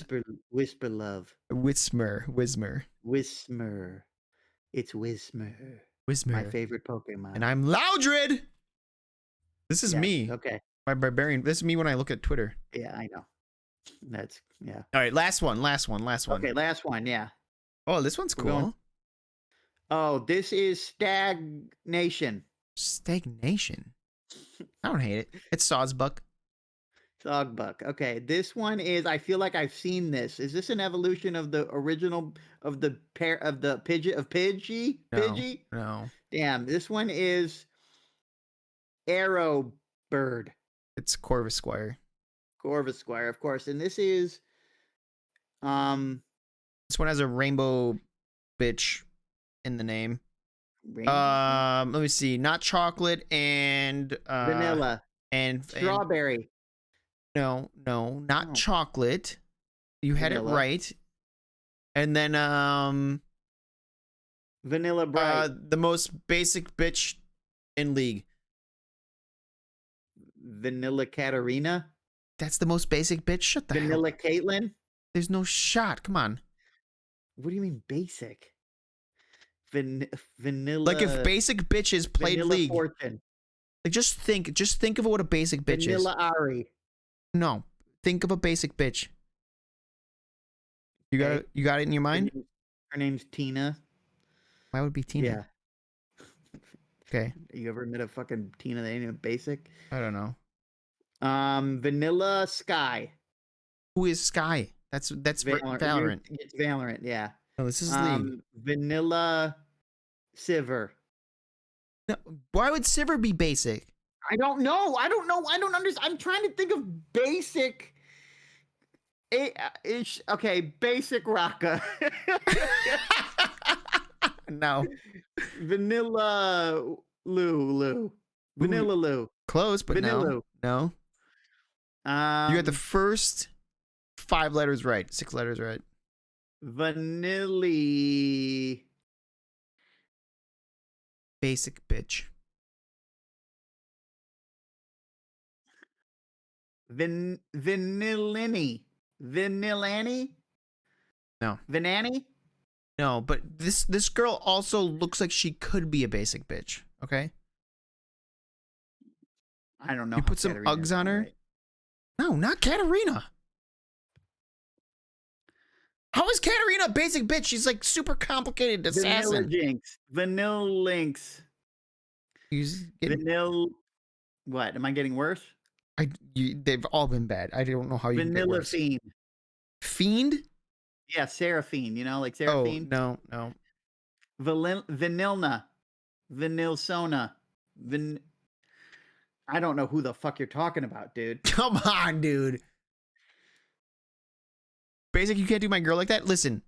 Whisper love. Whismer. Whismer. It's Whismer. My favorite Pokemon. And I'm Loudred! This is me. Okay. My barbarian. This is me when I look at Twitter. Yeah, I know. That's, yeah. All right, last one. Okay, last one, yeah. Oh, this one's cool. Oh, this is Stagnation. Stagnation? I don't hate it. It's Sawsbuck. Sogbuck. Okay, this one is, I feel like I've seen this. Is this an evolution of the original, of the pair, of the Pidgey? Pidgey? No. Damn, this one is Arrow Bird. It's Corvisquire. Corvisquire, of course. And this is this one has a rainbow bitch in the name. rainbow? Let me see. Not chocolate and Vanilla. And Strawberry. No, not chocolate. You had Vanilla. it right. And then Vanilla Bright. The most basic bitch in league. Vanilla Katarina. That's the most basic bitch. Shut the hell Vanilla up. Caitlin. There's no shot. Come on. What do you mean basic? Like if Vanilla basic bitches played Vanilla league, Fortune. like just think of what a basic bitch is. Vanilla Ari. No, think of a basic bitch. Okay. You got it in your mind? Her name's Tina. Why would it be Tina? Yeah. Okay. You ever met a fucking Tina that ain't even basic? I don't know. Vanilla Sky. Who is Sky? That's Valorant. It's Valorant, yeah. No, this is League. Vanilla Siver. No, why would Sivir be basic? I don't know. I don't understand. I'm trying to think of basic. Okay, basic Raka. No. Vanilla Lou. Vanilla Lou. Close, but Vanilla. no. You got the first 5 letters right. 6 letters right. Vanilli. Basic bitch. Vanillini. Vanillani? No. Vanani? No, but this girl also looks like she could be a basic bitch. Okay. I don't know. You put some Uggs on her. Right. No, not Katarina. How is Katarina a basic bitch? She's like super complicated assassin. Vanilla Jinx. Vanilla Lynx. Vanilla. What? Am I getting worse? They've all been bad. I don't know how you Vanilla get worse. Fiend. Fiend? Yeah, Seraphine. You know, like Seraphine. Oh, no. Vanilna. Vanilsona. I don't know who the fuck you're talking about, dude. Come on, dude. Basic, you can't do my girl like that? Listen,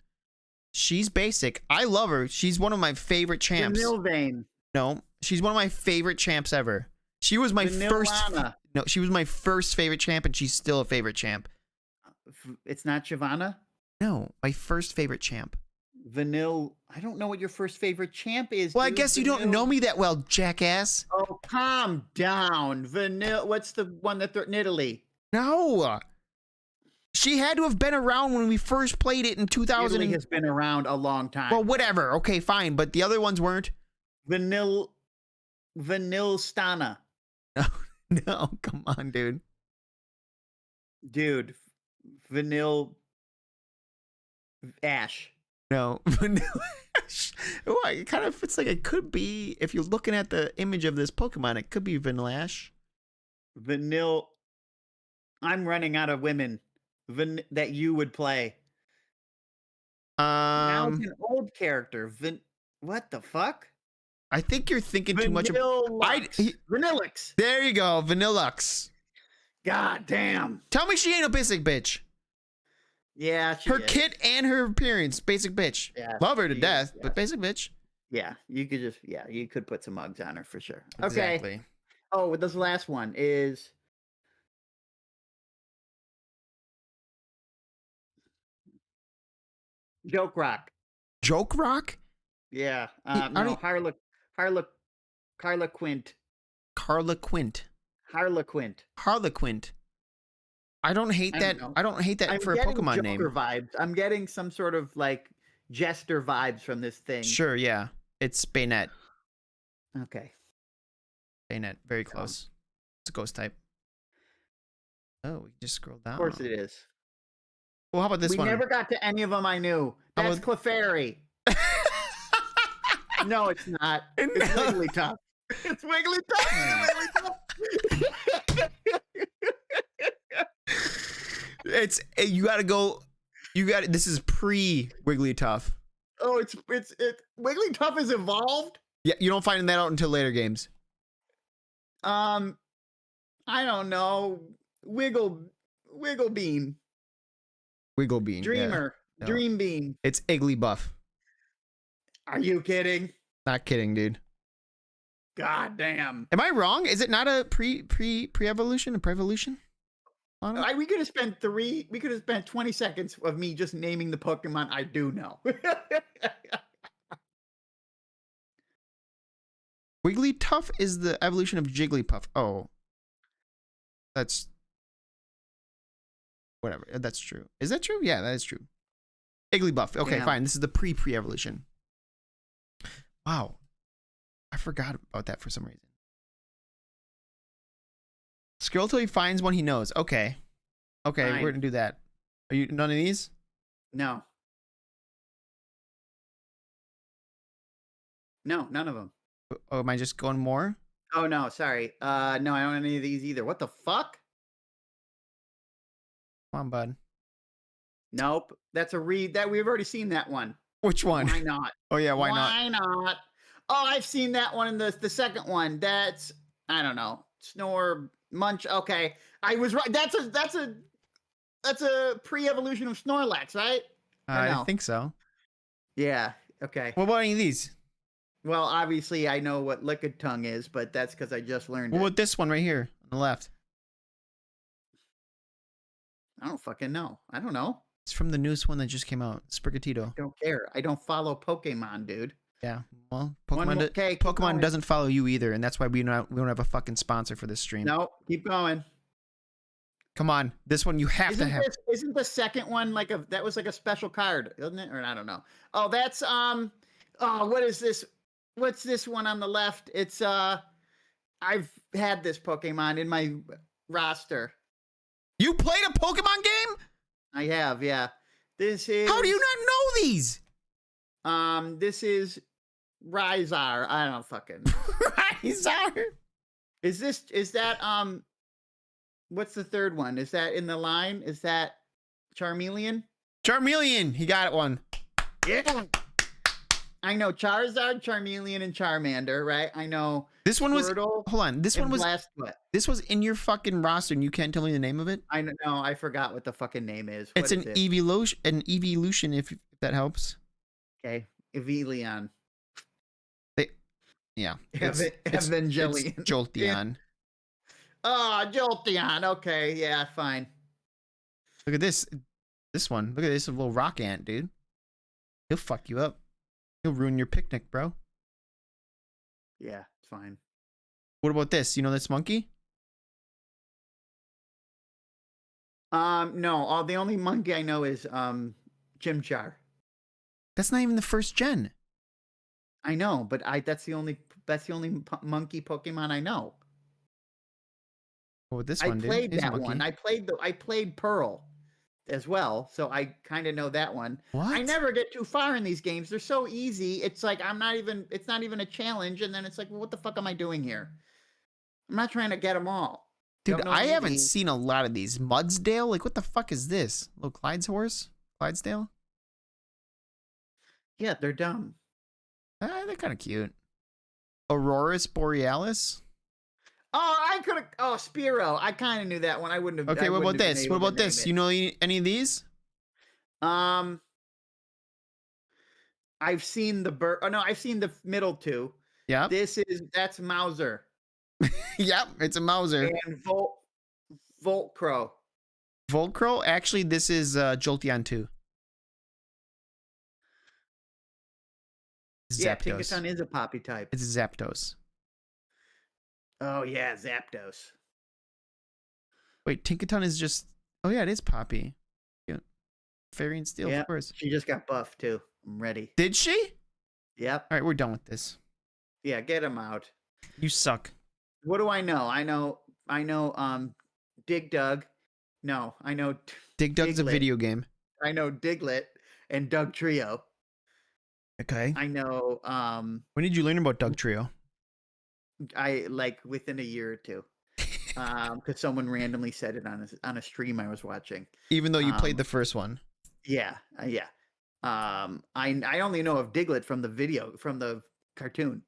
she's basic. I love her. She's one of my favorite champs. Vanilvane. No, she's one of my favorite champs ever. She was my first. No, she was my first favorite champ, and she's still a favorite champ. It's not Shyvana? No, my first favorite champ. I don't know what your first favorite champ is. Well, dude. I guess you don't know me that well, jackass. Oh, calm down. What's the one that in Italy? No. She had to have been around when we first played it in 2000. Italy has been around a long time. Well, whatever. Okay, fine. But the other ones weren't. Vanilstana. No, come on, dude. Dude, Ash. No, Vanilla Ash. Oh, it kind of fits like it could be. If you're looking at the image of this Pokemon, it could be Vanilla Ash. I'm running out of women that you would play. Now it's an old character. What the fuck? I think you're thinking too much of Vanillux. There you go, Vanillux. God damn. Tell me she ain't a basic bitch. Yeah, her kit and her appearance, basic bitch. Yeah, love her to death, but basic bitch. Yeah, you could put some Uggs on her for sure. Exactly. Okay. Oh, this last one is Joke Rock. Joke Rock? Yeah. No, Harlequint. Harlequint. I don't hate that. I don't hate that for a Pokemon name. Vibes. I'm getting some sort of like jester vibes from this thing. Sure, yeah. It's Baynet. Okay. Baynet, very close. It's a ghost type. Oh, we just scroll down. Of course it is. Well, how about this one? We never got to any of them I knew. That's Clefairy. No, it's not. It's Wigglytuff. It's Wigglytuff. It's you got to go. This is pre Wigglytuff. Oh, it's Wigglytuff is evolved. Yeah, you don't find that out until later games. I don't know. Wigglebean. Wigglebean. Dreamer. Yeah. No. Dream Bean. It's Igglybuff. Are you kidding? Not kidding, dude. God damn. Am I wrong? Is it not a pre-evolution, a pre-evolution? We could have spent 20 seconds of me just naming the Pokemon I do know. Wigglytuff is the evolution of Jigglypuff. Oh, that's whatever. That's true. Is that true? Yeah, that is true. Igglybuff. Okay, Damn. fine. This is the pre-evolution. Wow. I forgot about that for some reason. Scroll till he finds one he knows. Okay. Okay, Fine. we're gonna do that. Are you none of these? No. No, none of them. Oh, am I just going more? Oh no, sorry. No, I don't have any of these either. What the fuck? Come on, bud. Nope. That's a read that we've already seen that one. Which one? Why not? Oh yeah, why not? Why not? Oh, I've seen that one in the second one. That's I don't know. Snore Munch. Okay. I was right. That's a pre-evolution of Snorlax, right? I no? think so. Yeah. Okay. What about any of these? Well, obviously I know what Liquid Tongue is, but that's because I just learned What it. about this one right here on the left? I don't fucking know. I don't know. It's from the newest one that just came out. Sprigatito. Don't care. I don't follow Pokemon, dude. Yeah. Well, One more- Pokemon. okay, keep Pokemon going. doesn't follow you either, and that's why we don't have a fucking sponsor for this stream. No, keep going. Come on, this one you have to have. Isn't the second one like that was like a special card, isn't it? Or I don't know. Oh, that's oh, what is this? What's this one on the left? It's I've had this Pokemon in my roster. You played a Pokemon game? I have, yeah. This is How do you not know these? this is Rhysar. I don't fucking. Rhysar. Is that what's the third one? Is that in the line? Is that Charmeleon? Charmeleon. He got one. Yeah. I know Charizard, Charmeleon, and Charmander, right? I know This one was. Squirtle Hold on. This and one was. Blastfoot. This was in your fucking roster, and you can't tell me the name of it. I know. I forgot what the fucking name is. It's What an is it? evolution. An evolution, if that helps. Okay, Evelion. Yeah. Evangelion. It's Jolteon. Oh, Jolteon. Okay, yeah, fine. Look at this. This one. Look at this little rock ant, dude. He'll fuck you up. He'll ruin your picnic, bro. Yeah, it's fine. What about this? You know this monkey? No. The only monkey I know is Chimchar. That's not even the first gen. I know, but that's the only monkey Pokemon I know. What with this I one, dude? played Here's a that monkey. one. I played Pearl as well, so I kind of know that one. What? I never get too far in these games. They're so easy. It's like it's not even a challenge, and then it's like, well, what the fuck am I doing here? I'm not trying to get them all. Dude, Don't know I any of haven't these. seen a lot of these. Mudsdale? Like, what the fuck is this? Little Clyde's horse? Clydesdale? Yeah, they're dumb. They're kind of cute. Aurorus Borealis? Oh, I could have. Oh, Spearow. I kind of knew that one. I wouldn't have. Okay, I what about wouldn't have been this? able What to about name this? it. You know any of these? I've seen the bird. Oh no, I've seen the middle two. Yep. That's Mauser Yep, it's a Mauser. and Volcro. Volcro? Actually, this is Jolteon 2. Yeah, Zapdos. Tinkaton is a poppy type. It's Zapdos. Oh yeah, Zapdos. Wait, Tinkaton is just... Oh yeah, it is Poppy. Yeah. Fairy and Steel, Yeah. of course. She just got buffed too. I'm ready. Did she? Yep. All right, we're done with this. Yeah, get him out. You suck. What do I know? I know Dig Dug. No, I know Dig Dug's a Diglett. video game. I know Diglett and Doug Trio. Okay. I know When did you learn about Doug Trio? I like within a year or two. Because someone randomly said it on a stream I was watching. Even though you played the first one. Yeah, yeah. I only know of Diglett from the cartoon.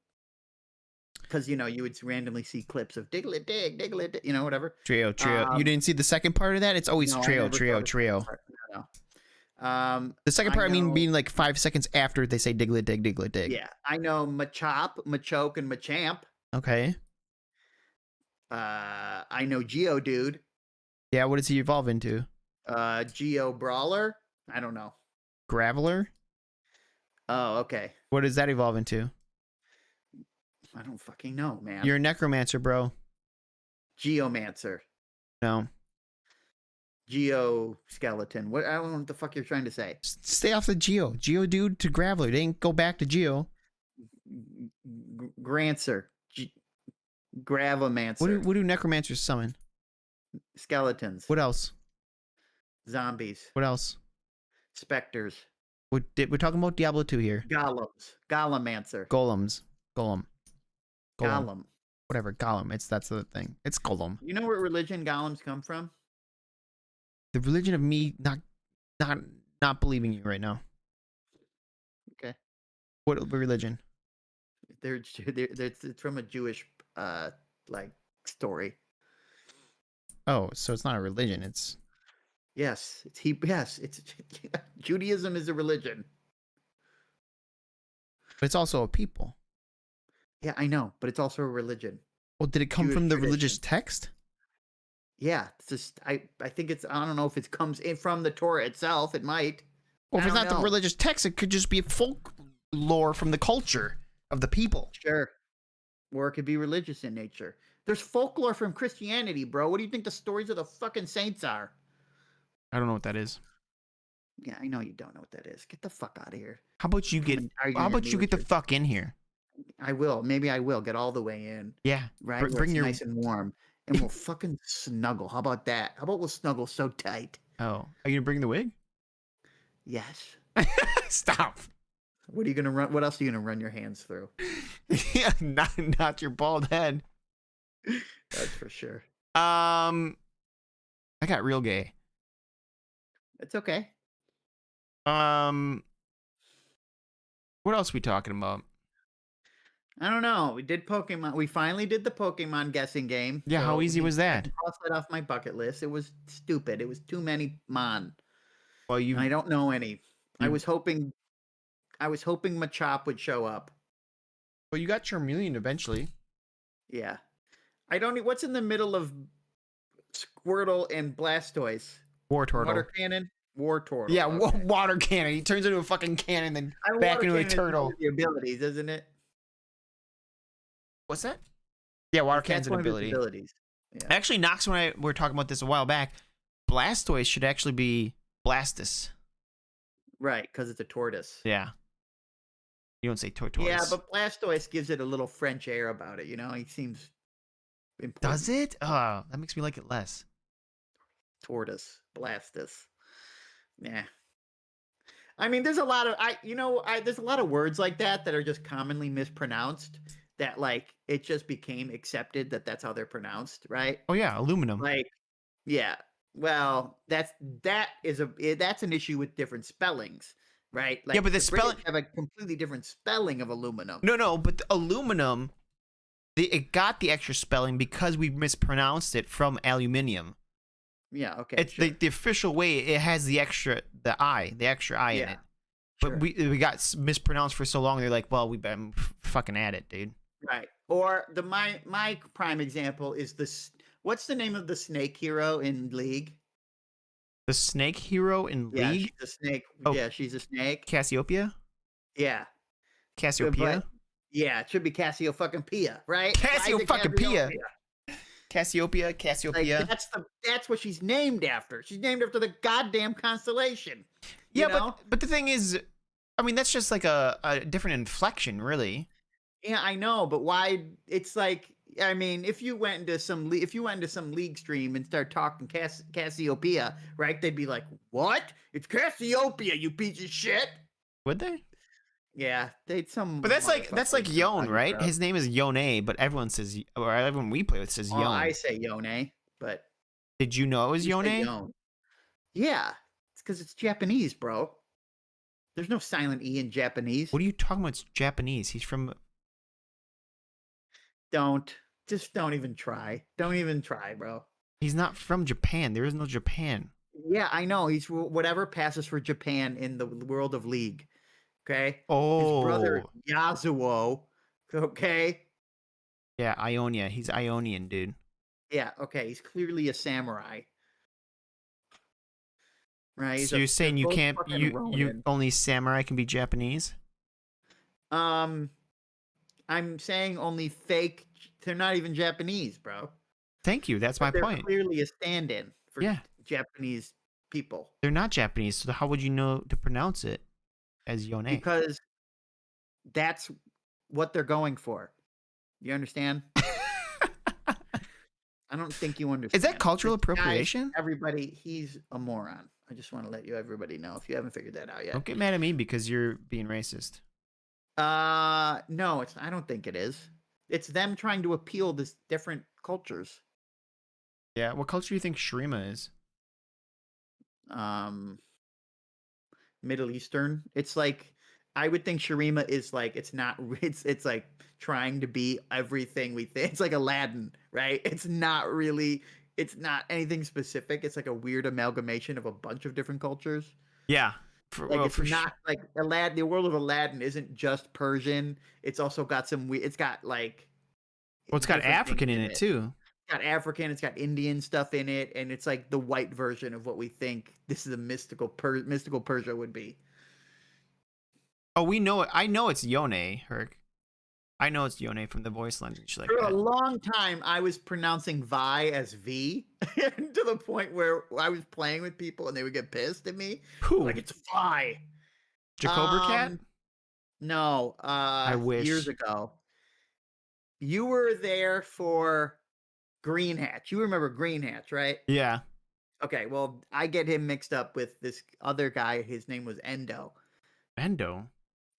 Because you would randomly see clips of Diglett, Diglett, whatever. Trio. You didn't see the second part of that? It's always No, I Trio. never saw the second Trio. part. No. The second part, I mean, know- being like 5 seconds after they say Diglett, Dig, Diglett, Dig. Yeah, I know Machop, Machoke, and Machamp. Okay. I know Geodude, Yeah, what does he evolve into? Geo Brawler. I don't know. Graveler? Oh, okay. What does that evolve into? I don't fucking know, man. You're a necromancer, bro. Geomancer. No. Geoskeleton. What? I don't know what the fuck you're trying to say. Stay off the Geo. Geodude to Graveler. They didn't go back to Geo. Grancer. Gravomancer. What do necromancers summon? Skeletons. What else? Zombies. What else? Specters. We're talking about Diablo 2 here. Golems. Golemancer. Golems. Golem. Golem. Whatever. Golem. That's the thing. It's Golem. You know what religion golems come from? The religion of me not believing you right now. Okay. What religion? It's from a Jewish like story. Oh, so it's not a religion. It's Yes, it's Judaism is a religion. but it's also a people. Yeah, I know, but it's also a religion. Well, did it come Jewish from the tradition. religious text? Yeah, it's just I think it's I don't know if it comes in from the Torah itself. It might. Well, if I it's don't not the know. religious text, it could just be folklore from the culture of the people. Sure. Or it could be religious in nature. There's folklore from Christianity, bro. What do you think the stories of the fucking saints are? I don't know what that is. Yeah, I know you don't know what that is. Get the fuck out of here. How about you Come get? and argue How your about you get the religion. fuck in here? I will. Maybe I will get all the way in. Yeah, Right? Where bring it's your. nice and warm. And we'll fucking snuggle. How about that? How about we'll snuggle so tight? Oh, are you gonna bring the wig? Yes. Stop. What are you gonna run? What else are you gonna run your hands through? Yeah, not your bald head. That's for sure. I got real gay. It's okay. What else we talking about? I don't know. We did Pokemon. We finally did the Pokemon guessing game. Yeah, how easy was I that? can cross that off my bucket list. It was stupid. It was too many Mon. Well, you. I don't know any. I you- was hoping Machop would show up. Well, you got Charmeleon eventually. Yeah. I don't. What's in the middle of Squirtle and Blastoise? War Turtle. Water cannon. War Turtle. Yeah, okay. water cannon. He turns into a fucking cannon, then I mean, back water into a cannon is turtle. one of the abilities, isn't it? What's that? Yeah, water That's cannon's an one of his ability. abilities. Yeah. Actually, Nox, when we were talking about this a while back, Blastoise should actually be Blastus. Right, because it's a tortoise. Yeah. You don't say tortoise. Yeah, but Blastoise gives it a little French air about it. You know, he seems important. Does it? Oh, that makes me like it less. Tortoise, Blastus. Yeah. I mean, there's a lot of there's a lot of words like that that are just commonly mispronounced. That like it just became accepted that that's how they're pronounced, right? Oh yeah, aluminum. Like, yeah. Well, that's an issue with different spellings, right? Like, Yeah, but the British spelling- have a completely different spelling of aluminum. No, but the aluminum, it got the extra spelling because we mispronounced it from aluminium. Yeah, okay. It's sure. the official way. It has the extra I in Yeah, it. sure. But we got mispronounced for so long. They're like, well, we better fucking add it, dude. Right. Or my prime example is this. What's the name of the snake hero in League? The snake hero in Yeah, League, she's a snake. Oh. Yeah, she's a snake. Cassiopeia. Yeah. Cassiopeia. Yeah, it should be Cassio fucking Pia, right? Why is it Cassiopeia. Cassiopeia? Cassiopeia. Like, that's what she's named after. She's named after the goddamn constellation. Yeah, you know? but the thing is, I mean, that's just like a different inflection, really. Yeah, I know, but why? It's like, I mean, if you went into some league stream and start talking Cassiopeia, right? They'd be like, "What? It's Cassiopeia, you piece of shit." Would they? Yeah, they'd some. But that's like motherfuckers Yone, talking right? crap. His name is Yone, but everyone says, or everyone we play with says Well, Yone. I say Yone, but Did you know it was you say Yone? Yone. Yeah, it's because it's Japanese, bro. There's no silent E in Japanese. What are you talking about? It's Japanese. He's from. Don't even try. Don't even try, bro. He's not from Japan. There is no Japan. Yeah, I know. He's whatever passes for Japan in the world of League. Okay. Oh. His brother Yasuo. Okay. Yeah, Ionia. He's Ionian, dude. Yeah. Okay. He's clearly a samurai. Right. So you're saying you both can't fucking you Ronin. only samurai can be Japanese? I I'm saying only fake. They're not even Japanese, bro. Thank you. That's But my they're point. clearly a stand-in for Yeah, Japanese people they're not Japanese, so how would you know to pronounce it as Yone? because that's what they're going for. You understand? I don't think you Is that understand. cultural This guy, appropriation? everybody, he's a moron. I just want to let everybody know if you haven't figured that out yet. Don't get mad at me because you're being racist. No, I don't think it is. It's them trying to appeal to different cultures. Yeah, what culture do you think Shrima is? Um, Middle Eastern. It's like I would think Sharima is like it's not it's like trying to be everything we think. It's like Aladdin, right? It's not anything specific. It's like a weird amalgamation of a bunch of different cultures. Yeah, for Like well, it's for sure. not like Aladdin. The world of Aladdin isn't just Persian. It's also got it's got like Well, it's got different things African in in it it. too. It's got African, it's got Indian stuff in it, and it's like the white version of what we think this is a mystical Persia would be. Oh, we know it. I know it's Yone, Herc. I know it's Yone from the voice lines and shit like For a that. long time, I was pronouncing Vi as V to the point where I was playing with people and they would get pissed at me. Who? Like, it's Vi. Jacober Cat? No, I years wish. ago. You were there for Green Hatch. You remember Green Hatch, right? Yeah. Okay, well, I get him mixed up with this other guy. His name was Endo. Endo.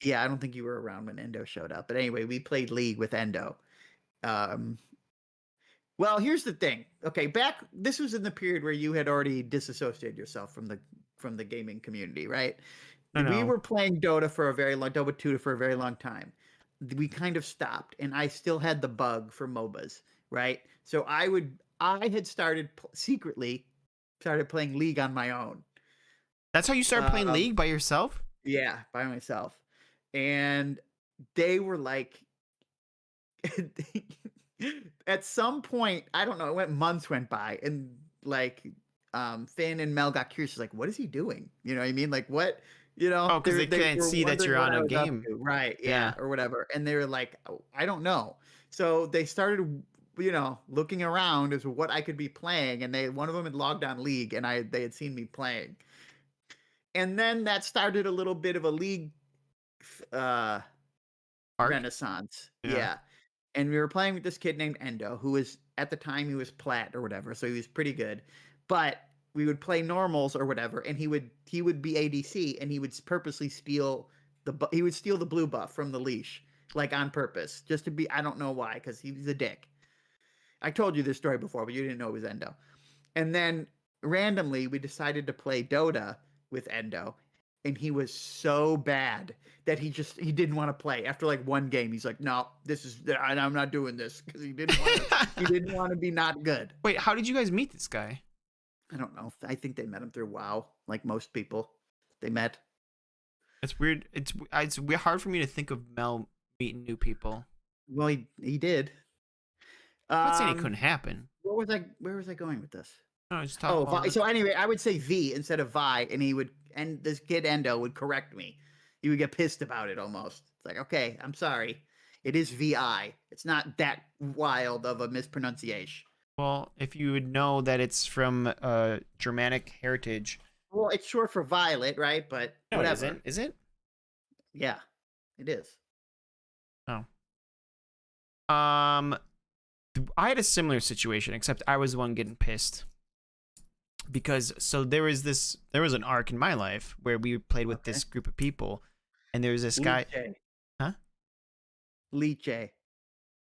Yeah, I don't think you were around when Endo showed up. But anyway, we played League with Endo. Um, Well, here's the thing. Okay, this was in the period where you had already disassociated yourself from the gaming community, right? I We know. were playing Dota for a very long Dota 2 for a very long time. We kind of stopped and I still had the bug for MOBAs, right? So I had secretly started playing League on my own. That's how you started playing Um League by yourself? yeah, by myself. And they were like at some point, I don't know, months went by and like Finn and Mel got curious, like, what is he doing? You know what I mean? Like what, Oh, because they they can't were see that wondering you're what on I a was up game. to. Right, Yeah. yeah, or whatever. And they were like, oh, I don't know. So they started, looking around as to what I could be playing, and one of them had logged on League and they had seen me playing. And then that started a little bit of a League uh Arc? renaissance. Yeah. Yeah. And we were playing with this kid named Endo, who was at the time he was plat or whatever, so he was pretty good. But we would play normals or whatever, and he would be ADC, and he would purposely steal he would steal the blue buff from the leash, like on purpose, just to be. I don't know why, because he was a dick. I told you this story before, but you didn't know it was Endo. And then randomly, we decided to play Dota with Endo, and he was so bad that he didn't want to play. After like one game, he's like, "No, I'm not doing this," because he didn't want to be not good. Wait, how did you guys meet this guy? I don't know. I think they met him through WoW, like most people. They met. It's weird. It's hard for me to think of Mel meeting new people. Well, he did. I'm not saying it Um, couldn't happen. Where was I going with this? No, just talk Oh, about it. So anyway, I would say V instead of Vi, and this kid Endo would correct me. He would get pissed about it almost. It's like, okay, I'm sorry. It is VI. It's not that wild of a mispronunciation. Well, if you would know that it's from Germanic heritage. Well, it's short for violet, right? But No, it whatever. isn't. Is it? Yeah, it is. Oh. Um, I had a similar situation, except I was the one getting pissed. Because there was an arc in my life where we played with Okay. this group of people, and there was this guy. Liche. Huh? Liche.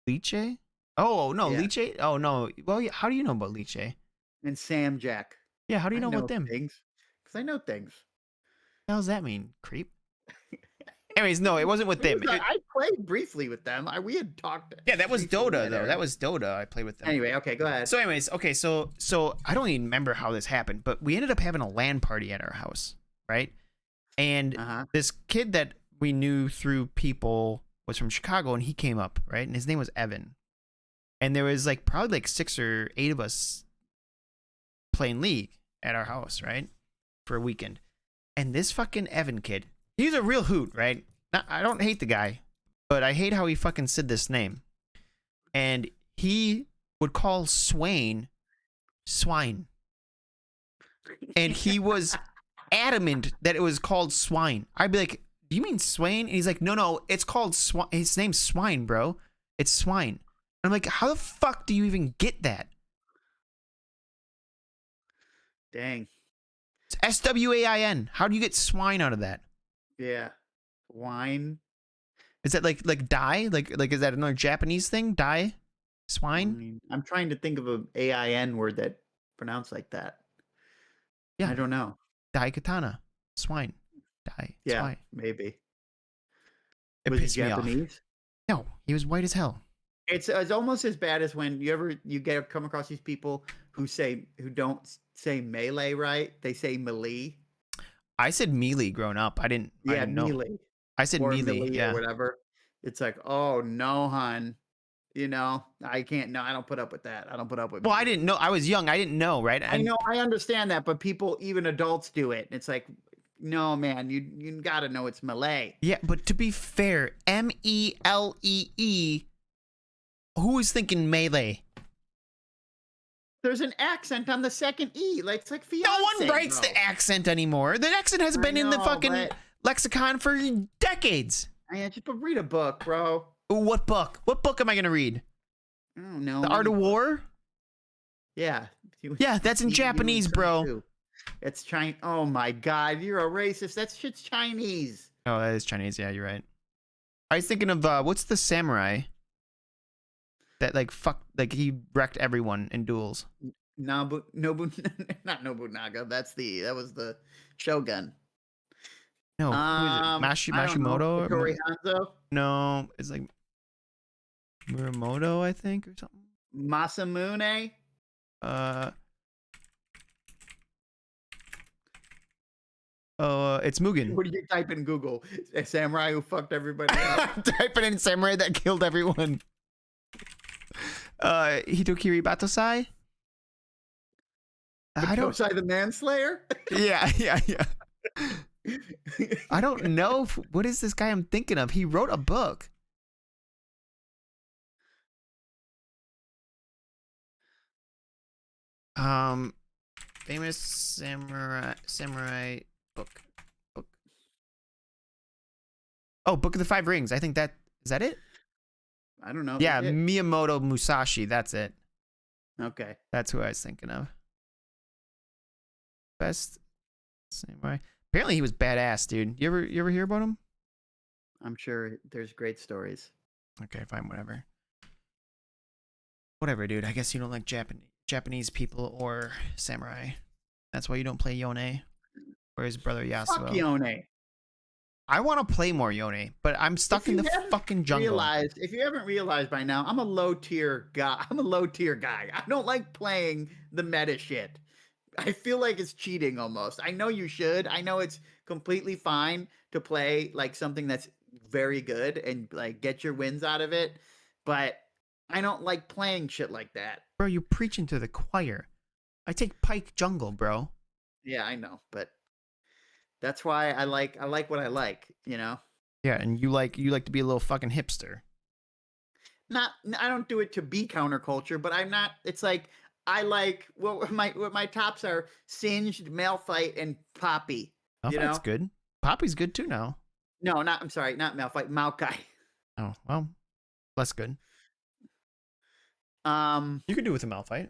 Liche? Oh no, Yeah. Liche. Oh no. Well, yeah, how do you know about Liche? And Sam Jack. Yeah, how do you I know about know them? things. Because I know things. What the hell does that mean, creep? Anyways, no, it wasn't with them. I played briefly with them. We had talked. Yeah, that was recently Dota at though. our- That was Dota. I played with them. Anyway, okay, go ahead. So, anyways, okay, so I don't even remember how this happened, but we ended up having a LAN party at our house, right? And Uh-huh. this kid that we knew through people was from Chicago, and he came up, right? And his name was Evan. And there was like probably like 6 or 8 of us playing League at our house, right? For a weekend. And this fucking Evan kid, he's a real hoot, right? I don't hate the guy. but I hate how he fucking said this name. And he would call Swain swine. And he was adamant that it was called swine. I'd be like, do you mean Swain? And he's like, no, it's called swine. His name's Swine, bro. It's swine. I'm like, how the fuck do you even get that? Dang. It's SWAIN. How do you get swine out of that? Yeah. Wine. Is that like die? Like is that another Japanese thing? Die? Swine? I'm trying to think of a AIN word that pronounced like that. Yeah. I don't know. Dai katana. Swine. Die. Yeah, Swine. maybe. It Was he pissed me off. Japanese? No, he was white as hell. It's almost as bad as when you come across these people who don't say melee right. They say melee. I said melee growing up. I didn't know. Melee. I said Or melee, yeah. or whatever. It's like, oh no, hon. I can't. No, I don't put up with that. I don't put up with. Well, I didn't know. I was young. I didn't know, right? I know. I understand that, but people, even adults, do it. It's like, no, man. You got to know it's Malay. Yeah, but to be fair, MELEE. Who is thinking melee? There's an accent on the second E. Like it's like fiance. No one writes the accent anymore. The accent has been in the fucking lexicon for decades. Man, just read a book, bro. What book? What book am I gonna read? I don't know. The Art of War? Yeah. Yeah, that's in Japanese, bro. It's Chinese. Oh my god, you're a racist. That shit's Chinese. Oh, that is Chinese. Yeah, you're right. I was thinking of what's the samurai that like he wrecked everyone in duels. Not Nobunaga. That was the Shogun. No, who is it? Mashimoto? Hattori Hanzo? No, it's like Muramoto, I think, or something. Masamune? It's Mugen. What do you type in Google? A samurai who fucked everybody up. Typing in samurai that killed everyone. Hitokiri Batosai? Batosai the Manslayer? Yeah. I don't know. What is this guy I'm thinking of? He wrote a book. Famous samurai book. Oh, Book of the Five Rings. I think is that it? I don't know. Yeah, Miyamoto Musashi. That's it. Okay. That's who I was thinking of. Best samurai. Apparently he was badass, dude. You ever hear about him? I'm sure there's great stories. Okay, fine, whatever. Whatever, dude. I guess you don't like Japanese people or samurai. That's why you don't play Yone or his brother Yasuo. Fuck Yone. I want to play more Yone, but I'm stuck in the fucking jungle. If you haven't realized by now, I'm a low tier guy. I don't like playing the meta shit. I feel like it's cheating almost. I know you should. I know it's completely fine to play like something that's very good and like get your wins out of it, but I don't like playing shit like that. Bro, you're preaching to the choir. I take Pike jungle, bro. Yeah, I know, but that's why I like what I like, Yeah, and you like to be a little fucking hipster. I don't do it to be counterculture, but I'm not. It's like I like what my tops are: Singed, Malphite, and Poppy. That's good. Poppy's good too now. No, I'm sorry, not Malphite, Maokai. Oh well, less good. You could do with a Malphite.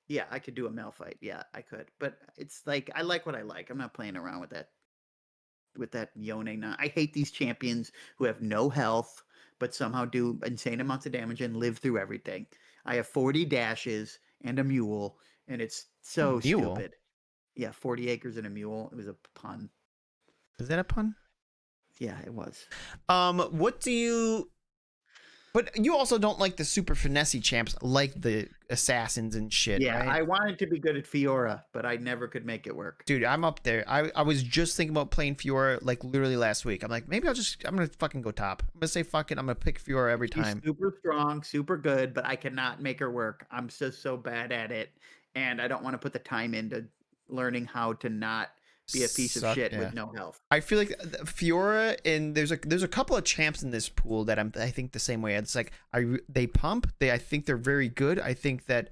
Yeah, I could do a Malphite. Yeah, I could. But it's like I like what I like. I'm not playing around with that Yone. I hate these champions who have no health but somehow do insane amounts of damage and live through everything. I have 40 dashes and a mule, and it's so stupid. Yeah, 40 acres and a mule. It was a pun. Is that a pun? Yeah, it was. What do you... But you also don't like the super finessey champs like the assassins and shit, yeah, right? I wanted to be good at Fiora, but I never could make it work. Dude, I'm up there. I was just thinking about playing Fiora like literally last week. I'm like, maybe I'm going to fucking go top. I'm going to say fuck it. I'm going to pick Fiora every time. She's super strong, super good, but I cannot make her work. I'm just so bad at it. And I don't want to put the time into learning how to not be a piece of Suck. shit Yeah. with no health. I feel like Fiora and there's a couple of champs in this pool that I think the same way. It's like they pump. I think they're very good. I think that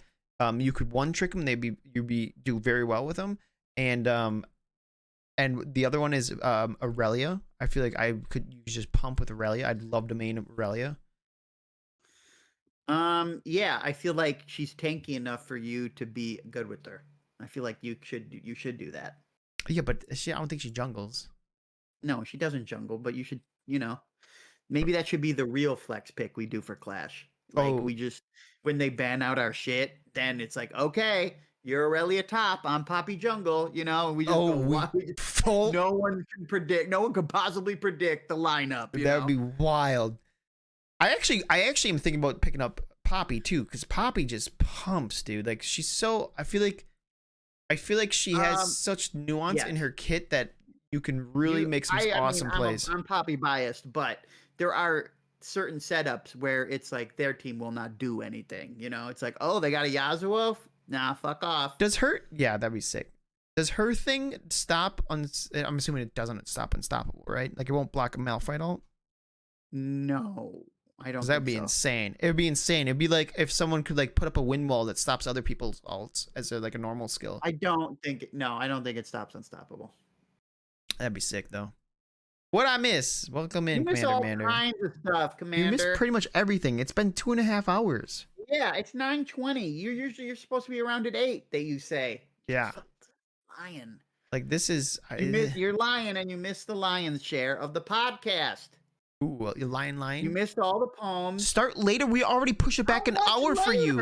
you could one trick them. You'd do very well with them. And the other one is Aurelia. I feel like I could just pump with Aurelia. I'd love to main Aurelia. Yeah, I feel like she's tanky enough for you to be good with her. I feel like you should do that. Yeah, but I don't think she jungles. No, she doesn't jungle, but you should, maybe that should be the real flex pick we do for Clash. Like Oh. we just when they ban out our shit, then it's like, okay, you're Aurelia top, I'm Poppy jungle, and we just Oh, go full. no one can predict, no one could possibly predict the lineup. That would be wild. I actually am thinking about picking up Poppy too, because Poppy just pumps, dude. Like she's so. I feel like she has such nuance in her kit that you can really make some awesome plays. I'm Poppy biased, but there are certain setups where it's like their team will not do anything. It's like, oh, they got a Yasuo? Nah, fuck off. Does her? Yeah, that'd be sick. Does her thing stop on? I'm assuming it doesn't stop unstoppable, right? Like it won't block a Malphite ult. No, I don't. Because that would be insane. It would be insane. It'd be like if someone could like put up a wind wall that stops other people's ults as like a normal skill. I don't think it stops unstoppable. That'd be sick though. What I miss? Welcome in, Commander Mander. All kinds of stuff, Commander. You missed pretty much everything. It's been 2.5 hours. Yeah, it's 9:20. You're supposed to be around at 8. That you say. Yeah. Lying. Like this is. You're lying, and you missed the lion's share of the podcast. Ooh, well, you're lying. You missed all the poems. Start later. We already pushed it back an hour for you.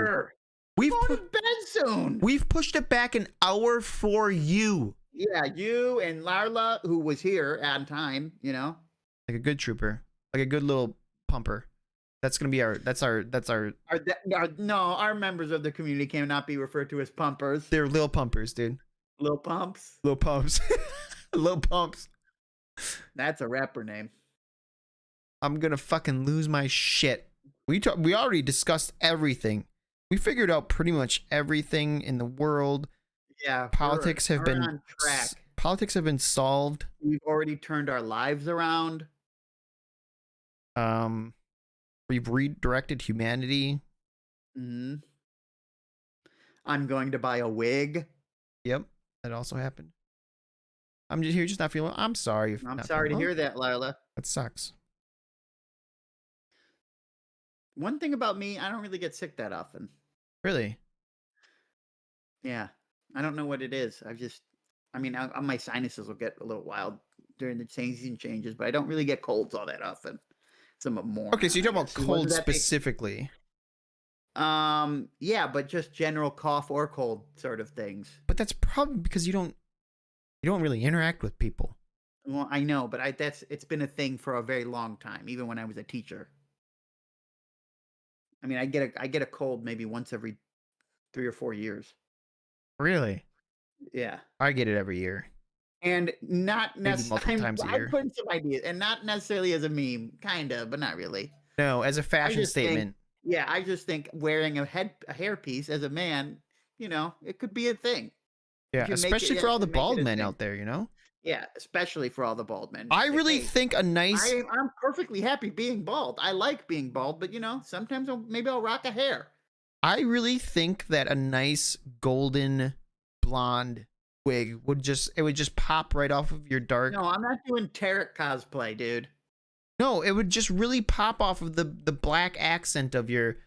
We've going to bed soon. We've pushed it back an hour for you. Yeah, you and Larla, who was here on time, like a good trooper, like a good little pumper. That's gonna be our. No, our members of the community cannot be referred to as pumpers. They're little pumpers, dude. Little pumps. Little pumps. Little pumps. That's a rapper name. I'm gonna fucking lose my shit. We already discussed everything. We figured out pretty much everything in the world. Yeah, politics have been on track. Politics have been solved. We've already turned our lives around. We've redirected humanity. Mm-hmm. I'm going to buy a wig. Yep, that also happened. I'm just not feeling. I'm sorry. I'm sorry to hear that, Lila. That sucks. One thing about me, I don't really get sick that often. Really? Yeah. I don't know what it is. My sinuses will get a little wild during the season changes, but I don't really get colds all that often. Some more. Okay, so you're talking about cold specifically. Yeah, but just general cough or cold sort of things. But that's probably because you don't really interact with people. Well, I know, but it's been a thing for a very long time, even when I was a teacher. I get a cold maybe once every 3 or 4 years. Really? Yeah. I get it every year. And not necessarily. Times a year. I'm putting some ideas, and not necessarily as a meme, kind of, but not really. No, as a fashion statement. I just think wearing a hairpiece as a man, it could be a thing. Yeah, especially for all the bald men out there, Yeah, especially for all the bald men. I really think a nice. I'm perfectly happy being bald. I like being bald, but sometimes maybe I'll rock a hair. I really think that a nice golden blonde wig would just pop right off of your dark. No, I'm not doing Tarek cosplay, dude. No, it would just really pop off of the black accent of your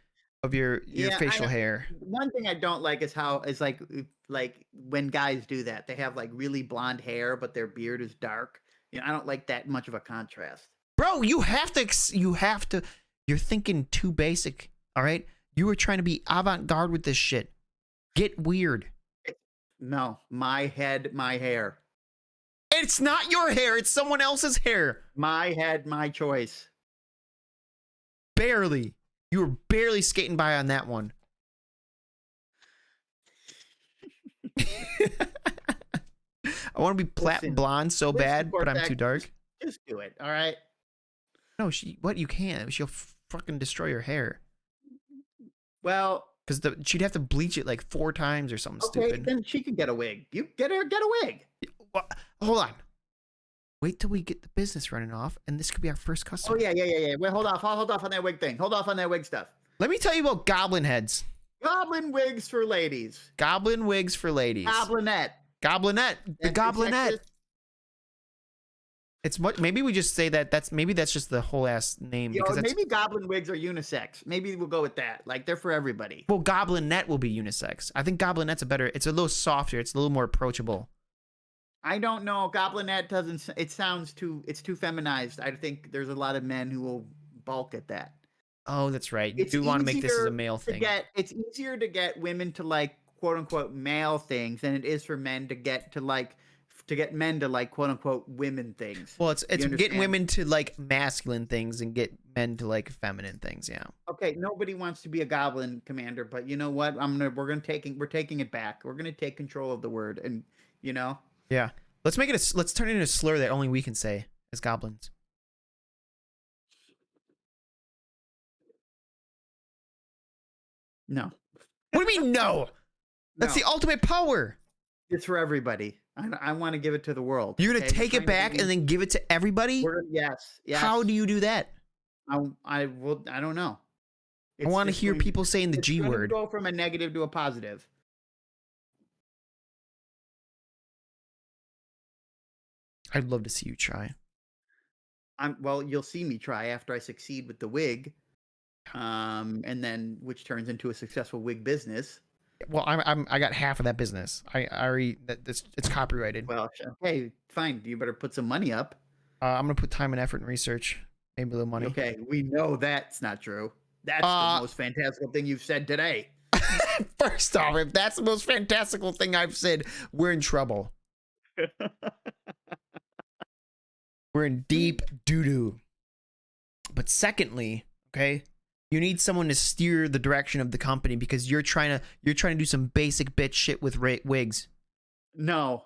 facial hair. One thing I don't like is how it's like when guys do that, they have like really blonde hair, but their beard is dark. I don't like that much of a contrast. Bro, you have to. You're thinking too basic. All right, you were trying to be avant-garde with this shit. Get weird. No, my head, my hair. It's not your hair. It's someone else's hair. My head, my choice. Barely. You were barely skating by on that one. I want to be platinum blonde so bad, but I'm too dark. Just do it, all right? No, you can't. She'll fucking destroy your hair. Well, because she'd have to bleach it like 4 times or something stupid. Then she could get a wig. You get a wig. Hold on. Wait till we get the business running off, and this could be our first Oh customer. yeah. Wait, hold off on that wig thing. Hold off on that wig stuff. Let me tell you about goblin heads. Goblin wigs for ladies. Goblin wigs for ladies. Goblinette. Goblinette. The That's too goblinette. sexist. It's what, maybe we just say that maybe that's just the whole ass name, Yo, because that's, maybe goblin wigs are unisex. Maybe we'll go with that. Like they're for everybody. well, goblinette will be unisex. I think goblinette's it's a little softer, it's a little more approachable. I don't know. Goblinette doesn't. It's too feminized. I think there's a lot of men who will balk at that. Oh, that's right. You It's do want to make this as a easier male to thing. It's easier to get women to like quote unquote male things than it is for men to get men to like quote unquote women things. Well, it's You getting understand? women to like masculine things and get men to like feminine things. Yeah. Okay, nobody wants to be a goblin commander, but you know what? We're taking it back. We're gonna take control of the word, and you know, Yeah. Let's turn it into a slur that only we can say as goblins. no, What do you mean no? That's no, the ultimate power. it's for everybody. I want to give it to the world. You're gonna okay? We're take trying it to back be- and then give it to everybody? yes. How do you do that? I will. I don't know. I want to it's hear going- people saying the it's G gonna word. Go from a negative to a positive. I'd love to see you try. Well, you'll see me try after I succeed with the wig, and then which turns into a successful wig business. Well, I got half of that business. I already it's copyrighted. Well, okay, fine. You better put some money up. I'm gonna put time and effort and research, maybe a little money. Okay, we know that's not true. That's the most fantastical thing you've said today. First off, if that's the most fantastical thing I've said, we're in trouble. We're in deep doo-doo. But secondly, okay, you need someone to steer the direction of the company because you're trying to do some basic bitch shit with wigs. No,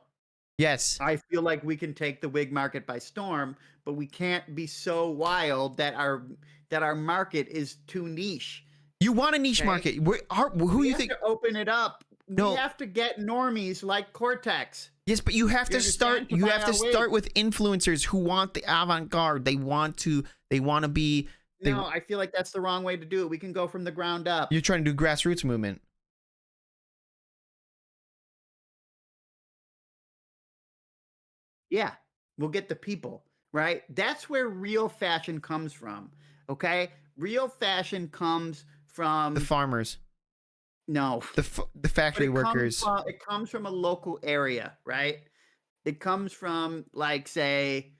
Yes. I feel like we can take the wig market by storm, but we can't be so wild that our market is too niche. You want a niche Okay. market. Who We you have think? to open it up. No. We have to get normies like Cortex. Yes, but you have You to start. understand? To You buy have to our wig. start with influencers who want the avant-garde. They want to be. No, I feel like that's the wrong way to do it. We can go from the ground up. You're trying to do grassroots movement. Yeah, we'll get the people, right? That's where real fashion comes from. Okay? Real fashion comes from The farmers, no. the But factory workers. It comes from a local area, right? It comes from like say,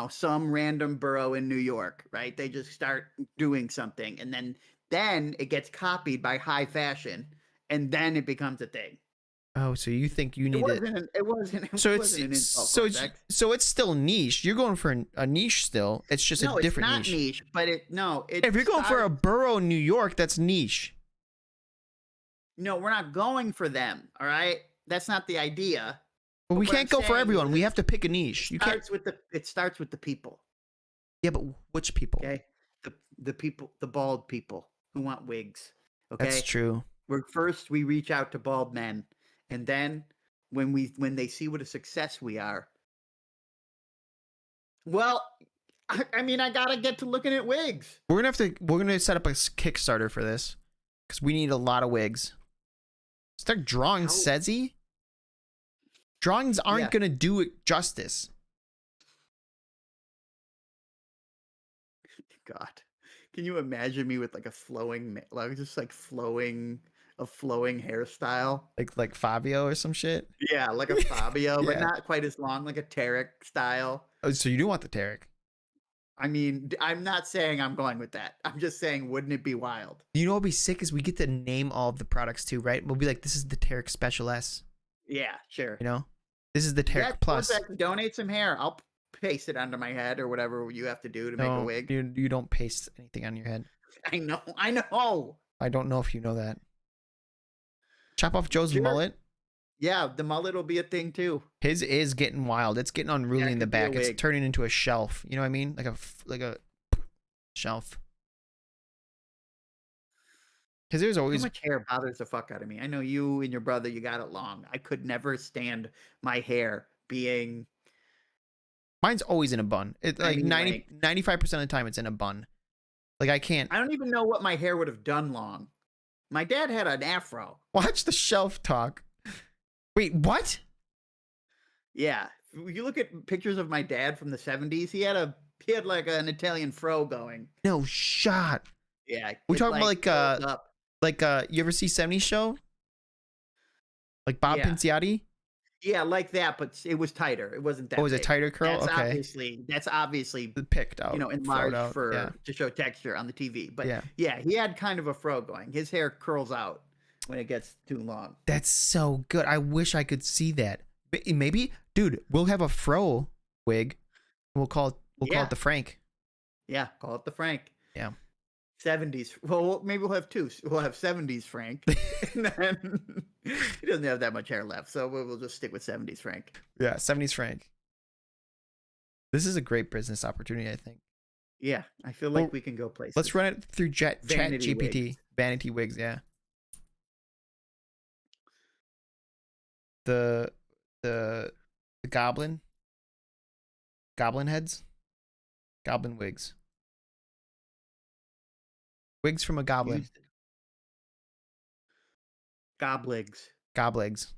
some random borough in New York, right? They just start doing something and then it gets copied by high fashion and then it becomes a thing. Oh, so you think you need it? It wasn't. So it it's wasn't an insult, Cortex. so it's still niche. You're going for a niche still. It's just No, a different it's not niche, but it If you're going for a borough in New York, that's niche. No, we're not going for them. All right, that's not the idea. But we what can't I'm go for saying everyone. is We have to pick a niche. You can't. It starts with the people. Yeah, but which people? Okay, the people, the bald people who want wigs. Okay, That's true. We reach out to bald men, and then when they see what a success we are, well, I mean, I gotta get to looking at wigs. We're gonna set up a Kickstarter for this because we need a lot of wigs. Start drawing, How- says he. Drawings aren't Yeah. gonna do it justice. God, can you imagine me with like a flowing, like just like flowing hairstyle? Like Fabio or some shit. Yeah, like a Fabio, but Yeah. not quite as long, like a Tarek style. Oh, so you do want the Tarek? I mean, I'm not saying I'm going with that. I'm just saying, wouldn't it be wild? You know what'd be sick is we get to name all of the products too, right? We'll be like, this is the Tarek Special S. Yeah, sure. You know, this is the Tarek Yeah, Plus. Cortex, donate some hair. I'll paste it onto my head or whatever you have to do to make a No, wig. you don't paste anything on your head. I know. I don't know if you know that. Chop off Joe's Sure. mullet. Yeah, the mullet will be a thing too. His is getting wild. It's getting unruly it in the could be a back. It's wig. turning into a shelf. You know what I mean? Like a shelf. Because there's Too always much hair bothers the fuck out of me. I know you and your brother, you got it long. I could never stand my hair being Mine's always in a bun. It like any 90 length. 95% of the time it's in a bun. Like I can't I don't even know what my hair would have done long. My dad had an afro. watch the shelf talk. Wait, what? Yeah. You look at pictures of my dad from the 70s, he had like an Italian fro going. No shot. Yeah, We it talking about like curled up. you ever see 70s show? Like Bob Yeah. Pinciotti? Yeah, like that, but it was tighter. It wasn't Oh, that was it big. tighter curl? Okay. That's obviously, Picked out, throwed enlarged out. Yeah. for to show texture on the TV. But Yeah. yeah, he had kind of a fro going. His hair curls out when it gets too long. That's so good. I wish I could see that. Maybe, dude, we'll have a fro wig. We'll call Yeah. it the Frank. Yeah, call it the Frank. Yeah. 70s. Well, maybe we'll have two. We'll have 70s Frank. And then he doesn't have that much hair left, so we'll just stick with 70s Frank. Yeah, 70s Frank. This is a great business opportunity, I think. Yeah, I feel like Well, we can go places. Let's run it through Chat Vanity GPT. wigs. Vanity wigs, yeah. The the goblin heads. Goblin wigs. Wigs from a goblin. Used- Gobligs. Goblegs.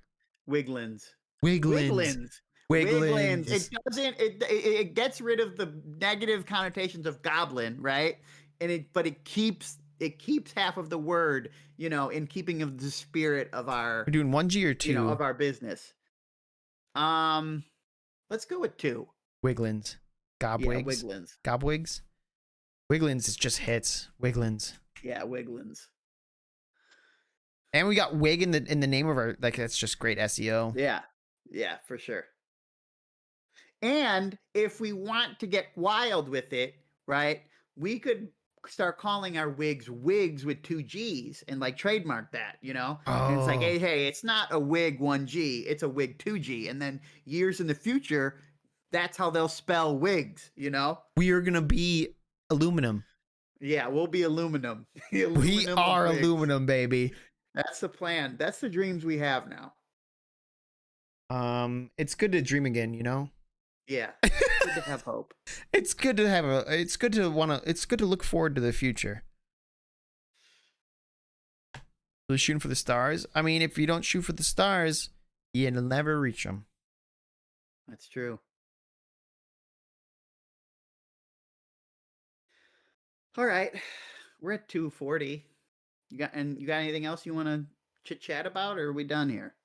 Wiglins. Wiglins. Wiglins. Wiglins. It doesn't. It gets rid of the negative connotations of goblin, right? But it keeps half of the word, in keeping of the spirit of our, We're doing 1G or 2? of our business. Let's go with 2. Wiglins. Yeah, Gobwigs. Wiglins. Gobwigs. Wiglins is just hits. Wiglins. Yeah, Wiglins. And we got wig in the name of our, like, that's just great SEO. Yeah, yeah, for sure. And if we want to get wild with it, right, we could start calling our wigs with 2 G's and like trademark that, And it's like, Oh. hey, it's not a wig 1G, it's a wig 2G. And then years in the future, that's how they'll spell wigs, We are gonna be aluminum. Yeah, we'll be aluminum. The We aluminum of are wigs. aluminum, baby. That's the plan. That's the dreams we have now. It's good to dream again, Yeah. It's good to have hope. It's good to have it's good to look forward to the future. So shooting for the stars. I mean, if you don't shoot for the stars, you'll never reach them. That's true. All right. We're at 2:40. You got anything else you want to chit chat about, or are we done here?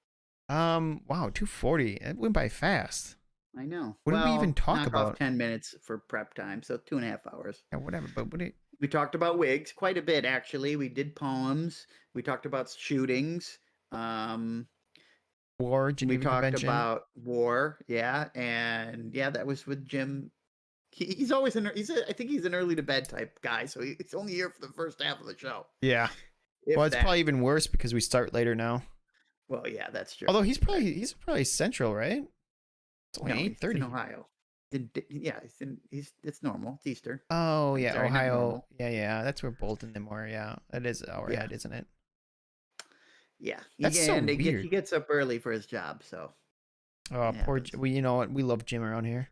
Wow, 240. It went by fast. I know. What did we even talk knock about? Off 10 minutes for prep time, so 2.5 hours. Yeah, whatever. But We talked about wigs quite a bit, actually. We did poems. We talked about shootings. war, We Geneva talked Convention. about war, yeah, and yeah, that was with Jim. He's always I think he's an early to bed type guy, so he's only here for the first half of the show. Yeah. If Well, it's that. probably even worse because we start later now. Well, yeah, that's true. Although he's probably central, right? It's only No, he's 8:30. in Ohio. Yeah, it's normal. It's Easter. Oh yeah, Sorry, not Ohio. normal. Yeah. That's where Bolton them were. Yeah, that is our Yeah. head, isn't it? Yeah, That's so he weird. gets up early for his job, so Oh, Yeah, poor. that's- We, you know what? We love Jim around here.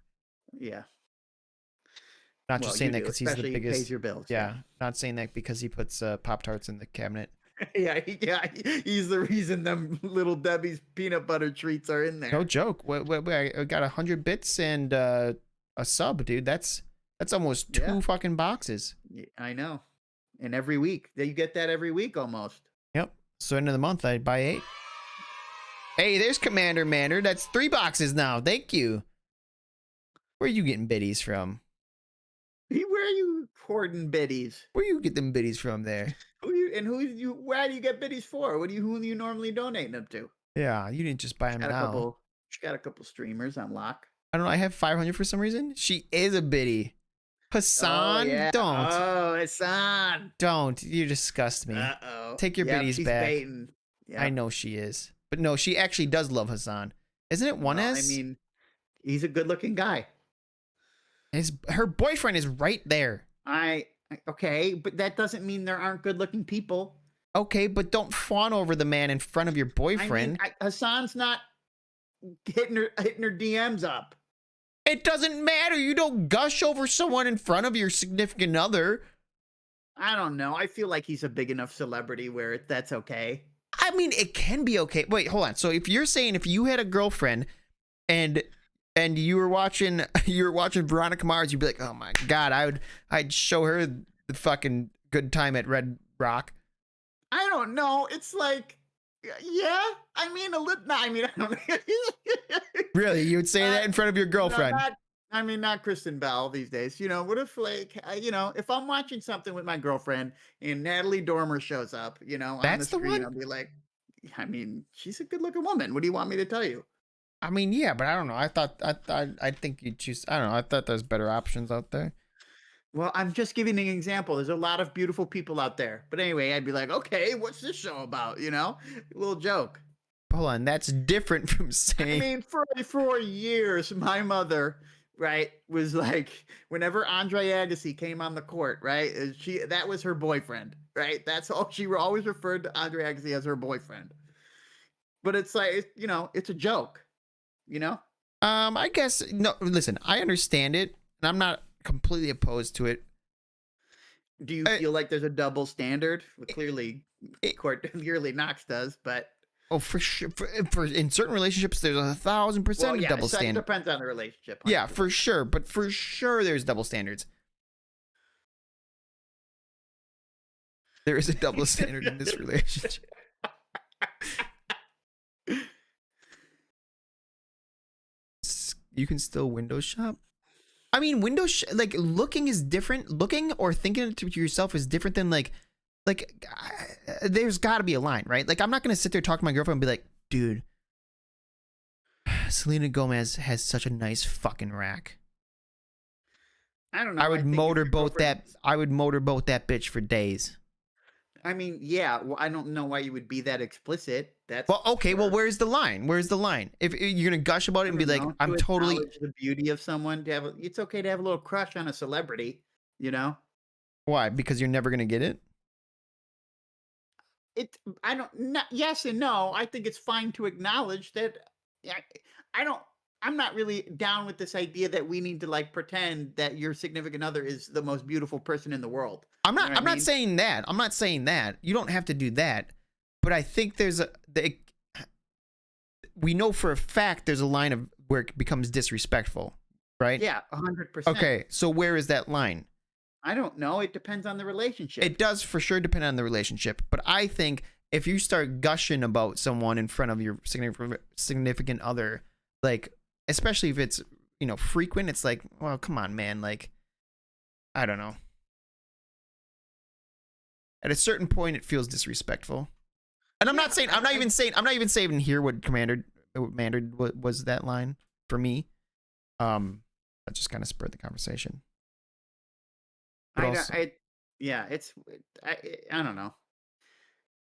yeah. Not Well, just saying you that do, because he's the especially biggest. pays your bills. Yeah, not saying that because he puts Pop Tarts in the cabinet. yeah, he's the reason them little Debbie's peanut butter treats are in there. No joke. I got 100 bits and a sub, dude. That's almost 2 Yeah. fucking boxes. I know. And every week, you get that every week almost. Yep. So end of the month, I buy 8. Hey, there's Commander Mander. That's 3 boxes now. Thank you. Where are you getting biddies from? Where are you hoarding biddies? Where you get them biddies from there? Why do you get biddies for? Who do you normally donate them to? Yeah, you didn't just buy them now. Got a couple streamers on lock. I don't know. I have 500 for some reason. She is a biddy. Hassan, Oh, yeah. don't. Oh, Hassan. Don't. You disgust me. Uh-oh. Take your biddies she's back. Baiting. Yep. I know she is. But no, she actually does love Hassan. Isn't it one Well, S? I mean, he's a good-looking guy. Her boyfriend is right there. Okay, but that doesn't mean there aren't good-looking people. Okay, but don't fawn over the man in front of your boyfriend. I mean, Hassan's not hitting her DMs up. It doesn't matter. You don't gush over someone in front of your significant other. I don't know. I feel like he's a big enough celebrity where that's okay. I mean, it can be okay. Wait, hold on. So if you're saying if you had a girlfriend and you were watching Veronica Mars, you'd be like, oh my god, I'd show her the fucking good time at Red Rock. I don't know. It's like, yeah. I mean, a little. I mean, I don't know. Really, you would say that in front of your No, girlfriend? not Kristen Bell these days. What if, like, if I'm watching something with my girlfriend and Natalie Dormer shows up, on the That's the screen, one. I'll be like, I mean, she's a good looking woman. What do you want me to tell you? I mean, yeah, but I don't know. I think you'd choose. I don't know. I thought there's better options out there. Well, I'm just giving an example. There's a lot of beautiful people out there. But anyway, I'd be like, okay, what's this show about? A little joke. Hold on, that's different from I saying. mean, for years, my mother, right, was like, whenever Andre Agassi came on the court, right, that was her boyfriend, right? That's all she always referred to Andre Agassi as her boyfriend. But it's like, it's a joke, you know? I guess no. Listen, I understand it, and I'm not completely opposed to it. Do you feel like there's a double standard? Well, clearly, it- clearly Knox does, but Oh, for sure. For in certain relationships, there's 1,000% yeah, double so it standard. depends on the relationship. Yeah, 100%. for sure. But for sure, there's double standards. There is a double standard in this relationship. You can still window shop. I mean, like looking is different. Looking or thinking to yourself is different than like there's got to be a line, right? Like I'm not gonna sit there talk to my girlfriend and be like, dude, Selena Gomez has such a nice fucking rack. I don't know. I would think if motorboat your that. I would motorboat that bitch for days. I mean, yeah. Well, I don't know why you would be that explicit. That's Well, okay. Well, sure. where's the line? Where's the line? If you're gonna gush about it I and be don't like, know, I'm to totally. acknowledge the beauty of someone. It's okay to have a little crush on a celebrity. You know, Why? Because you're never gonna get it. it. I don't. Not, yes and no. I think it's fine to acknowledge that. I, I don't. I'm not really down with this idea that we need to like pretend that your significant other is the most beautiful person in the world. I'm You not. know what I I'm not mean? saying that. I'm not saying that. You don't have to do that. But I think we know for a fact there's a line of where it becomes disrespectful, right? Yeah, 100%. Okay. So where is that line? I don't know. It depends on the relationship. It does for sure depend on the relationship. But I think if you start gushing about someone in front of your significant other, like especially if it's frequent, it's like, well, come on, man. Like, I don't know. At a certain point, it feels disrespectful. And I'm not saying, I'm not even saying here what Commander was that line for me. That just kind of spurred the conversation. Yeah, I don't know.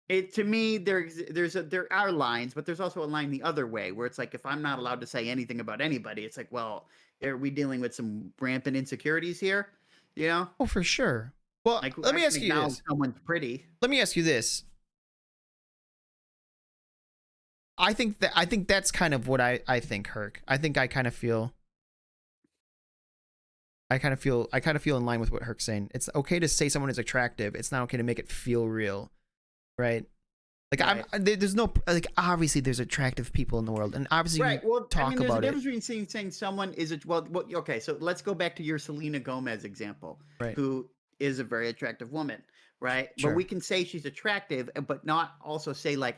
To me, there are lines, but there's also a line the other way where it's like if I'm not allowed to say anything about anybody, it's like, well, are we dealing with some rampant insecurities here? Oh, for sure. Well, Like, let me ask you this. Someone's pretty. Let me ask you this. I think that's kind of what I think, Herc. I think I kind of feel in line with what Herc's saying. It's okay to say someone is attractive. It's not okay to make it feel real, right? Like Right. there's no like obviously there's attractive people in the world, and obviously Right. you Well, talk there's a about it, difference between saying someone is okay. So let's go back to your Selena Gomez example, right? who is a very attractive woman, right? But Sure. we can say she's attractive, but not also say like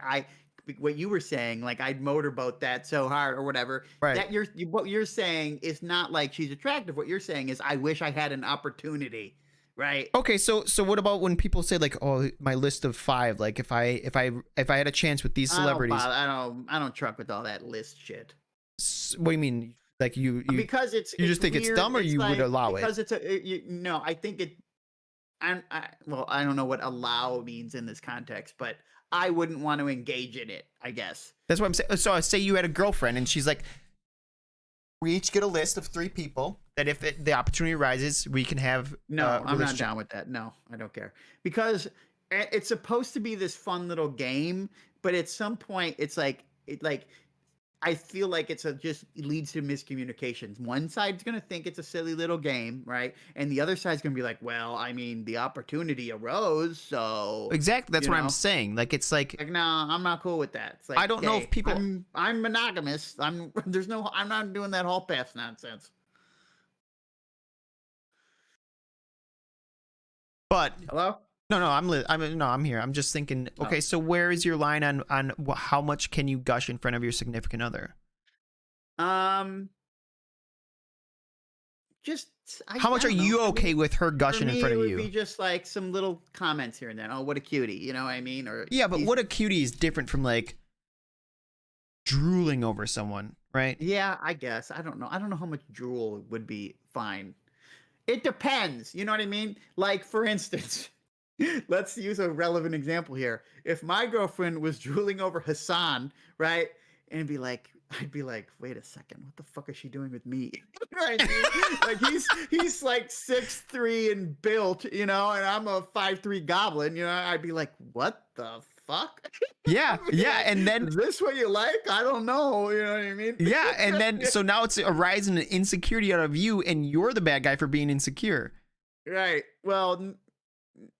what you were saying, like I'd motorboat that so hard or whatever. Right. That what you're saying is not like she's attractive. What you're saying is I wish I had an opportunity, right? Okay, so what about when people say like, oh, my list of 5, like if I had a chance with these celebrities, I don't truck with all that list shit. What do you mean? Like you Because you just think weird. it's dumb, or It's you would like, allow because it? no, I think it. Well, I don't know what allow means in this context, but I wouldn't want to engage in it, I guess. That's what I'm saying. So I say you had a girlfriend, and she's like, we each get a list of 3 people that if the opportunity arises, we can have. No, I'm not down with that. No, I don't care. Because it's supposed to be this fun little game, but at some point it's like I feel like it's just leads to miscommunications. One side's gonna think it's a silly little game, right? And the other side's gonna be like, well, I mean, the opportunity arose, so Exactly. That's you what I'm know, saying. Like, it's like, like, no, I'm not cool with that. It's I like, don't know if okay, people, I'm monogamous. I'm not doing that hall pass nonsense. but Hello? no, no, I'm here. I'm just thinking, Oh. okay, so where is your line on how much can you gush in front of your significant other? Um, just How I much are don't know. you okay with her For gushing in me, front it of would be you? just like some little comments here and then. Oh, what a cutie, you know what I mean? Or Yeah, but he's what a cutie is different from like drooling over someone, right? yeah, I guess. I don't know how much drool would be fine. It depends. You know what I mean? Like, for instance, let's use a relevant example here. If my girlfriend was drooling over Hassan, right? And I'd be like, wait a second, what the fuck is she doing with me? You know what I mean? Like he's like 6'3" and built, you know, and I'm a 5'3" goblin, you know. I'd be like, what the fuck? Yeah, I'd be yeah, like, and then is this what you like? I don't know. You know what I mean? yeah, and then so now it's arising an insecurity out of you, and you're the bad guy for being insecure. Right. Well,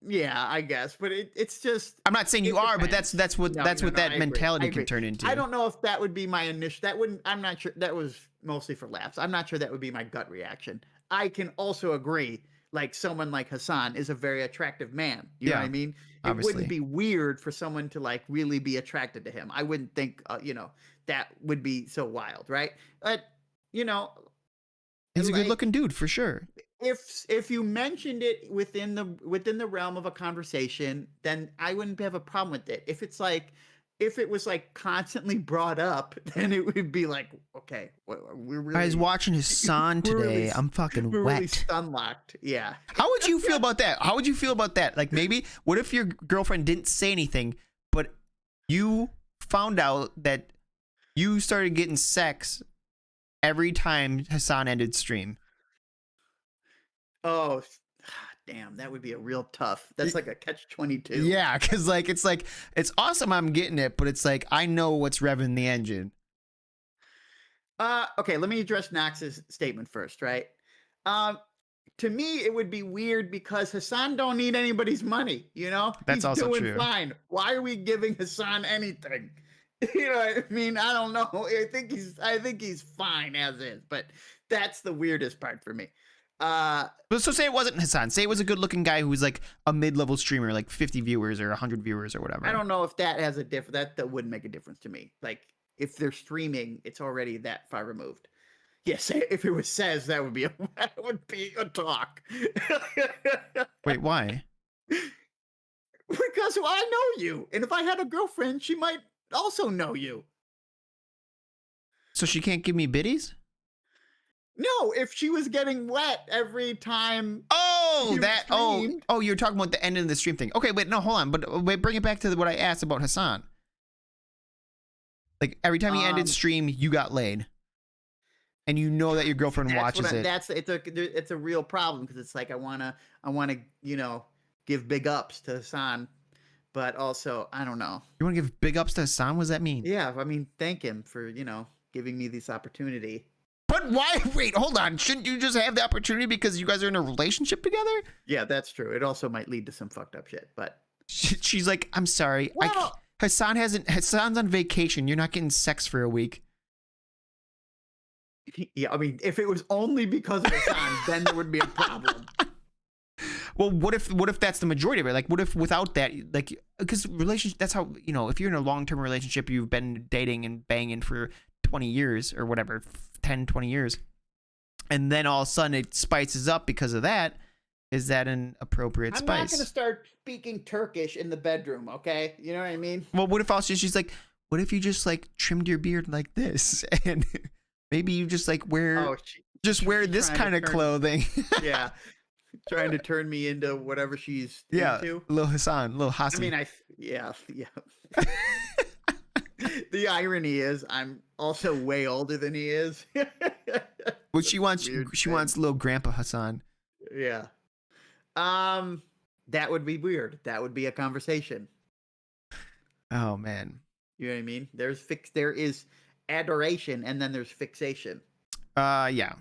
yeah, I guess, but it's just I'm not saying you it are, but depends. No, that's no, what no. that I agree. I mentality can agree. turn I into. don't know if that would be my initial. That wouldn't. I'm not sure. That was mostly for laughs. I'm not sure that would be my gut reaction. I can also agree. Like someone like Hassan is a very attractive man. You know what I Yeah, mean? It wouldn't obviously. be weird for someone to like really be attracted to him. I wouldn't think, that would be so wild, right? But you know, He's a good like looking dude for sure. if you mentioned it within the realm of a conversation, then I wouldn't have a problem with it. If it was like constantly brought up, then it would be like, okay, I was watching his son we're really today. I'm fucking we're really wet. stun locked. Yeah. How would you feel about that? How would you feel about that? Like maybe what if your girlfriend didn't say anything, but you found out that you started getting sex every time Hassan ended stream? Oh, damn, that would be a real tough. That's like a catch 22. Yeah, because like it's awesome I'm getting it, but it's like I know what's revving the engine. Okay, let me address Knox's statement first, right? Um, to me, it would be weird because Hassan don't need anybody's money. You know, That's he's also doing true. fine. Why are we giving Hassan anything? You know what I mean? I don't know. I think he's fine as is, but that's the weirdest part for me. Uh, But so say it wasn't Hassan. Say it was a good looking guy who was like a mid level streamer, like 50 viewers or 100 viewers or I whatever. don't know if that has a that wouldn't make a difference to me. Like if they're streaming, it's already that far removed. Yes, if it was says that would be that would be a talk. Wait, why? Because I know you, and if I had a girlfriend, she might also know you. So she can't give me biddies? No, if she was getting wet every time Oh, you that. Oh, streamed. oh, you're talking about the end of the stream thing. Okay, wait, no, hold on. But wait, bring it back to what I asked about Hassan. Like every time he ended Um, stream, you got laid, and you know that your see, girlfriend that's what watches I, it. that's it's a real problem because it's like I wanna give big ups to Hassan, but also I don't know. You want to give big ups to Hassan? What does that mean? Yeah, I mean, thank him for giving me this opportunity. But why? Wait, hold on. Shouldn't you just have the opportunity because you guys are in a relationship together? Yeah, that's true. It also might lead to some fucked up shit, but She's like, I'm sorry. well, Hassan's on vacation. You're not getting sex for a week. yeah, I mean, if it was only because of Hassan, then there would be a problem. Well, what if that's the majority of it? Like, what if without that, like, because relationship, that's how, if you're in a long-term relationship, you've been dating and banging for 20 years or whatever, 10, 20 years. And then all of a sudden it spices up because of that. Is that an appropriate I'm not going to spice? start speaking Turkish in the bedroom, okay? You know what I mean? Well, what if also she's like, what if you just like trimmed your beard like this and maybe you just like Oh, wear she's this trying to kind of turn, clothing? yeah, trying to turn me into whatever she's Yeah, into. little Hassan, little I mean, Hassi. yeah. The irony is, I'm also way older than he is. Well, It's a weird she thing. wants little Grandpa Hassan. Yeah. Um, that would be weird. That would be a conversation. Oh man. You know what I mean? There is adoration, and then there's fixation. Yeah.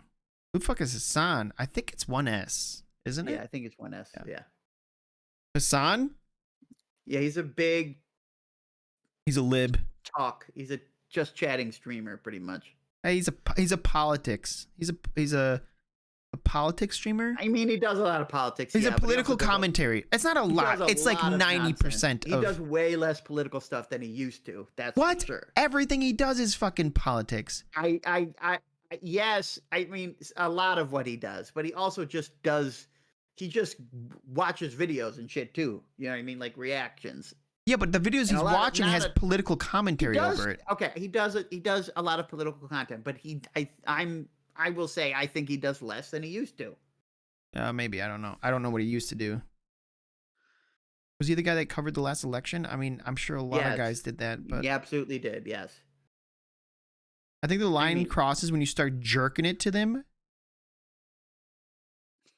Who the fuck is Hassan? I think it's one S, isn't Yeah, it? I think it's one S. Yeah. Yeah. Hassan? Yeah, he's a big He's a lib. talk. He's a just chatting streamer, pretty much. Hey, he's a politics. He's a politics streamer. I mean, he does a lot of politics. He's yeah, a but he political also does commentary. It's not a he lot. does a It's like lot of 90% He of does way less political stuff than he used to. That's what? for sure. Everything he does is fucking politics. Yes, I mean a lot of what he does, but he also just does. He just watches videos and shit too. You know what I mean, like reactions. Yeah, but the videos And he's a lot of- watching not has a- political He commentary does. over it. Okay, he does it. He does a lot of political content, but I will say I think he does less than he used to. Maybe, I don't know. I don't know what he used to do. Was he the guy that covered the last election? I mean, I'm sure a lot of Yes. guys did that, but He absolutely did. Yes. I think the line mean- crosses when you start jerking it to them.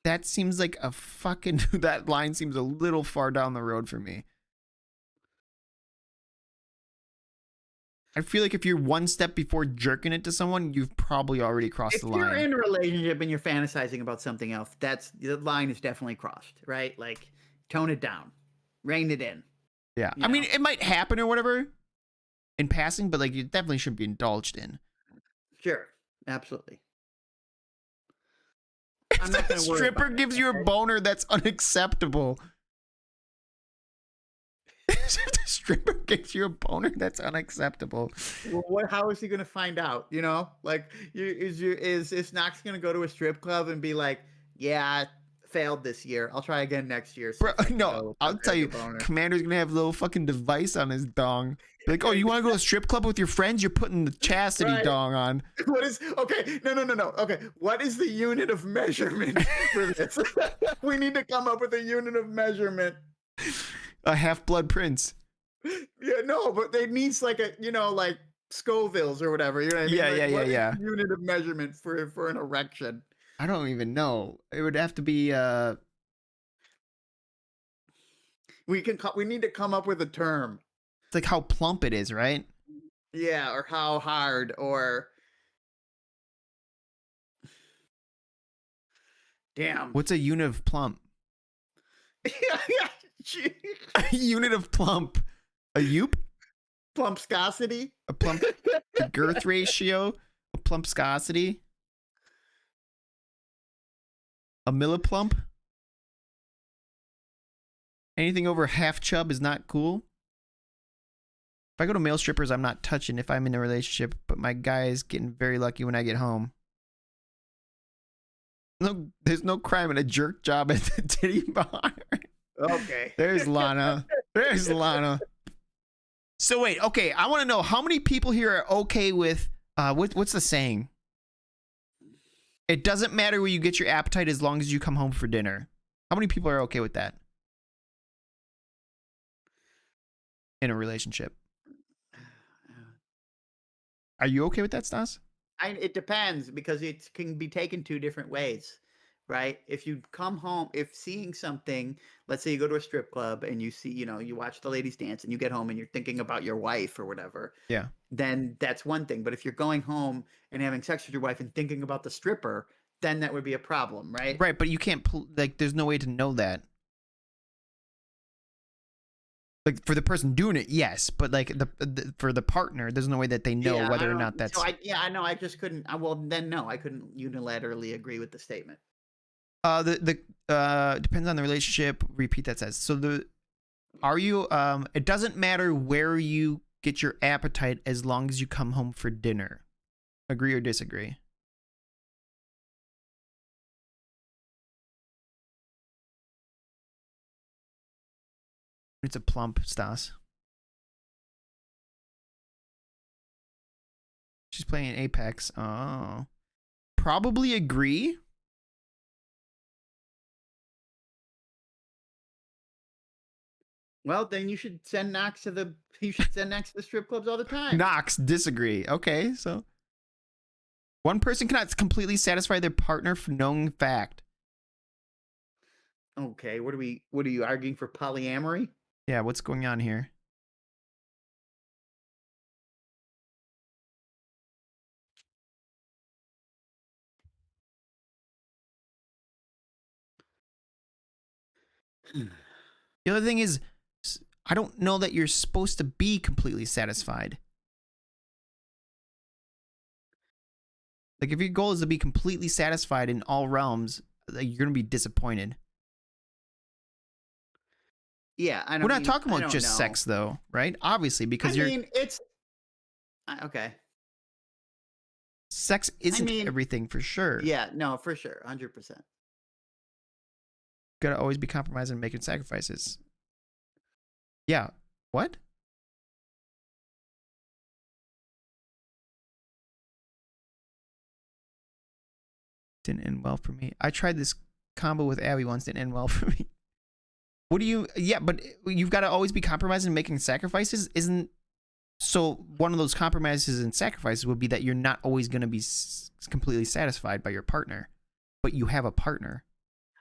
That seems like a fucking that line seems a little far down the road for me. I feel like if you're one step before jerking it to someone, you've probably already crossed If the you're line. in a relationship and you're fantasizing about something else, that's the line is definitely crossed, right? Like, tone it down, rein it in. Yeah. You I mean, know? it might happen or whatever in passing, but like you definitely shouldn't be indulged in. Sure, absolutely. If I'm not the gonna worry stripper about it, gives you a okay? boner, that's unacceptable. If the stripper gives you a boner, that's unacceptable. Well, how is he going to find out? You know, like, is Knox going to go to a strip club and be like, "Yeah, I failed this year. I'll try again next year." Bro, see if I can no, go I'll without tell you, getting a boner." Commander's gonna have a little fucking device on his dong. Be like, oh, you want to go to a strip club with your friends? You're putting the chastity Right. dong on. What is okay? No. Okay, what is the unit of measurement for this? We need to come up with a unit of measurement. A Half-Blood Prince. Yeah, no, but they needs like a like Scovilles or whatever. You know what I mean? Yeah, Like, yeah, what is yeah. the unit of measurement for an erection. I don't even know. It would have to be We need to come up with a term. it's like how plump it is, right? Yeah, or how hard, or damn. What's a unit of plump? Yeah, gee. A unit of plump. A yoop? Plumpscosity. A plump a girth ratio? A plumpscosity? A milliplump? Anything over half chub is not cool. If I go to male strippers, I'm not touching if I'm in a relationship, but my guy is getting very lucky when I get home. No, there's no crime in a jerk job at the titty bar. Okay. There's Lana. There's Lana. So wait, okay, I want to know how many people here are okay with what's the saying? It doesn't matter where you get your appetite as long as you come home for dinner. How many people are okay with that? In a relationship. Are you okay with that, Stas? It depends because it can be taken two different ways, right? If you come home, if seeing something, let's say you go to a strip club and you see, you watch the ladies dance and you get home and you're thinking about your wife or whatever, Yeah. then that's one thing. But if you're going home and having sex with your wife and thinking about the stripper, then that would be a problem, right? Right, but you can't like there's no way to know that. Like for the person doing it, yes, but like for the partner, there's no way that they know Yeah, whether I or don't- not that's So I know. I just couldn't. Well, then no, I couldn't unilaterally agree with the statement. the depends on the relationship. Repeat that says. So are you it doesn't matter where you get your appetite as long as you come home for dinner. Agree or disagree? It's a plump, Stas. She's playing Apex. Oh. Probably agree. Well, then you should send Knox to the strip clubs all the time. Knox, disagree. Okay, so one person cannot completely satisfy their partner for known fact. Okay, what are you arguing for polyamory? Yeah, what's going on here? The other thing is, I don't know that you're supposed to be completely satisfied. Like, if your goal is to be completely satisfied in all realms, like, you're gonna be disappointed. Yeah, I We're don't not mean talking I about don't just know. sex, though, right? Obviously, I because mean, it's okay. sex I isn't mean, everything for sure. yeah, no, for sure, 100%. Gotta always be compromising and making sacrifices. Yeah. What? Didn't end well for me. I tried this combo with Abby once, didn't end well for me. What do you? Yeah, but you've got to always be compromising and making sacrifices. Isn't so? One of those compromises and sacrifices would be that you're not always going to be completely satisfied by your partner, but you have a partner.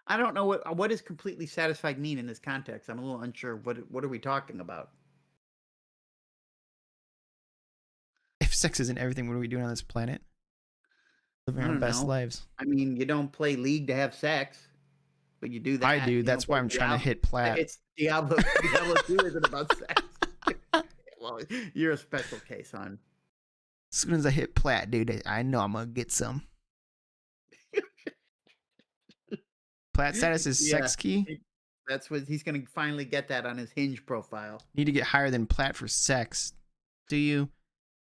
I don't know what does completely satisfied mean in this context. I'm a little unsure. What are we talking about? If sex isn't everything, what are we doing on this planet? Living I our don't best know. lives. I mean, you don't play League to have sex, but you do I that. do. You don't That's why play I'm trying to Diablo. hit plat. It's Diablo. Diablo 2 isn't about sex. Well, you're a special case, hon. As soon as I hit plat, dude, I know I'm gonna get some. Plat status is Yeah, sex key. that's what he's gonna finally get that on his Hinge profile. Need to get higher than plat for sex. Do you?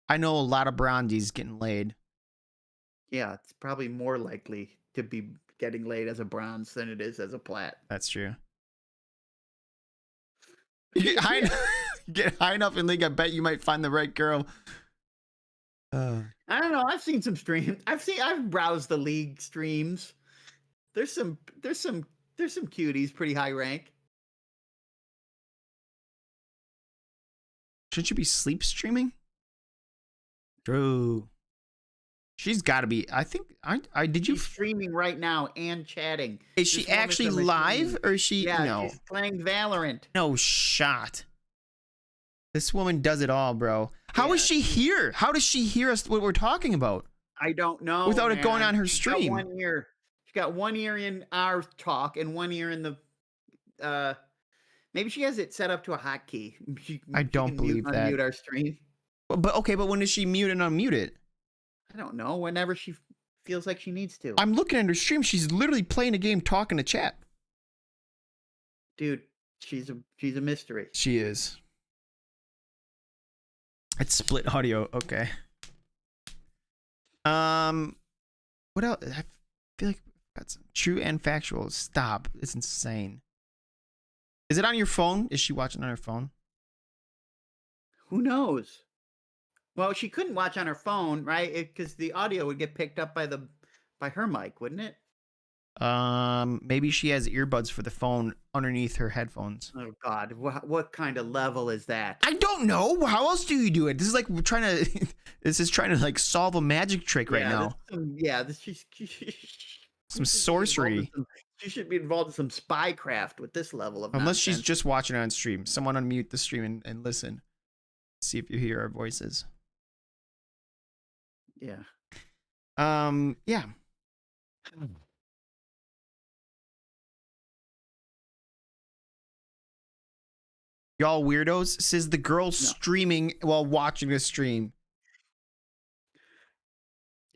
I know a lot of bronzies getting laid. Yeah, it's probably more likely to be getting laid as a bronze than it is as a plat. That's true. You get high, get high enough in league. I bet you might find the right girl. I don't know. I've seen some streams. I've browsed the League streams. There's some cuties pretty high rank. Shouldn't you be sleep streaming? True. She's got to be. I think. I did you? She's streaming right now and chatting. Is she This woman's actually a live machine. or is she? Yeah, No. she's playing Valorant. No shot. This woman does it all, bro. How is Yeah, she here? How does she hear us what we're talking about I don't know. without it going Man. on her She's got stream? one ear. She's got one ear in our talk and one ear in the. Maybe she has it set up to a hotkey. She I don't can believe that. unmute our stream. But okay, but when does she mute and unmute it? I don't know. Whenever she feels like she needs to. I'm looking at her stream. She's literally playing a game, talking to chat. Dude, she's a mystery. She is. It's split audio. Okay. What else? I feel like that's true and factual. Stop. It's insane. Is it on your phone? Is she watching on her phone? Who knows? Well, she couldn't watch on her phone, right? Because the audio would get picked up by her mic, wouldn't it? Maybe she has earbuds for the phone underneath her headphones. Oh God, what kind of level is that? I don't know. How else do you do it? This is like we're trying to. This is trying to like solve a magic trick right now. Some sorcery. She should be involved in some spycraft with this level of. Unless nonsense. she's just watching it on stream. Someone unmute the stream and listen. See if you hear our voices. Yeah. Yeah. Y'all weirdos, says the girl streaming while watching the stream.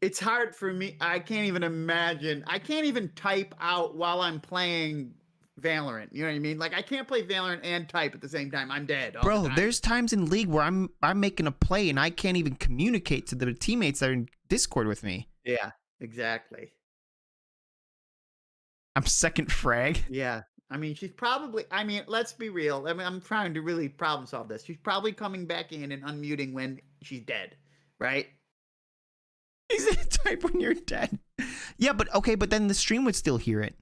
It's hard for me. I can't even imagine. I can't even type out while I'm playing Valorant. You know what I mean? Like I can't play Valorant and type at the same time. I'm dead. Bro, there's times in League where I'm making a play and I can't even communicate to the teammates that are in Discord with me. Yeah, exactly. I'm second frag. Yeah. I mean, she's probably, let's be real. I mean, I'm trying to really problem solve this. She's probably coming back in and unmuting when she's dead, right? He's gonna type when you're dead. Yeah, but okay, but then the stream would still hear it.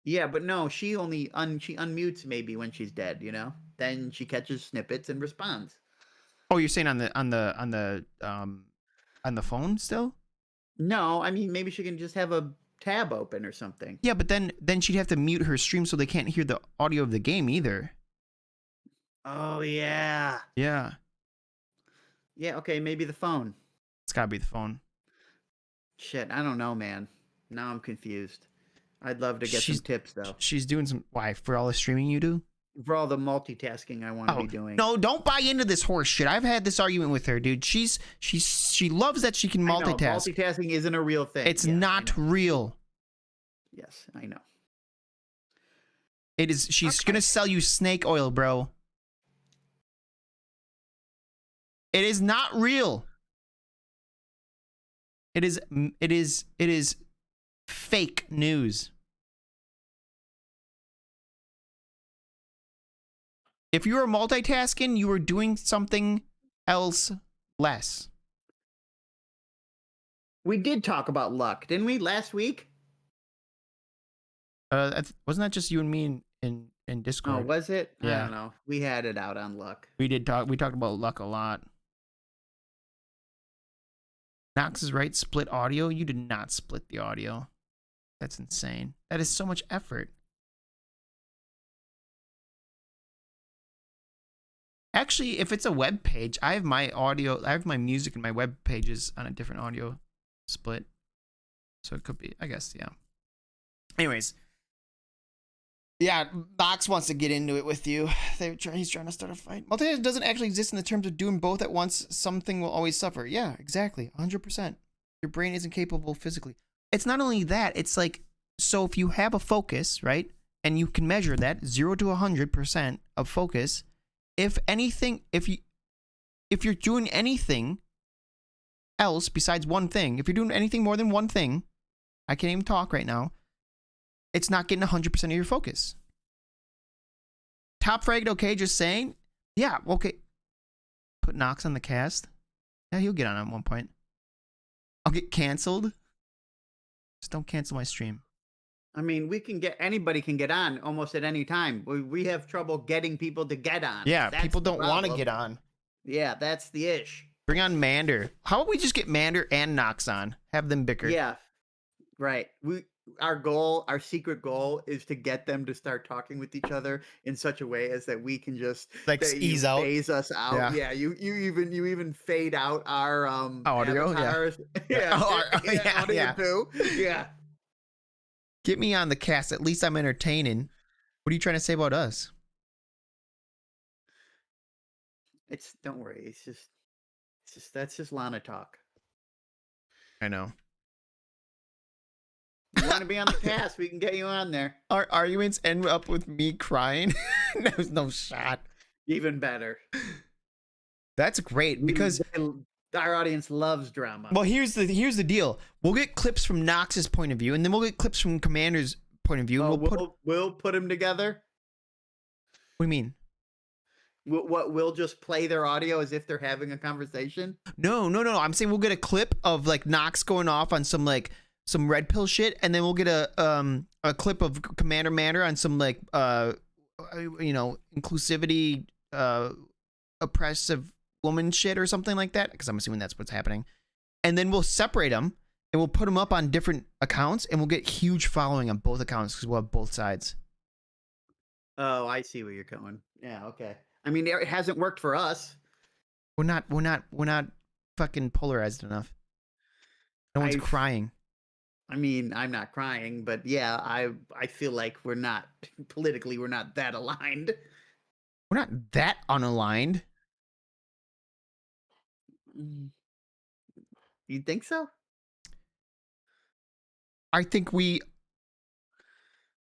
Yeah, but no, she only she unmutes maybe when she's dead, you know? Then she catches snippets and responds. Oh, you're saying on the phone still? No, I mean maybe she can just have a tab open or something. Yeah, but then she'd have to mute her stream so they can't hear the audio of the game either. Oh yeah. Yeah. Yeah, okay, maybe the phone. It's gotta be the phone. Shit, I don't know, man. Now I'm confused. I'd love to get some She's tips though she's doing some why for all the streaming you do. for all the multitasking I want to Oh be doing. no! Don't buy into this horse shit. I've had this argument with her, dude. She loves that she can I know multitask. multitasking isn't a real thing. It's Yes, I not know. real. Yes, I know. It is. She's Okay. gonna sell you snake oil, bro. It is not real. It is. It is. It is fake news. If you were multitasking, you were doing something else less. We did talk about luck, didn't we, last week? Wasn't that just you and me in Oh, Discord? was it? I Yeah. don't know. We had it out on luck. We did talk. We talked about luck a lot. Knox is right. Split audio. You did not split the audio. That's insane. That is so much effort. Actually, if it's a web page, I have my audio. I have my music and my web pages on a different audio split. So it could be. I guess. Yeah. Anyways. Yeah, Knox wants to get into it with you. He's trying to start a fight. Multitasking doesn't actually exist in the terms of doing both at once. Something will always suffer. Yeah, exactly. 100%. Your brain isn't capable physically. It's not only that. It's like, so if you have a focus, right? And you can measure that 0 to 100% of focus. If anything, if you're doing anything else besides one thing, if you're doing anything more than one thing, I can't even talk right now. It's not getting 100% of your focus. Top fragged, okay, just saying. Yeah, okay. Put Knox on the cast. Yeah, he'll get on at one point. I'll get canceled. Just don't cancel my stream. I mean, anybody can get on almost at any time. We have trouble getting people to get on. Yeah, That's people the don't want to problem. get on. Yeah, that's the ish. Bring on Mander. How about we just get Mander and Knox on? Have them bicker. Yeah, right. Our secret goal is to get them to start talking with each other in such a way as that we can just Like that you ease out. phase us out. Yeah. Yeah, you even fade out our Audio, yeah. avatars. Yeah, Yeah, audio yeah. too. Yeah. Get me on the cast. At least I'm entertaining. What are you trying to say about us? Don't worry. It's just that's just Lana talk. I know. You want to be on the cast? We can get you on there. Our arguments end up with me crying. There's no shot. Even better. That's great because Our audience loves drama. well, here's the deal. We'll get clips from Knox's point of view, and then we'll get clips from Commander's point of view. And We'll put them together. What do you mean? We'll just play their audio as if they're having a conversation. No. I'm saying we'll get a clip of like Knox going off on some red pill shit, and then we'll get a clip of Commander Mander on some like inclusivity oppressive woman shit or something like that, because I'm assuming that's what's happening. And then we'll separate them and we'll put them up on different accounts, and we'll get huge following on both accounts because we'll have both sides. Oh, I see where you're going. Yeah, okay. I mean, it hasn't worked for us. We're not fucking polarized enough. No one's crying. I mean, I'm not crying, but yeah, I feel like we're not that aligned. We're not that unaligned. You think so? I think we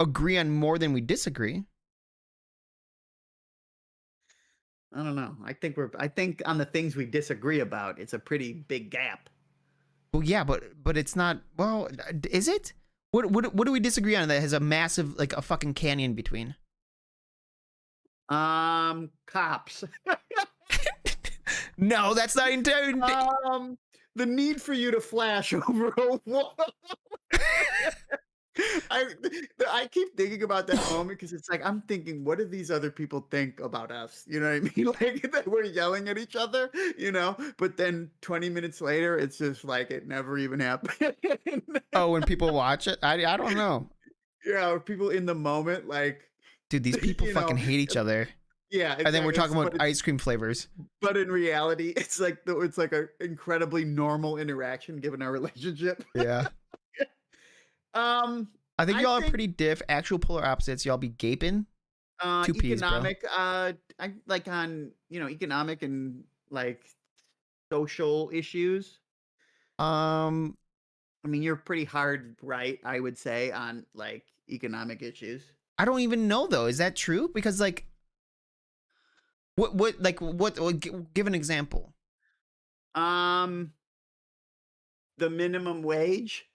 agree on more than we disagree. I don't know. I think on the things we disagree about, it's a pretty big gap. Well, yeah, but it's not. Well, is it? What do we disagree on that has a massive, like, a fucking canyon between? Cops. No, that's not intended. The need for you to flash over a wall. I keep thinking about that moment because it's like I'm thinking, what do these other people think about us? You know what I mean? Like that we're yelling at each other, But then 20 minutes later, it's just like it never even happened. Oh, when people watch it, I don't know. Yeah, or people in the moment, like, dude, these people fucking hate each other. Yeah, and then we're talking about ice cream flavors. But in reality, it's like an incredibly normal interaction given our relationship. Yeah. I think I y'all are think pretty diff. Actual polar opposites. Y'all be gaping. Two peas, bro. economic, I like on economic and like social issues. Um, I mean, you're pretty hard right, I would say, on like economic issues. I don't even know though. Is that true? Because like, give an example. Um, the minimum wage.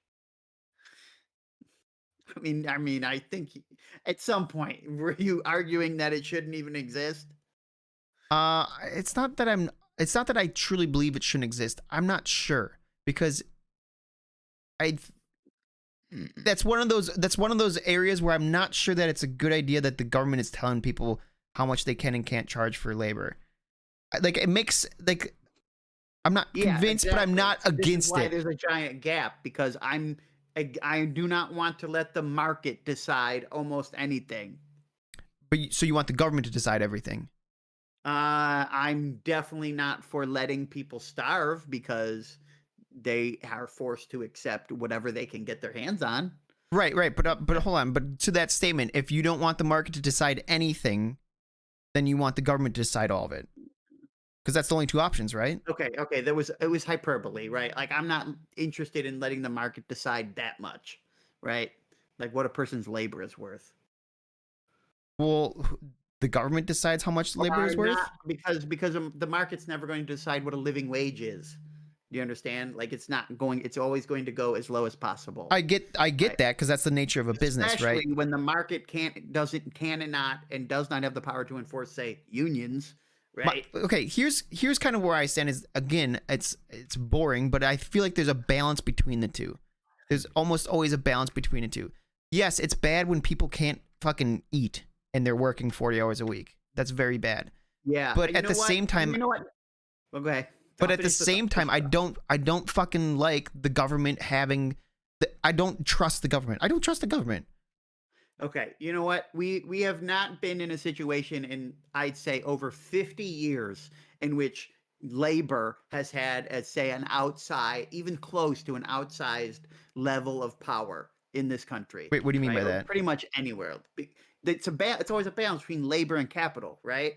I think at some point were you arguing that it shouldn't even exist? It's not that I'm. It's not that I truly believe it shouldn't exist. I'm not sure because I. Mm. That's one of those. That's one of those areas where I'm not sure that it's a good idea that the government is telling people how much they can and can't charge for labor. Like it makes like I'm not Yeah, convinced, but I'm exactly. not This is against why it. there's a giant gap because I do not want to let the market decide almost anything. So you want the government to decide everything? I'm definitely not for letting people starve because they are forced to accept whatever they can get their hands on. Right, right. But hold on. But to that statement, if you don't want the market to decide anything, then you want the government to decide all of it because that's the only two options, right? Okay, okay, it was hyperbole, right? Like I'm not interested in letting the market decide that much, right? Like what a person's labor is worth. Well, the government decides how much labor Are is not worth. because the market's never going to decide what a living wage is. Do you understand? Like it's not going. It's always going to go as low as possible, I get right? that because that's the nature of a business, right? Especially when the market can and not and does not have the power to enforce, say, unions, right? Okay, here's kind of where I stand. Is again, it's boring, but I feel like there's a balance between the two. There's almost always a balance between the two. Yes, it's bad when people can't fucking eat and they're working 40 hours a week. That's very bad. Yeah. But You at know the what? same time, You know what? Well, go ahead. but I'll at the finish the thought. same time, I don't fucking like the government having. I don't trust the government. I don't trust the government. Okay, you know what? We have not been in a situation in I'd say over 50 years in which labor has had as say an outside, even close to an outsized level of power in this country, Wait, what do you mean by right? Or that? pretty much anywhere. It's always a balance between labor and capital, right?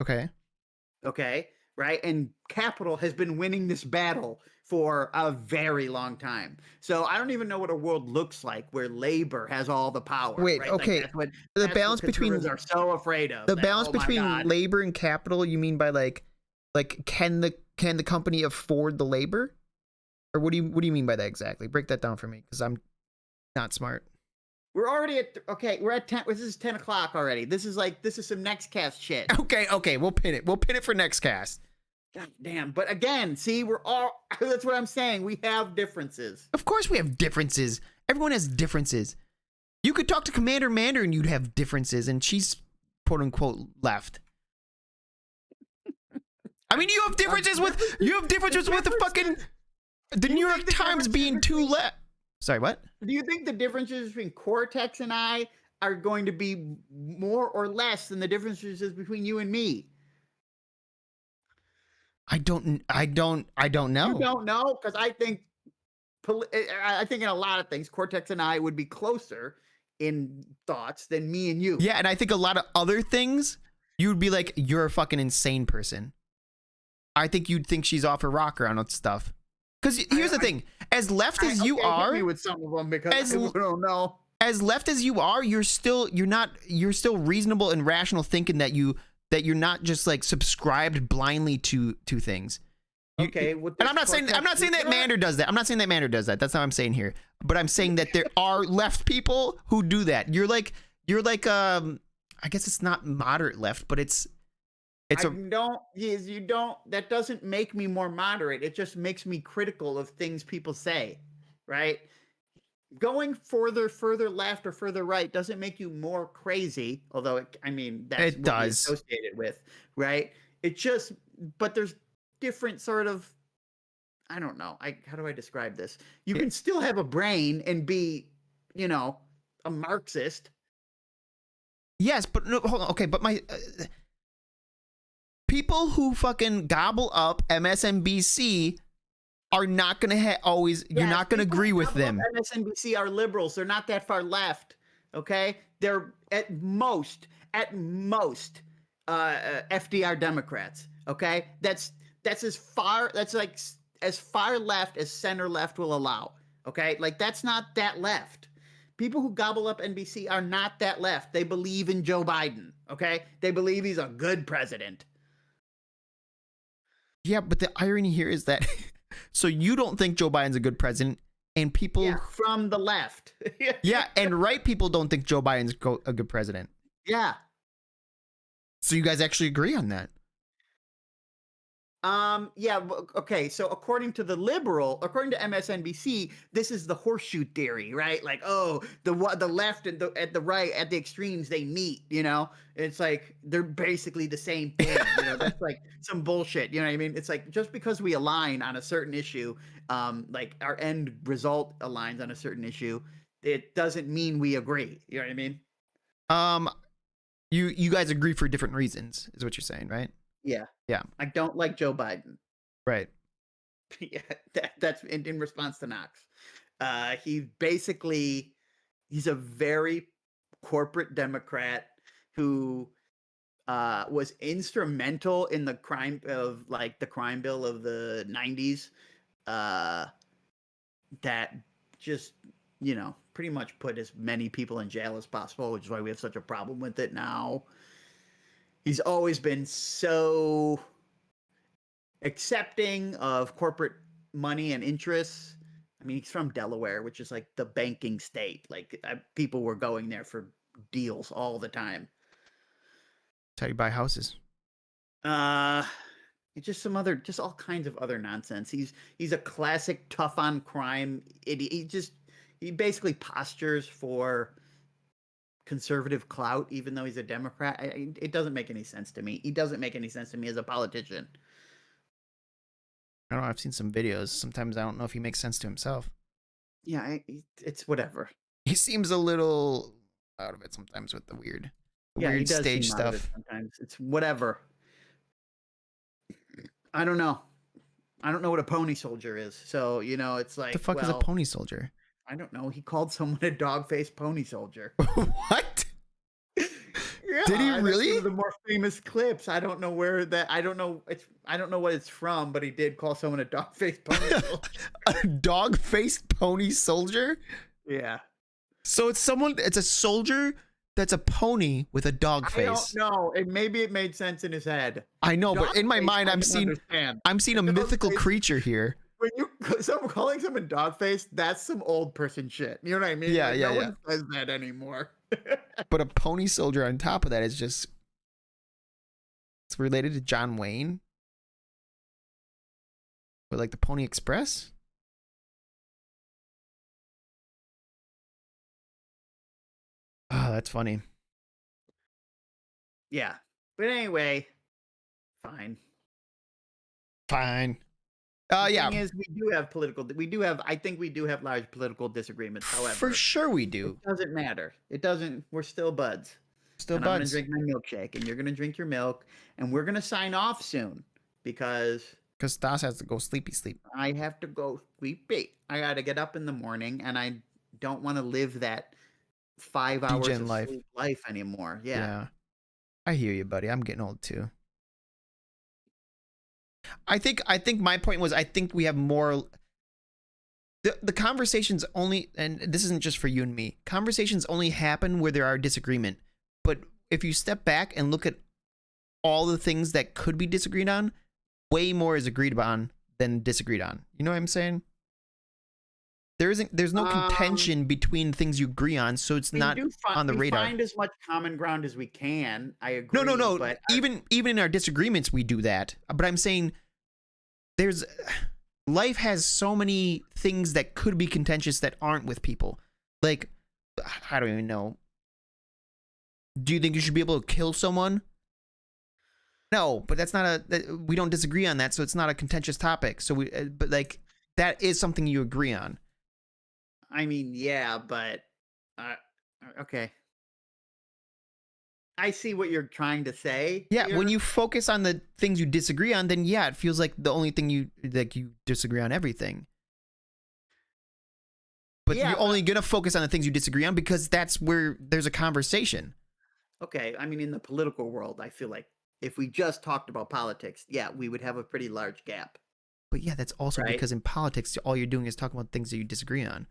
Okay. Okay, right? And capital has been winning this battle for a very long time. So I don't even know what a world looks like where labor has all the power, Wait. right? Like Okay. The that's what balance conservatives between are so afraid of. the That balance oh my between god. labor and capital, you mean by like can the company afford the labor? Or what do you mean by that exactly? Break that down for me because I'm not smart. We're already at okay, we're at 10. This is 10 o'clock already. This is some next cast shit. Okay, we'll pin it. We'll pin it for next cast. God damn. But again, see, we're all that's what I'm saying. We have differences. Of course we have differences. Everyone has differences. You could talk to Commander Mander and you'd have differences, and she's quote unquote left. I mean, you have differences with the fucking the Do New you York think the Times differences being too between left. Sorry, what? Do you think the differences between Cortex and I are going to be more or less than the differences between you and me? I don't You know. don't know because I think in a lot of things, Cortex and I would be closer in thoughts than me and you. Yeah, and I think a lot of other things, you'd be like, you're a fucking insane person. I think you'd think she's off her rocker on stuff. Because here's the thing: as left as you Okay, hit me are, with some of them because as I don't know. as left as you are, you're still reasonable and rational thinking that you're not just like subscribed blindly to things. Okay, And I'm not saying that Mander does that. I'm not saying that Mander does that. That's not what I'm saying here. But I'm saying that there are left people who do that. You're like I guess it's not moderate left, but it's you don't. That doesn't make me more moderate. It just makes me critical of things people say, right? Going further left or further right doesn't make you more crazy, although that's it what we does. associate it with, right? It just, but there's different sort of, I don't know. How do I describe this? You can still have a brain and be, a Marxist. Yes, but no, hold on. Okay, but my people who fucking gobble up MSNBC are not going to always, you're Yes, not going to people agree who with gobble up them. MSNBC are liberals. They're not that far left. Okay, they're at most, FDR Democrats. Okay, that's as far. That's like as far left as center left will allow. Okay, like that's not that left. People who gobble up NBC are not that left. They believe in Joe Biden. Okay, they believe he's a good president. Yeah, but the irony here is that so you don't think Joe Biden's a good president, and Yeah, people, from the left. yeah, and right people don't think Joe Biden's a good president. Yeah. So you guys actually agree on that? Yeah, okay. So according to MSNBC, this is the horseshoe theory, right? Like, oh, the left and the at the right at the extremes they meet. It's like they're basically the same thing. That's like some bullshit. You know what I mean? It's like just because we align on a certain issue, like our end result aligns on a certain issue, it doesn't mean we agree. You know what I mean? Um, you guys agree for different reasons, is what you're saying, right? Yeah. Yeah, I don't like Joe Biden. right. Yeah, that's in response to Knox. He's a very corporate Democrat who was instrumental in the crime bill of the 90s, uh, that just pretty much put as many people in jail as possible, which is why we have such a problem with it now. He's always been so accepting of corporate money and interests. I mean, he's from Delaware, which is like the banking state. Like people were going there for deals all the time. That's how you buy houses. Uh, it's just all kinds of other nonsense. He's a classic tough on crime idiot. He basically postures for conservative clout, even though he's a Democrat. It doesn't make any sense to me. He doesn't make any sense to me as a politician. I don't know. I've seen some videos. Sometimes I don't know if he makes sense to himself. Yeah, it's whatever. He seems a little out of it sometimes with the Yeah, he weird does stage seem out of it stuff. sometimes. It's whatever. I don't know. I don't know what a pony soldier is. So, it's What the like, fuck is a well, pony soldier? I don't know. He called someone a dog-faced pony soldier. What? Yeah, Did he that's really? one of the more famous clips. I don't know I don't know what it's from, but he did call someone a dog-faced pony soldier. A dog-faced pony soldier? Yeah. So it's a soldier that's a pony with a dog I don't face. know. Maybe it made sense in his head. I know, but in my Dog-faced, mind I can understand. I'm seeing a mythical Dog-faced, creature here. when you calling someone dog face, that's some old person shit. You know what I mean? Yeah, Like, yeah, no yeah. one says that anymore. But a pony soldier on top of that is just it's related to John Wayne. But like the Pony Express? Oh, that's funny. Yeah. But anyway, fine. Fine. The Yeah, thing is, I think we do have large political disagreements. for However, sure we do. it doesn't matter. It doesn't, we're still buds. Still And I'm going to buds. drink my milkshake, and you're going to drink your milk, and we're going to sign off soon because Because Stas has to go sleepy sleep. I have to go sleepy. I got to get up in the morning, and I don't want to live that 5 hours Degen of life. sleep life anymore. Yeah. Yeah. I hear you, buddy. I'm getting old too. I think my point was I think we have more the conversations only, and this isn't just for you and me. Conversations only happen where there are disagreement. But if you step back and look at all the things that could be disagreed on, way more is agreed on than disagreed on. You know what I'm saying? There's no contention between things you agree on, so it's not on the radar. We find as much common ground as we can. I agree. No. But Even in our disagreements, we do that. But I'm saying life has so many things that could be contentious that aren't with people. Like, I don't even know. Do you think you should be able to kill someone? No, but that's not we don't disagree on that, so it's not a contentious topic. So but like that is something you agree on. I mean, yeah, but okay. I see what you're trying to say Yeah, when here. you focus on the things you disagree on, then yeah, it feels like the only thing you disagree on everything. But Yeah, you're but only gonna focus on the things you disagree on because that's where there's a conversation. okay. I mean, in the political world, I feel like if we just talked about politics, yeah, we would have a pretty large gap, But yeah, that's also right? because in politics, all you're doing is talking about things that you disagree on.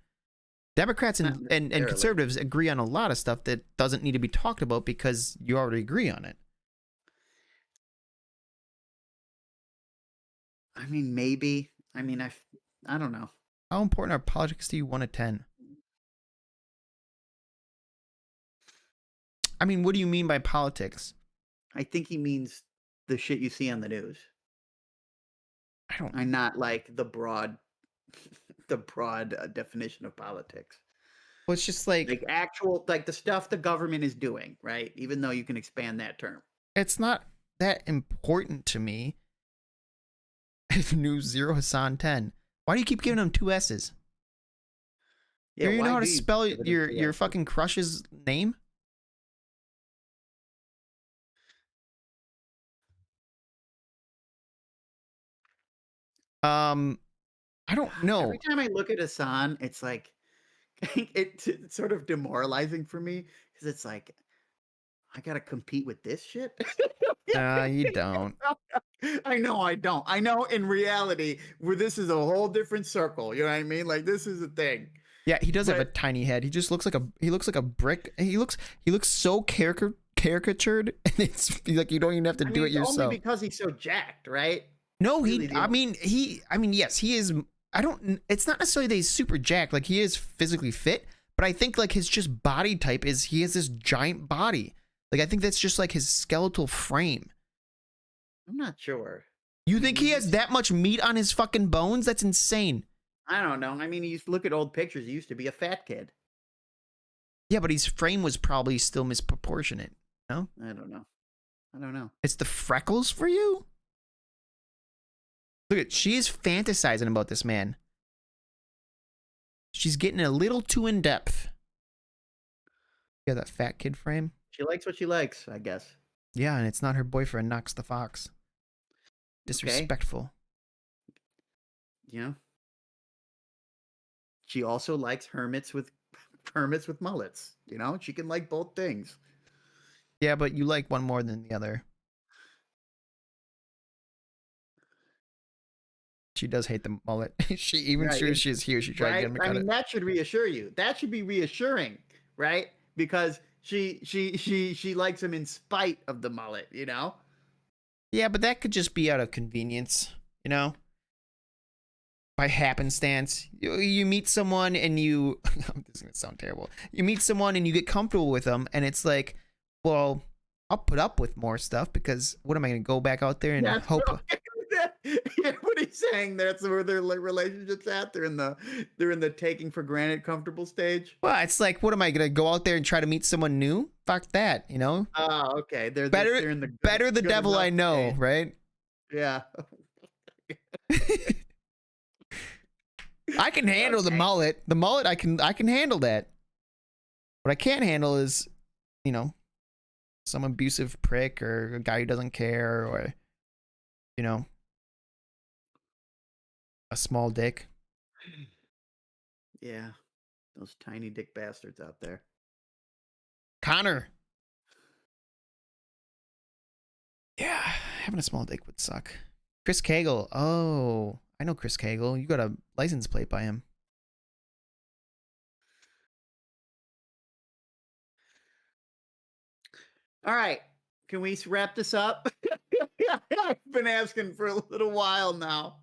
Democrats Not and necessarily. conservatives agree on a lot of stuff that doesn't need to be talked about because you already agree on it. I mean, maybe. I mean, I don't know. How important are politics to you, 1 to 10? I mean, what do you mean by politics? I think he means the shit you see on the news. I don't. I'm not like the broad definition of politics. Well, it's just like Like actual, like the stuff the government is doing, right? Even though you can expand that term. it's not that important to me. New Zero Hassan 10. Why do you keep giving him 2 S's? Yeah, Do you know why how to do you spell give it a your PS? fucking crush's name? Um, I don't Every know. time I look at Hassan, it's like it's sort of demoralizing for me because it's like I gotta compete with this shit. You don't. I know I don't. I know in reality where this is a whole different circle. You know what I mean? Like this is a thing. Yeah, he does have a But tiny head. He just looks like a brick. He looks so caricatured, and it's like you don't even have to I do mean, it it's only yourself. because he's so jacked, right? No, Really, he. the I only mean, he. I mean, yes, he is. I don't. It's not necessarily that he's super jacked. Like he is physically fit, but I think like his just body type is he has this giant body. Like I think that's just like his skeletal frame. I'm not sure. You I think mean, he has that much meat on his fucking bones? That's insane. I don't know. I mean, you look at old pictures. He used to be a fat kid. Yeah, but his frame was probably still misproportionate. No, I don't know. I don't know. it's the freckles for you. Look at she's fantasizing about this man. She's getting a little too in depth. Yeah, that fat kid frame. She likes what she likes, I guess. Yeah, and it's not her boyfriend, Knox the Fox. Okay. Disrespectful. You know, she also likes hermits with mullets. You know, she can like both things. Yeah, but you like one more than the other. She does hate the mullet. She even Right. sure she's here. She tried to get Right. him to I cut mean, it. that should reassure you. That should be reassuring, right? Because she likes him in spite of the mullet. You know. Yeah, but that could just be out of convenience, you know? By happenstance. You meet someone and you. This is going to sound terrible. You meet someone and you get comfortable with them, and it's like, well, I'll put up with more stuff because what am I going to go back out there and That's hope? yeah, what he's saying. That's where their relationship's at. They're in the taking for granted comfortable stage. Well, it's like, what am I going to go out there and try to meet someone new? Fuck that, you know? Oh, okay. Better, They're in the better the good devil enough I know, stage. right? Yeah. I can handle the Okay. mullet. The mullet, I can handle that. What I can't handle is, you know, some abusive prick or a guy who doesn't care or, you know, a small dick. Yeah. Those tiny dick bastards out there. Connor. Yeah, having a small dick would suck. Chris Cagle. Oh, I know Chris Cagle. You got a license plate by him. All right. Can we wrap this up? I've been asking for a little while now.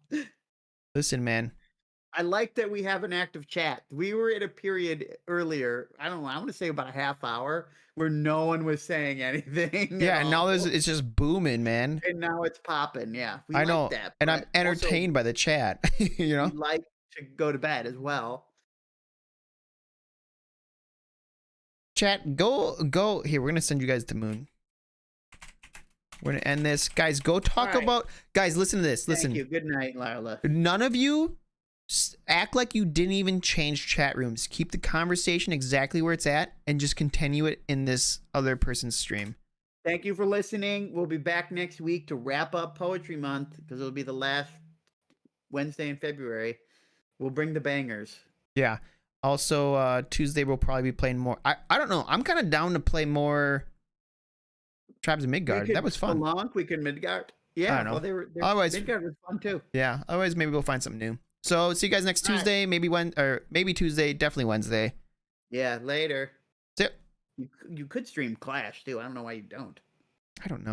Listen, man. I like that we have an active chat. We were at a period earlier, I don't know, I want to say about a half hour, where no one was saying anything at Yeah, and now all. it's just booming, man. And now it's popping. Yeah. We I like know, that. and I'm But also, entertained by the chat. You we know, like to go to bed as well. chat. Go here. We're gonna send you guys to Moon. We're gonna end this, guys. Go talk All right. about, guys. Listen to this. Listen. Thank you. Good night, Lila. None of you act like you didn't even change chat rooms. Keep the conversation exactly where it's at and just continue it in this other person's stream. Thank you for listening. We'll be back next week to wrap up Poetry Month because it'll be the last Wednesday in February. We'll bring the bangers. Yeah. Also, Tuesday we'll probably be playing more. I don't know. I'm kind of down to play more Tribes of We Midgard. That could was fun. Spelunk, we could Midgard. I Yeah, don't well, know. they're Otherwise, Midgard was fun too. yeah. Otherwise, maybe we'll find something new. So see you guys next All right. Tuesday. Maybe Tuesday. Definitely Wednesday. Yeah, later. See ya. You could stream Clash too. I don't know why you don't. I don't know.